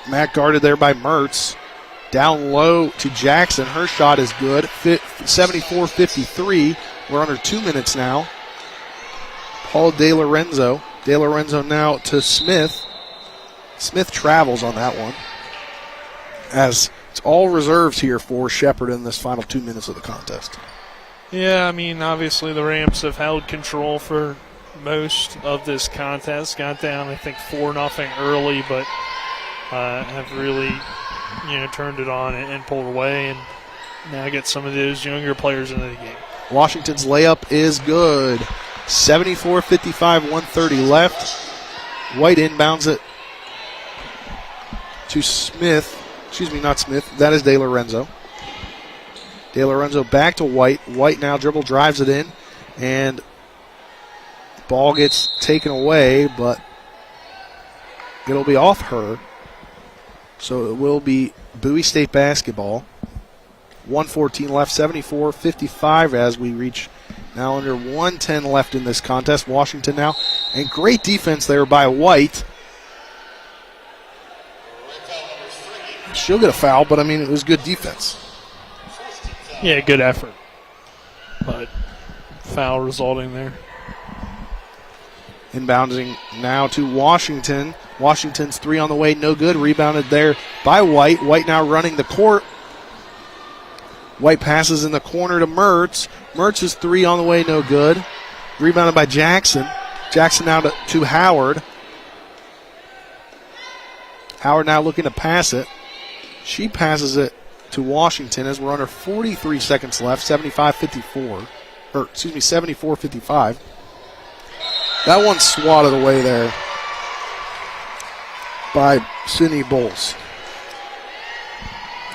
Mack guarded there by Mertz. Down low to Jackson. Her shot is good. 74-53. We're under 2 minutes now. Paul De Lorenzo. De Lorenzo now to Smith. Smith travels on that one. As it's all reserves here for Shepherd in this final 2 minutes of the contest. Yeah, I mean, obviously the Rams have held control for most of this contest. Got down, I think, 4-0 early, but have really, turned it on and pulled away, and now get some of those younger players into the game. Washington's layup is good. 74-55, 1:30 left. White inbounds it to Smith. Excuse me, not Smith. That is De Lorenzo. De Lorenzo back to White. White now dribble drives it in, and ball gets taken away, but it'll be off her. So it will be Bowie State basketball. 1:14 left, 74-55 as we reach now under 1:10 left in this contest. Washington now, and great defense there by White. She'll get a foul, but I mean, it was good defense. Yeah, good effort, but foul resulting there. Inbounding now to Washington. Washington's three on the way, no good. Rebounded there by White. White now running the court. White passes in the corner to Mertz. Mertz's three on the way, no good. Rebounded by Jackson. Jackson now to Howard. Howard now looking to pass it. She passes it to Washington as we're under 43 seconds left, 74-55. That one swatted away there by Sydney Bowles.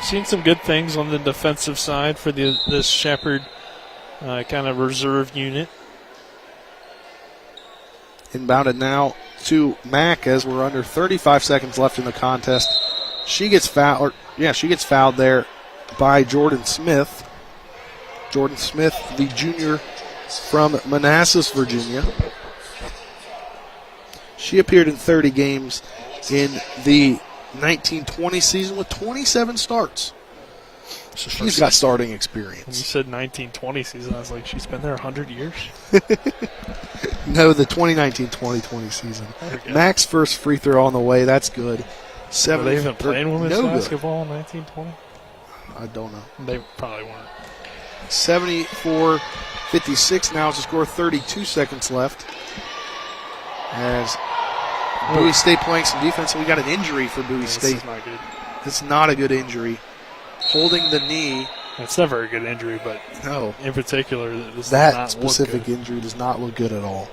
Seen some good things on the defensive side for this Shepherd kind of reserve unit. Inbounded now to Mack as we're under 35 seconds left in the contest. She gets fouled. She gets fouled there by Jordan Smith. Jordan Smith, the junior from Manassas, Virginia. She appeared in 30 games in the 1920 season with 27 starts. So she's got starting experience. When you said 1920 season, I was like, she's been there 100 years? No, the 2019-2020 season. Okay. Mack's first free throw on the way. That's good. Were they even playing women's basketball in 1920? I don't know. They probably weren't. 74-56 now is the score, 32 seconds left. As Bowie State playing some defense, and we got an injury for Bowie State. This is not good. It's not a good injury. Holding the knee. It's never a good injury, but no. In particular, that specific injury does not look good at all.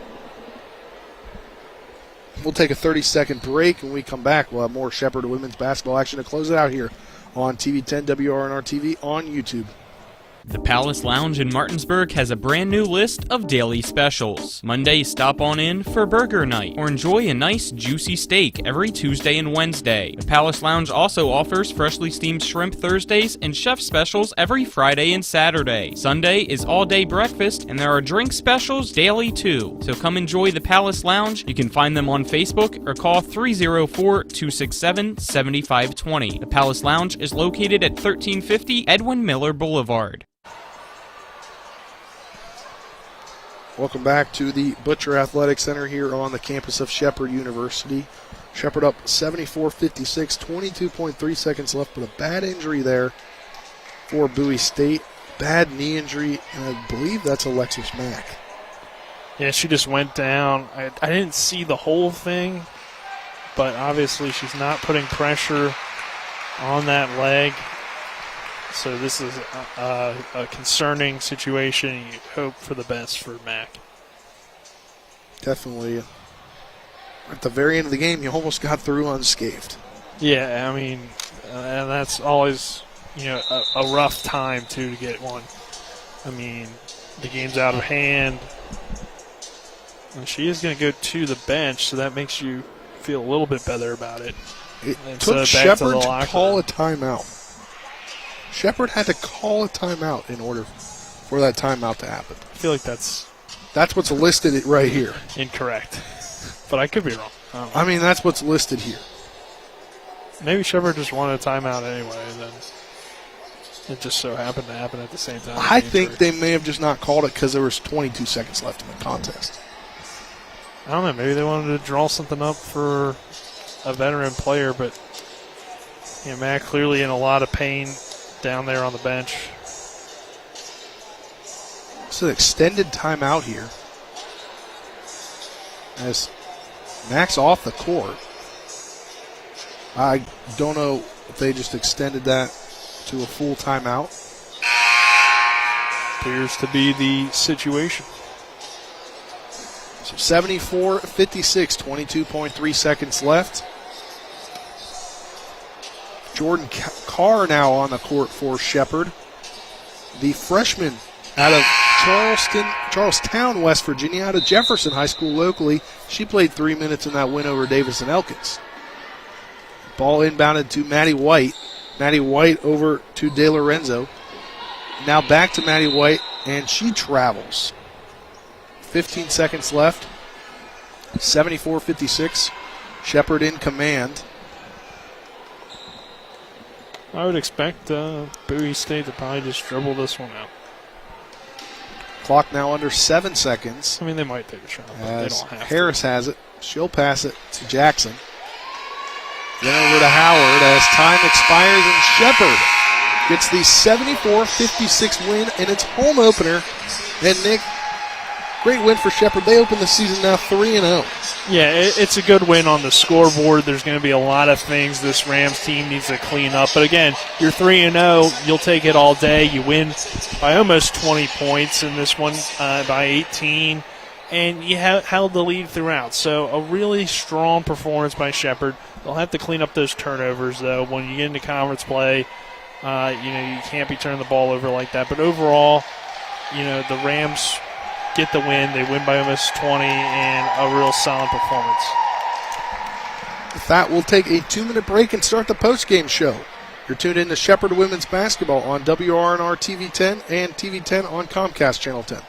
We'll take a 30-second break. When we come back, we'll have more Shepherd women's basketball action to close it out here on TV 10 WRNR TV on YouTube. The Palace Lounge in Martinsburg has a brand new list of daily specials. Monday, stop on in for burger night or enjoy a nice juicy steak every Tuesday and Wednesday. The Palace Lounge also offers freshly steamed shrimp Thursdays and chef specials every Friday and Saturday. Sunday is all-day breakfast and there are drink specials daily too. So come enjoy the Palace Lounge. You can find them on Facebook or call 304-267-7520. The Palace Lounge is located at 1350 Edwin Miller Boulevard. Welcome back to the Butcher Athletic Center here on the campus of Shepherd University. Shepherd up 74-56, 22.3 seconds left, but a bad injury there for Bowie State. Bad knee injury, and I believe that's Alexis Mack. Yeah, she just went down. I didn't see the whole thing, but obviously she's not putting pressure on that leg. So this is a concerning situation. You hope for the best for Mack. Definitely. At the very end of the game, you almost got through unscathed. Yeah, I mean, and that's always, a rough time, too, to get one. I mean, the game's out of hand. And she is going to go to the bench, so that makes you feel a little bit better about it. It And took so back to the Shepherd to locker call room. a timeout. Shepherd had to call a timeout in order for that timeout to happen. I feel like that's what's listed right here. incorrect, but I could be wrong. I mean, that's what's listed here. Maybe Shepherd just wanted a timeout anyway, and then it just so happened to happen at the same time. I think they may have just not called it because there was 22 seconds left in the contest. I don't know. Maybe they wanted to draw something up for a veteran player, but Matt clearly in a lot of pain down there on the bench. It's an extended timeout here. As Mac's off the court. I don't know if they just extended that to a full timeout. Appears to be the situation. So 74-56, 22.3 seconds left. Jordan Carr now on the court for Shepherd. The freshman out of Charlestown, West Virginia, out of Jefferson High School locally. She played 3 minutes in that win over Davis and Elkins. Ball inbounded to Maddie White. Maddie White over to De Lorenzo. Now back to Maddie White, and she travels. 15 seconds left. 74-56. Shepherd in command. I would expect Bowie State to probably just dribble this one out. Clock now under 7 seconds. I mean, they might take a shot, but they don't have Harris has it. She'll pass it to Jackson. Then over to Howard as time expires, and Shepherd gets the 74-56 win in its home opener. And Nick, great win for Shepherd. They open the season now 3-0. Yeah, it's a good win on the scoreboard. There's going to be a lot of things this Rams team needs to clean up. But again, you're 3-0. You'll take it all day. You win by almost 20 points in this one, by 18. And you held the lead throughout. So a really strong performance by Shepherd. They'll have to clean up those turnovers, though. When you get into conference play, you can't be turning the ball over like that. But overall, the Rams get the win. They win by almost 20, and a real solid performance. With that, we'll take a 2-minute break and start the post-game show. You're tuned in to Shepherd Women's Basketball on WRNR TV 10 and TV 10 on Comcast Channel 10.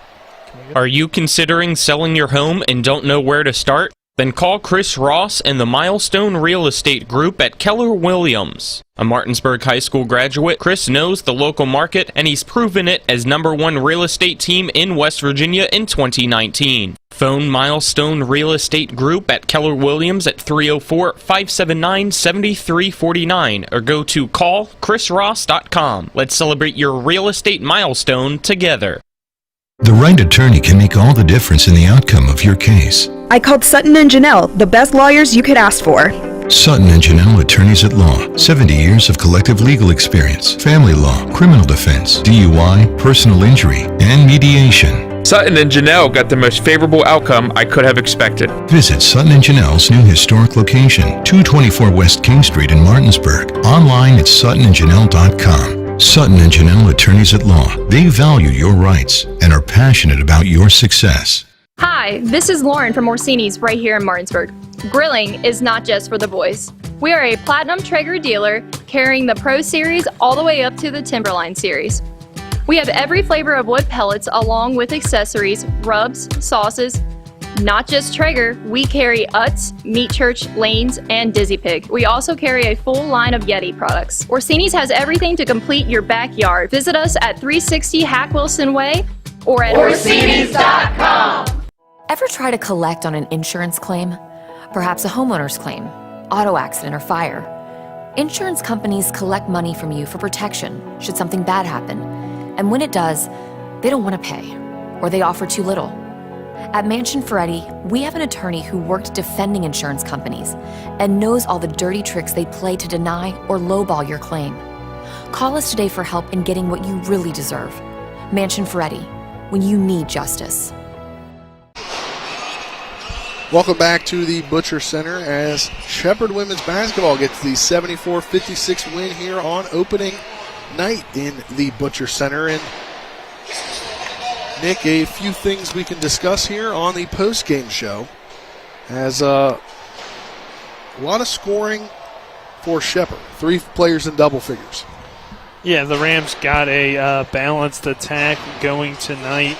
Are you considering selling your home and don't know where to start? Then call Chris Ross and the Milestone Real Estate Group at Keller Williams. A Martinsburg High School graduate, Chris knows the local market, and he's proven it as #1 real estate team in West Virginia in 2019. Phone Milestone Real Estate Group at Keller Williams at 304-579-7349 or go to callchrisross.com. Let's celebrate your real estate milestone together. The right attorney can make all the difference in the outcome of your case. I called Sutton and Janelle, the best lawyers you could ask for. Sutton and Janelle Attorneys at Law. 70 years of collective legal experience. Family law, criminal defense, DUI, personal injury, and mediation. Sutton and Janelle got the most favorable outcome I could have expected. Visit Sutton and Janelle's new historic location, 224 West King Street in Martinsburg. Online at suttonandjanelle.com. Sutton and Janelle Attorneys at Law. They value your rights and are passionate about your success. Hi, this is Lauren from Orsini's right here in Martinsburg. Grilling is not just for the boys. We are a Platinum Traeger dealer carrying the Pro Series all the way up to the Timberline Series. We have every flavor of wood pellets along with accessories, rubs, sauces. Not just Traeger, we carry Utz, Meat Church, Lanes, and Dizzy Pig. We also carry a full line of Yeti products. Orsini's has everything to complete your backyard. Visit us at 360 Hack Wilson Way or at Orsinis.com. Ever try to collect on an insurance claim? Perhaps a homeowner's claim, auto accident, or fire. Insurance companies collect money from you for protection should something bad happen. And when it does, they don't want to pay, or they offer too little. At Mansion Ferretti, we have an attorney who worked defending insurance companies and knows all the dirty tricks they play to deny or lowball your claim. Call us today for help in getting what you really deserve. Mansion Ferretti, when you need justice. Welcome back to the Butcher Center as Shepherd Women's Basketball gets the 74-56 win here on opening night in the Butcher Center. And Nick, a few things we can discuss here on the post-game show as a lot of scoring for Shepherd. 3 players in double figures. Yeah, the Rams got a balanced attack going tonight.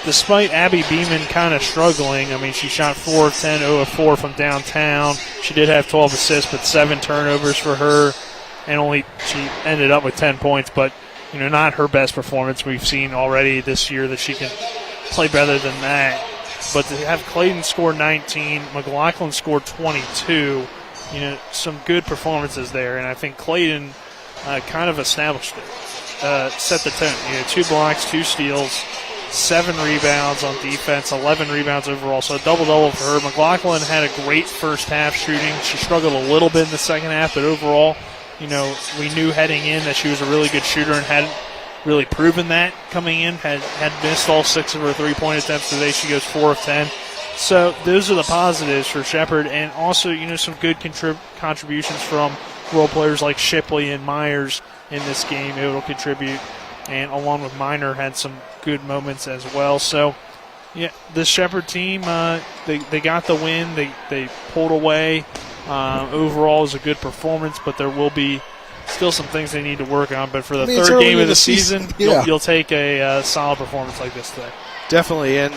Despite Abby Beeman kind of struggling, I mean, she shot 4 of 10, 0 of 4 from downtown. She did have 12 assists, but 7 turnovers for her, and she ended up with 10 points, but not her best performance. We've seen already this year that she can play better than that. But to have Clayton score 19, McLaughlin score 22, some good performances there, and I think Clayton kind of established it, set the tone. 2 blocks, 2 steals, 7 rebounds on defense, 11 rebounds overall, so a double-double for her. McLaughlin had a great first half shooting. She struggled a little bit in the second half, but overall, we knew heading in that she was a really good shooter and hadn't really proven that coming in. Had missed all 6 of her three-point attempts today. She goes 4 of 10. So those are the positives for Shepherd, and also, some good contributions from role players like Shipley and Myers in this game. It will contribute, and along with Meyer had some good moments as well. So, yeah, the Shepherd team, they got the win. They pulled away. Overall, is a good performance, but there will be still some things they need to work on. But for the third game of the season, you'll take a solid performance like this today. Definitely, and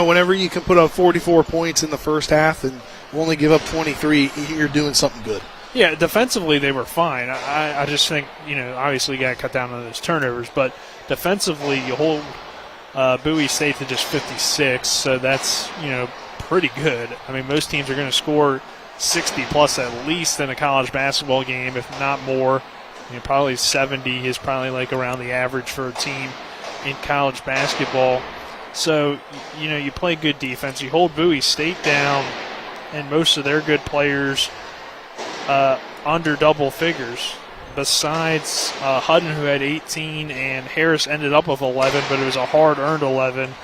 whenever you can put up 44 points in the first half and only give up 23, you're doing something good. Yeah, defensively they were fine. I just think, obviously you got to cut down on those turnovers, but defensively you hold Bowie State to just 56, so that's, pretty good. I mean, most teams are going to score 60-plus at least in a college basketball game, if not more. Probably 70 is probably like around the average for a team in college basketball. So, you play good defense. You hold Bowie State down, and most of their good players under double figures, besides Hutton, who had 18, and Harris ended up with 11, but it was a hard-earned 11.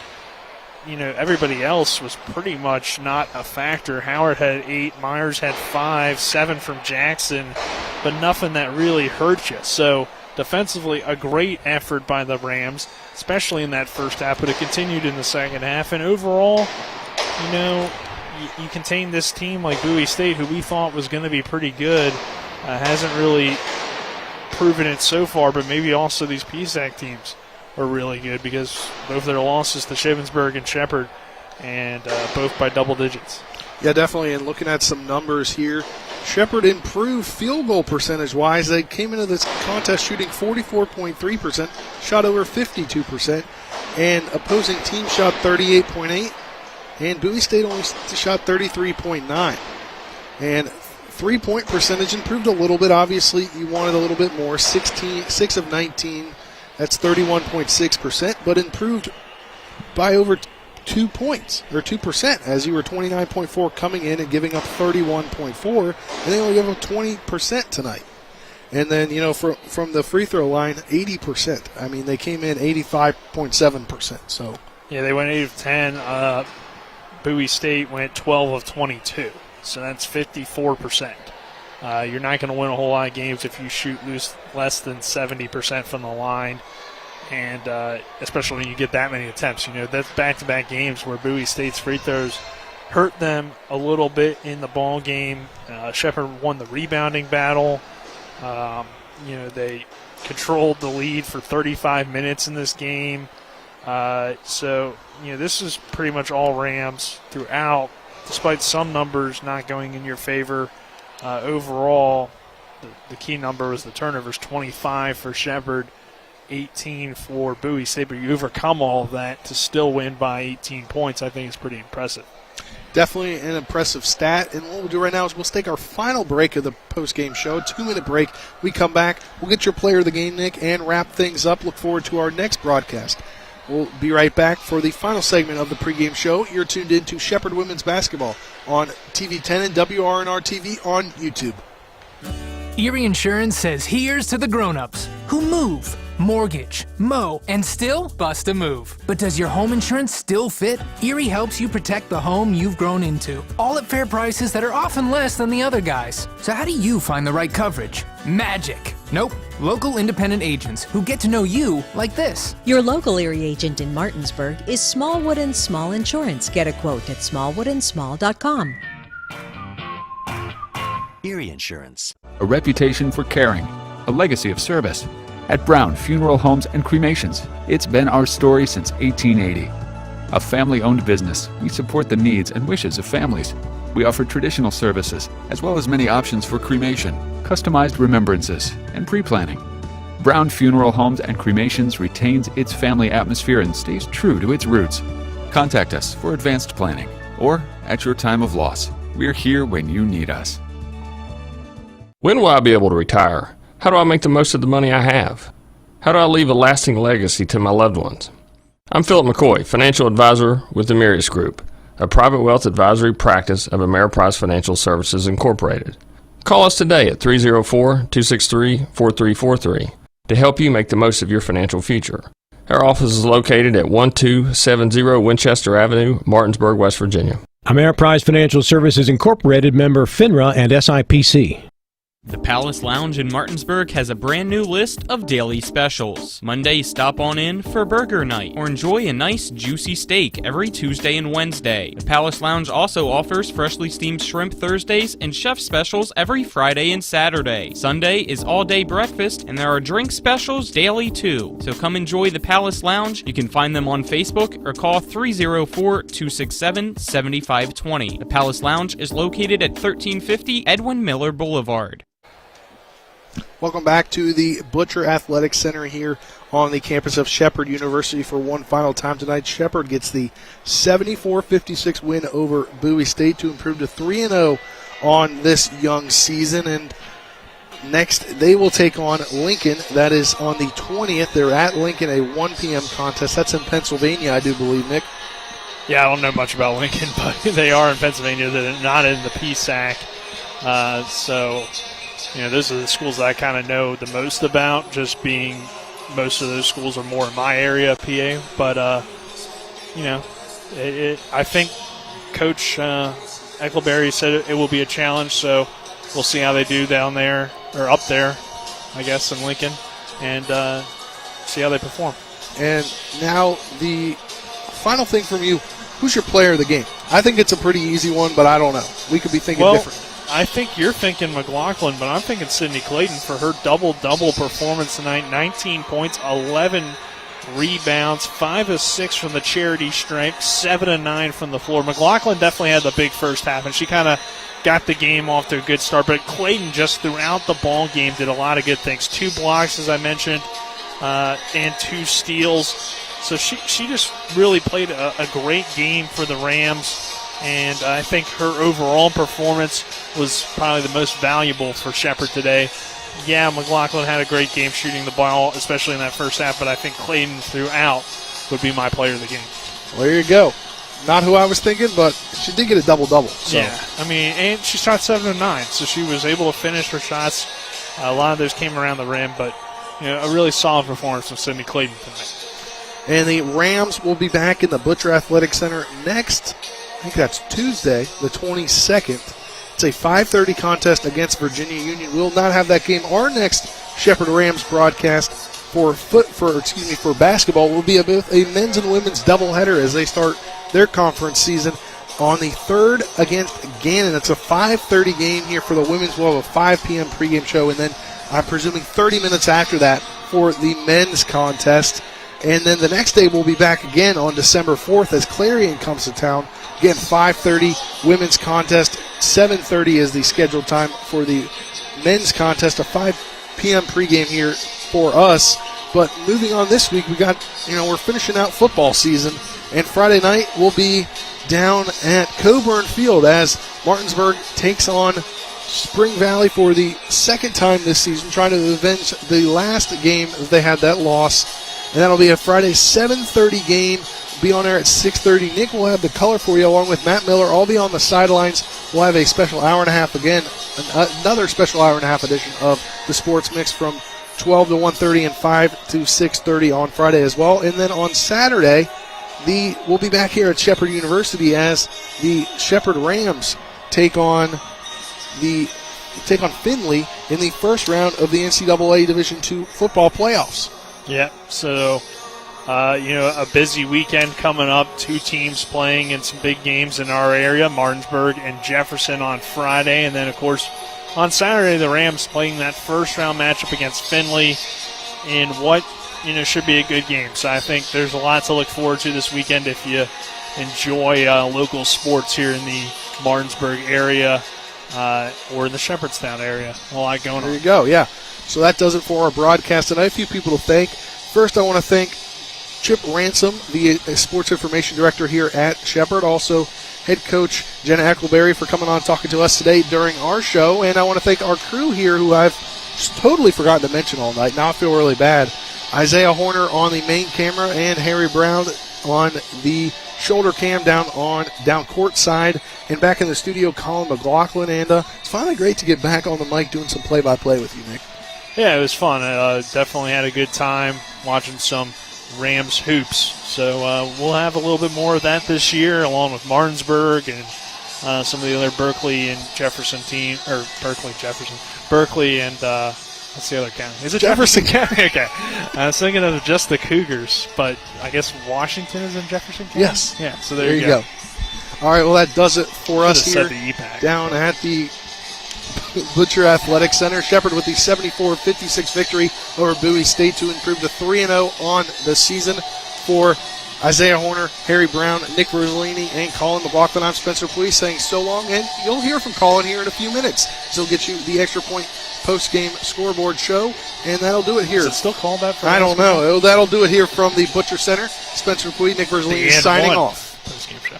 Everybody else was pretty much not a factor. Howard had 8, Myers had 5, 7 from Jackson, but nothing that really hurt you. So defensively, a great effort by the Rams, especially in that first half, but it continued in the second half. And overall, you contain this team like Bowie State, who we thought was going to be pretty good, hasn't really proven it so far, but maybe also these PSAC teams are really good because both their losses to Shippensburg and Shepherd, and both by double digits. Yeah, definitely, and looking at some numbers here, Shepherd improved field goal percentage-wise. They came into this contest shooting 44.3%, shot over 52%, and opposing team shot 38.8%, and Bowie State only shot 33.9%. And three-point percentage improved a little bit. Obviously, you wanted a little bit more, 6 of 19. That's 31.6%, but improved by over 2 points, or 2%, as you were 29.4 coming in and giving up 31.4, and they only gave up 20% tonight. And then, from the free throw line, 80%. I mean, they came in 85.7%. So yeah, they went 8 of 10. Bowie State went 12 of 22, so that's 54%. You're not going to win a whole lot of games if you shoot less than 70% from the line, and especially when you get that many attempts. That's back-to-back games where Bowie State's free throws hurt them a little bit in the ball game. Shepherd won the rebounding battle. They controlled the lead for 35 minutes in this game. So this is pretty much all Rams throughout, despite some numbers not going in your favor. Overall, the key number was the turnovers, 25 for Shepherd, 18 for Bowie State, but you overcome all of that to still win by 18 points. I think is pretty impressive. Definitely an impressive stat. And what we'll do right now is we'll take our final break of the post-game show, a 2-minute break. We come back, we'll get your player of the game, Nick, and wrap things up. Look forward to our next broadcast. We'll be right back for the final segment of the pregame show. You're tuned in to Shepherd Women's Basketball on TV 10 and WRNR TV on YouTube. Erie Insurance says here's to the grown-ups who move, mortgage, mow, and still bust a move. But does your home insurance still fit? Erie helps you protect the home you've grown into, all at fair prices that are often less than the other guys. So how do you find the right coverage? Magic. Nope. Local independent agents who get to know you like this. Your local Erie agent in Martinsburg is Smallwood & Small Insurance. Get a quote at smallwoodandsmall.com. Erie Insurance. A reputation for caring, a legacy of service. At Brown Funeral Homes and Cremations, it's been our story since 1880. A family-owned business, we support the needs and wishes of families. We offer traditional services, as well as many options for cremation, customized remembrances, and pre-planning. Brown Funeral Homes and Cremations retains its family atmosphere and stays true to its roots. Contact us for advanced planning, or at your time of loss. We're here when you need us. When will I be able to retire? How do I make the most of the money I have? How do I leave a lasting legacy to my loved ones? I'm Philip McCoy, financial advisor with the Meyer Group, a private wealth advisory practice of Ameriprise Financial Services Incorporated. Call us today at 304-263-4343 to help you make the most of your financial future. Our office is located at 1270 Winchester Avenue, Martinsburg, West Virginia. Ameriprise Financial Services Incorporated, member FINRA and SIPC. The Palace Lounge in Martinsburg has a brand new list of daily specials. Monday, stop on in for burger night or enjoy a nice juicy steak every Tuesday and Wednesday. The Palace Lounge also offers freshly steamed shrimp Thursdays and chef specials every Friday and Saturday. Sunday is all-day breakfast and there are drink specials daily too. So come enjoy the Palace Lounge. You can find them on Facebook or call 304-267-7520. The Palace Lounge is located at 1350 Edwin Miller Boulevard. Welcome back to the Butcher Athletic Center here on the campus of Shepherd University for one final time tonight. Shepherd gets the 74-56 win over Bowie State to improve to 3-0 on this young season. And next, they will take on Lincoln. That is on the 20th. They're at Lincoln, a 1 p.m. contest. That's in Pennsylvania, I do believe, Nick. Yeah, I don't know much about Lincoln, but they are in Pennsylvania. They're not in the PSAC. So... those are the schools that I kind of know the most about, just being most of those schools are more in my area, PA. But, I think Coach Eckleberry said it will be a challenge, so we'll see how they do down there, or up there, I guess, in Lincoln, and see how they perform. And now the final thing from you, who's your player of the game? I think it's a pretty easy one, but I don't know. We could be thinking different. I think you're thinking McLaughlin, but I'm thinking Sydney Clayton for her double-double performance tonight. 19 points, 11 rebounds, 5 of 6 from the charity stripe, 7 of 9 from the floor. McLaughlin definitely had the big first half, and she kind of got the game off to a good start. But Clayton just throughout the ball game did a lot of good things. 2 blocks, as I mentioned, and 2 steals. So she just really played a great game for the Rams. And I think her overall performance was probably the most valuable for Shepherd today. Yeah, McLaughlin had a great game shooting the ball, especially in that first half, but I think Clayton throughout would be my player of the game. Well, there you go. Not who I was thinking, but she did get a double-double. So. Yeah, and she shot 7 of 9, so she was able to finish her shots. A lot of those came around the rim, but a really solid performance from Sydney Clayton tonight. And the Rams will be back in the Butcher Athletic Center next. I think that's Tuesday, the 22nd. It's a 5:30 contest against Virginia Union. We'll not have that game. Our next Shepherd Rams broadcast for basketball will be both a men's and women's doubleheader as they start their conference season on the 3rd against Gannon. It's a 5:30 game here for the women's. We'll have a 5 p.m. pregame show, and then I'm presuming 30 minutes after that for the men's contest. And then the next day we'll be back again on December 4th as Clarion comes to town. Again, 5:30 women's contest. 7:30 is the scheduled time for the men's contest. A 5 p.m. pregame here for us. But moving on this week, we're finishing out football season. And Friday night we'll be down at Coburn Field as Martinsburg takes on Spring Valley for the second time this season, trying to avenge the last game they had that loss. And that'll be a Friday 7:30 game. Be on air at 6:30. Nick will have the color for you along with Matt Miller. I'll be on the sidelines. We'll have a special hour and a half again, another special hour and a half edition of the Sports Mix from 12 to 1:30 and 5 to 6:30 on Friday as well. And then on Saturday, we'll be back here at Shepherd University as the Shepherd Rams take on Findlay in the first round of the NCAA Division II football playoffs. Yeah, so a busy weekend coming up. 2 teams playing in some big games in our area, Martinsburg and Jefferson on Friday. And then, of course, on Saturday, the Rams playing that first-round matchup against Findlay in what should be a good game. So I think there's a lot to look forward to this weekend if you enjoy local sports here in the Martinsburg area or in the Shepherdstown area. A lot going on. There you go, yeah. So that does it for our broadcast tonight. A few people to thank. First, I want to thank Chip Ransom, the Sports Information Director here at Shepherd. Also, head coach Jenna Eckleberry for coming on talking to us today during our show. And I want to thank our crew here who I've just totally forgotten to mention all night. Now I feel really bad. Isaiah Horner on the main camera and Harry Brown on the shoulder cam down court side. And back in the studio, Colin McLaughlin. And it's finally great to get back on the mic doing some play-by-play with you, Nick. Yeah, it was fun. Definitely had a good time watching some Rams hoops. So we'll have a little bit more of that this year, along with Martinsburg and some of the other Berkeley and Jefferson team, or Berkeley and what's the other county? Is it Jefferson County? Okay. I was thinking of just the Cougars, but I guess Washington is in Jefferson County? Yes. Yeah, so there you go. All right, well, that does it for us here down at the Butcher Athletic Center. Shepherd with the 74-56 victory over Bowie State to improve to 3-0 on the season. For Isaiah Horner, Harry Brown, Nick Verzolini, and Colin McLaughlin, I'm Spencer Police saying so long, and you'll hear from Colin here in a few minutes. So he'll get you the Extra Point post-game scoreboard show, and that'll do it here. Is it still called that? I don't know. That'll do it here from the Butcher Center. Spencer Police, Nick Verzolini signing off. Post-game show.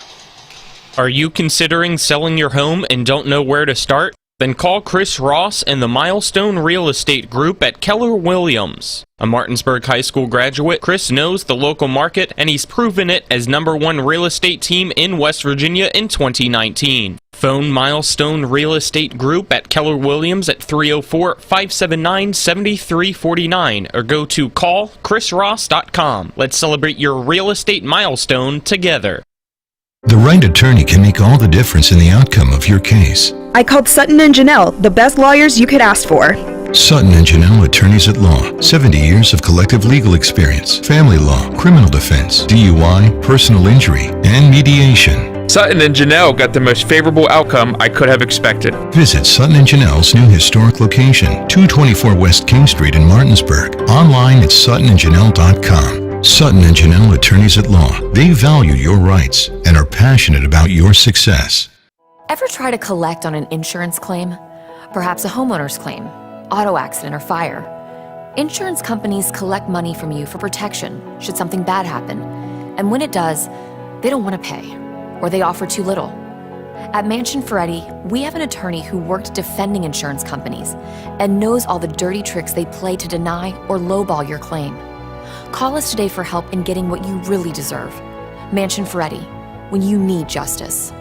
Are you considering selling your home and don't know where to start? Then call Chris Ross and the Milestone Real Estate Group at Keller Williams. A Martinsburg High School graduate, Chris knows the local market, and he's proven it as #1 real estate team in West Virginia in 2019. Phone Milestone Real Estate Group at Keller Williams at 304-579-7349 or go to callchrisross.com. Let's celebrate your real estate milestone together. The right attorney can make all the difference in the outcome of your case. I called Sutton and Janelle, the best lawyers you could ask for. Sutton and Janelle Attorneys at Law. 70 years of collective legal experience. Family law, criminal defense, DUI, personal injury, and mediation. Sutton and Janelle got the most favorable outcome I could have expected. Visit Sutton and Janelle's new historic location, 224 West King Street in Martinsburg. Online at suttonandjanelle.com. Sutton and Janelle Attorneys at Law. They value your rights and are passionate about your success. Ever try to collect on an insurance claim? Perhaps a homeowner's claim, auto accident, or fire. Insurance companies collect money from you for protection should something bad happen. And when it does, they don't want to pay, or they offer too little. At Mansion Ferretti, we have an attorney who worked defending insurance companies and knows all the dirty tricks they play to deny or lowball your claim. Call us today for help in getting what you really deserve. Mansion Ferretti, when you need justice.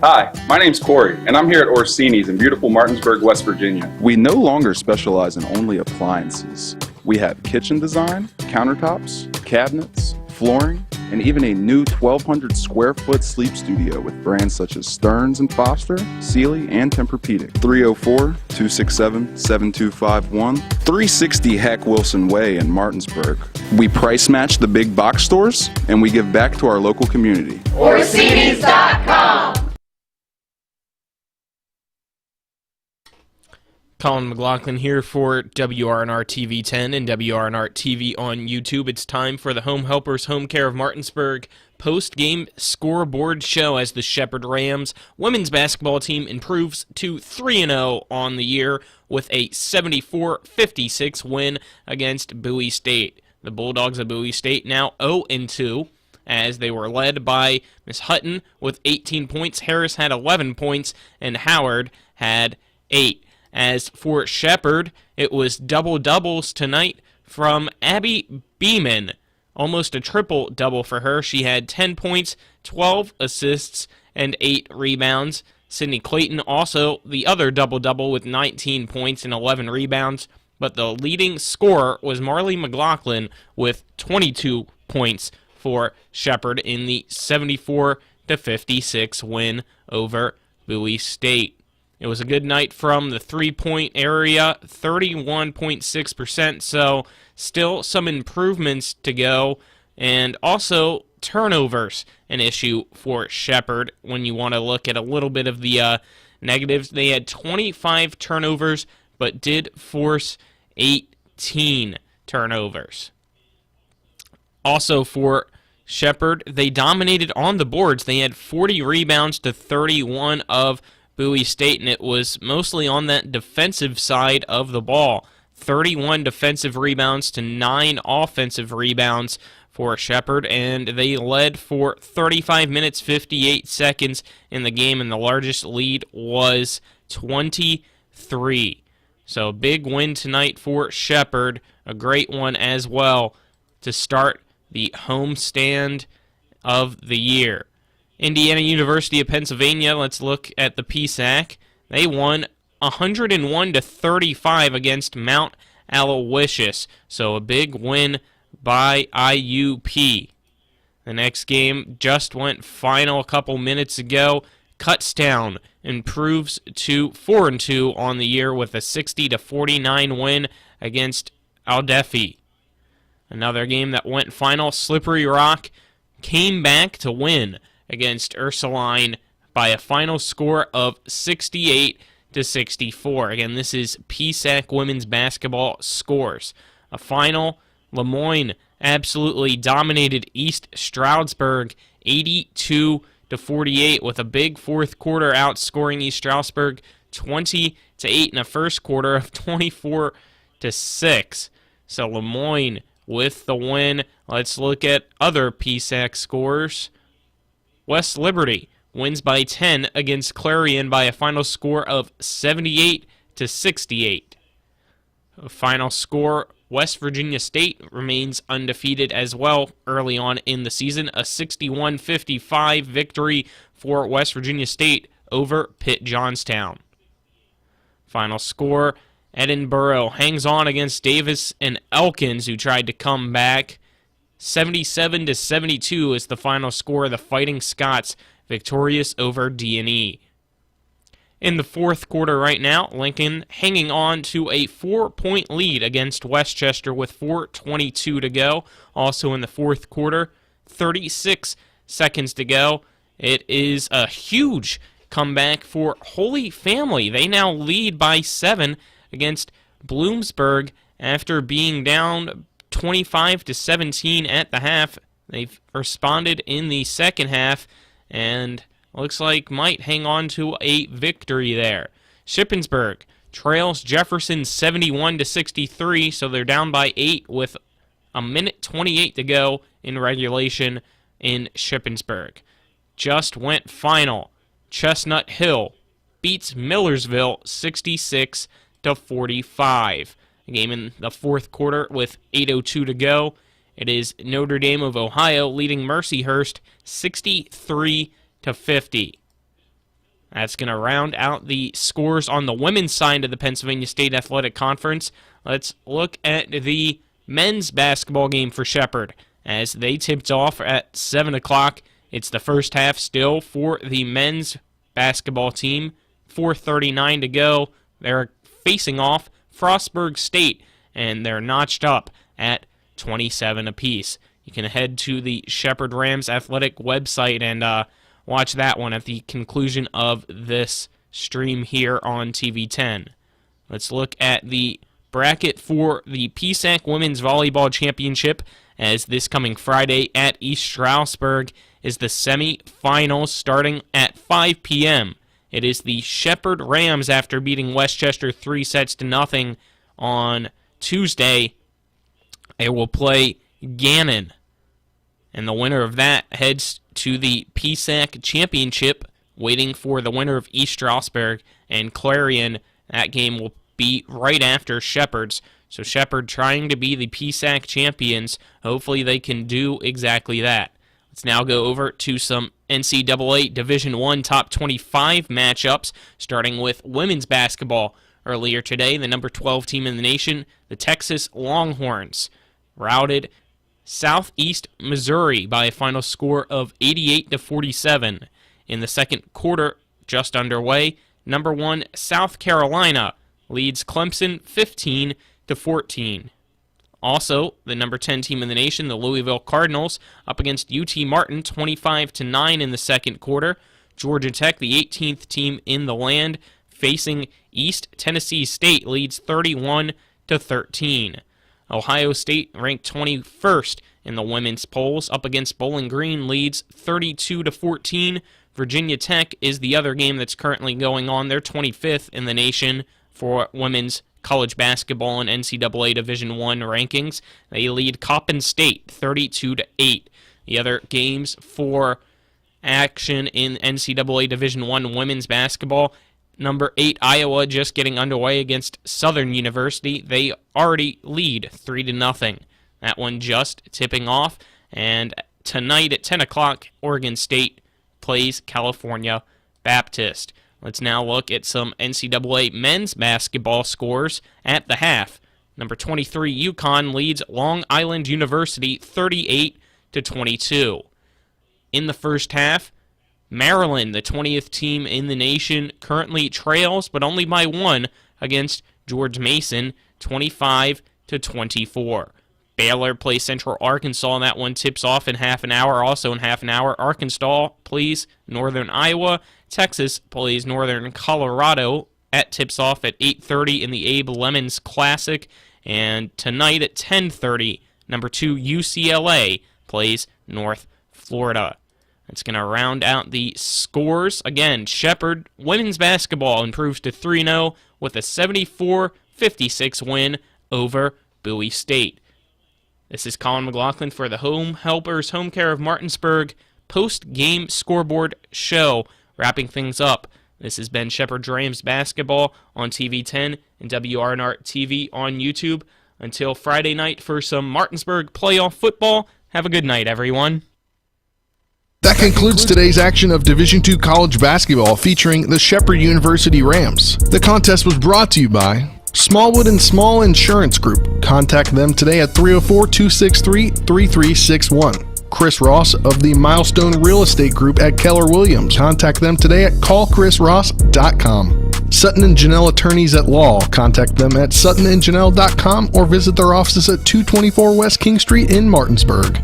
Hi, my name's Corey, and I'm here at Orsini's in beautiful Martinsburg, West Virginia. We no longer specialize in only appliances. We have kitchen design, countertops, cabinets, flooring, and even a new 1,200 square foot sleep studio with brands such as Stearns & Foster, Sealy, and Tempur-Pedic. 304-267-7251, 360 Hack Wilson Way in Martinsburg. We price match the big box stores, and we give back to our local community. Orsini's.com. Colin McLaughlin here for WRNR TV 10 and WRNR TV on YouTube. It's time for the Home Helpers Home Care of Martinsburg post-game scoreboard show as the Shepherd Rams women's basketball team improves to 3-0 on the year with a 74-56 win against Bowie State. The Bulldogs of Bowie State now 0-2 as they were led by Miss Hutton with 18 points. Harris had 11 points and Howard had 8. As for Shepherd, it was double-doubles tonight from Abby Beeman. Almost a triple-double for her. She had 10 points, 12 assists, and 8 rebounds. Sydney Clayton also the other double-double with 19 points and 11 rebounds. But the leading scorer was Marley Mclaughlin with 22 points for Shepherd in the 74-56 win over Bowie State. It was a good night from the three-point area, 31.6%, so still some improvements to go. And also turnovers, an issue for Shepherd when you want to look at a little bit of the negatives. They had 25 turnovers, but did force 18 turnovers. Also for Shepherd, they dominated on the boards. They had 40 rebounds to 31 of Bowie State, and it was mostly on that defensive side of the ball. 31 defensive rebounds to 9 offensive rebounds for Shepherd, and they led for 35 minutes, 58 seconds in the game, and the largest lead was 23. So a big win tonight for Shepherd, a great one as well to start the homestand of the year. Indiana University of Pennsylvania, let's look at the PSAC. They won 101-35 against Mount Aloysius, so a big win by IUP. The next game just went final a couple minutes ago. Kutztown improves to 4-2 on the year with a 60-49 win against Aldefi. Another game that went final, Slippery Rock came back to win against Ursuline by a final score of 68-64. Again, this is PSAC women's basketball scores. A final, Lemoyne absolutely dominated East Stroudsburg 82-48 with a big fourth quarter, outscoring East Stroudsburg 20-8 in the first quarter of 24-6. So Lemoyne with the win. Let's look at other PSAC scores. West Liberty wins by 10 against Clarion by a final score of 78-68. Final score, West Virginia State remains undefeated as well early on in the season. A 61-55 victory for West Virginia State over Pitt Johnstown. Final score, Edinburgh hangs on against Davis and Elkins, who tried to come back. 77-72 is the final score. The Fighting Scots victorious over D&E. In the fourth quarter right now, Lincoln hanging on to a 4-point lead against Westchester with 4:22 to go. Also in the fourth quarter, 36 seconds to go. It is a huge comeback for Holy Family. They now lead by 7 against Bloomsburg after being down 25-17 at the half. They've responded in the second half and looks like might hang on to a victory there. Shippensburg trails Jefferson 71-63, so they're down by 8 with a minute 28 to go in regulation in Shippensburg. Just went final. Chestnut Hill beats Millersville 66-45. A game in the fourth quarter with 8:02 to go. It is Notre Dame of Ohio leading Mercyhurst 63-50. That's going to round out the scores on the women's side of the Pennsylvania State Athletic Conference. Let's look at the men's basketball game for Shepherd as they tipped off at 7 o'clock. It's the first half still for the men's basketball team. 4:39 to go. They're facing off Frostburg State, and they're notched up at 27 apiece. You can head to the Shepherd Rams Athletic website and watch that one at the conclusion of this stream here on TV10. Let's look at the bracket for the PSAC Women's Volleyball Championship, as this coming Friday at East Stroudsburg is the semifinals starting at 5 p.m. It is the Shepherd Rams, after beating Westchester 3-0 on Tuesday. They will play Gannon, and the winner of that heads to the PSAC Championship, waiting for the winner of East Stroudsburg and Clarion. That game will be right after Shepherd's. So Shepherd trying to be the PSAC champions. Hopefully they can do exactly that. Let's now go over to some NCAA Division I Top 25 matchups, starting with women's basketball. Earlier today, the number 12 team in the nation, the Texas Longhorns, routed Southeast Missouri by a final score of 88-47. In the second quarter, just underway, number 1 South Carolina leads Clemson 15-14. Also, the number 10 team in the nation, the Louisville Cardinals, up against UT Martin 25-9 in the second quarter. Georgia Tech, the 18th team in the land, facing East Tennessee State, leads 31-13. Ohio State, ranked 21st in the women's polls, up against Bowling Green, leads 32-14. Virginia Tech is the other game that's currently going on. They're 25th in the nation for women's college basketball and NCAA Division I rankings. They lead Coppin State 32-8. The other games for action in NCAA Division I women's basketball, number 8 Iowa just getting underway against Southern University. They already lead 3-0. That one just tipping off. And tonight at 10 o'clock, Oregon State plays California Baptist. Let's now look at some NCAA men's basketball scores at the half. Number 23 UConn leads Long Island University 38-22. In the first half, Maryland, the 20th team in the nation, currently trails, but only by 1 against George Mason, 25-24. Baylor plays Central Arkansas, and that one tips off in half an hour. Also in half an hour, Arkansas plays Northern Iowa. Texas plays Northern Colorado. That tips off at 8:30 in the Abe Lemons Classic. And tonight at 10:30, number 2 UCLA plays North Florida. It's going to round out the scores. Again, Shepherd women's basketball improves to 3-0 with a 74-56 win over Bowie State. This is Colin McLaughlin for the Home Helpers Home Care of Martinsburg post-game scoreboard show. Wrapping things up, this has been Shepherd Rams basketball on TV 10 and WRNR TV on YouTube. Until Friday night for some Martinsburg playoff football, have a good night, everyone. That concludes today's action of Division II college basketball featuring the Shepherd University Rams. The contest was brought to you by Smallwood and Small Insurance Group. Contact them today at 304-263-3361. Chris Ross of the Milestone Real Estate Group at Keller Williams. Contact them today at callchrisross.com. Sutton and Janelle Attorneys at Law. Contact them at suttonandjanelle.com or visit their offices at 224 West King Street in Martinsburg.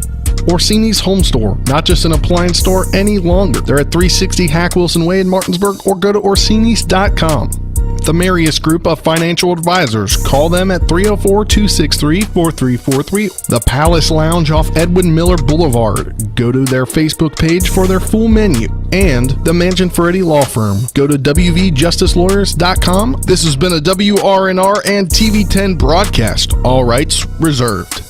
Orsini's Home Store, not just an appliance store any longer. They're at 360 Hack Wilson Way in Martinsburg or go to orsinis.com. The Marius Group of Financial Advisors. Call them at 304-263-4343. The Palace Lounge off Edwin Miller Boulevard. Go to their Facebook page for their full menu. And the Mansion Ferretti Law Firm. Go to wvjusticelawyers.com. This has been a WRNR and TV10 broadcast. All rights reserved.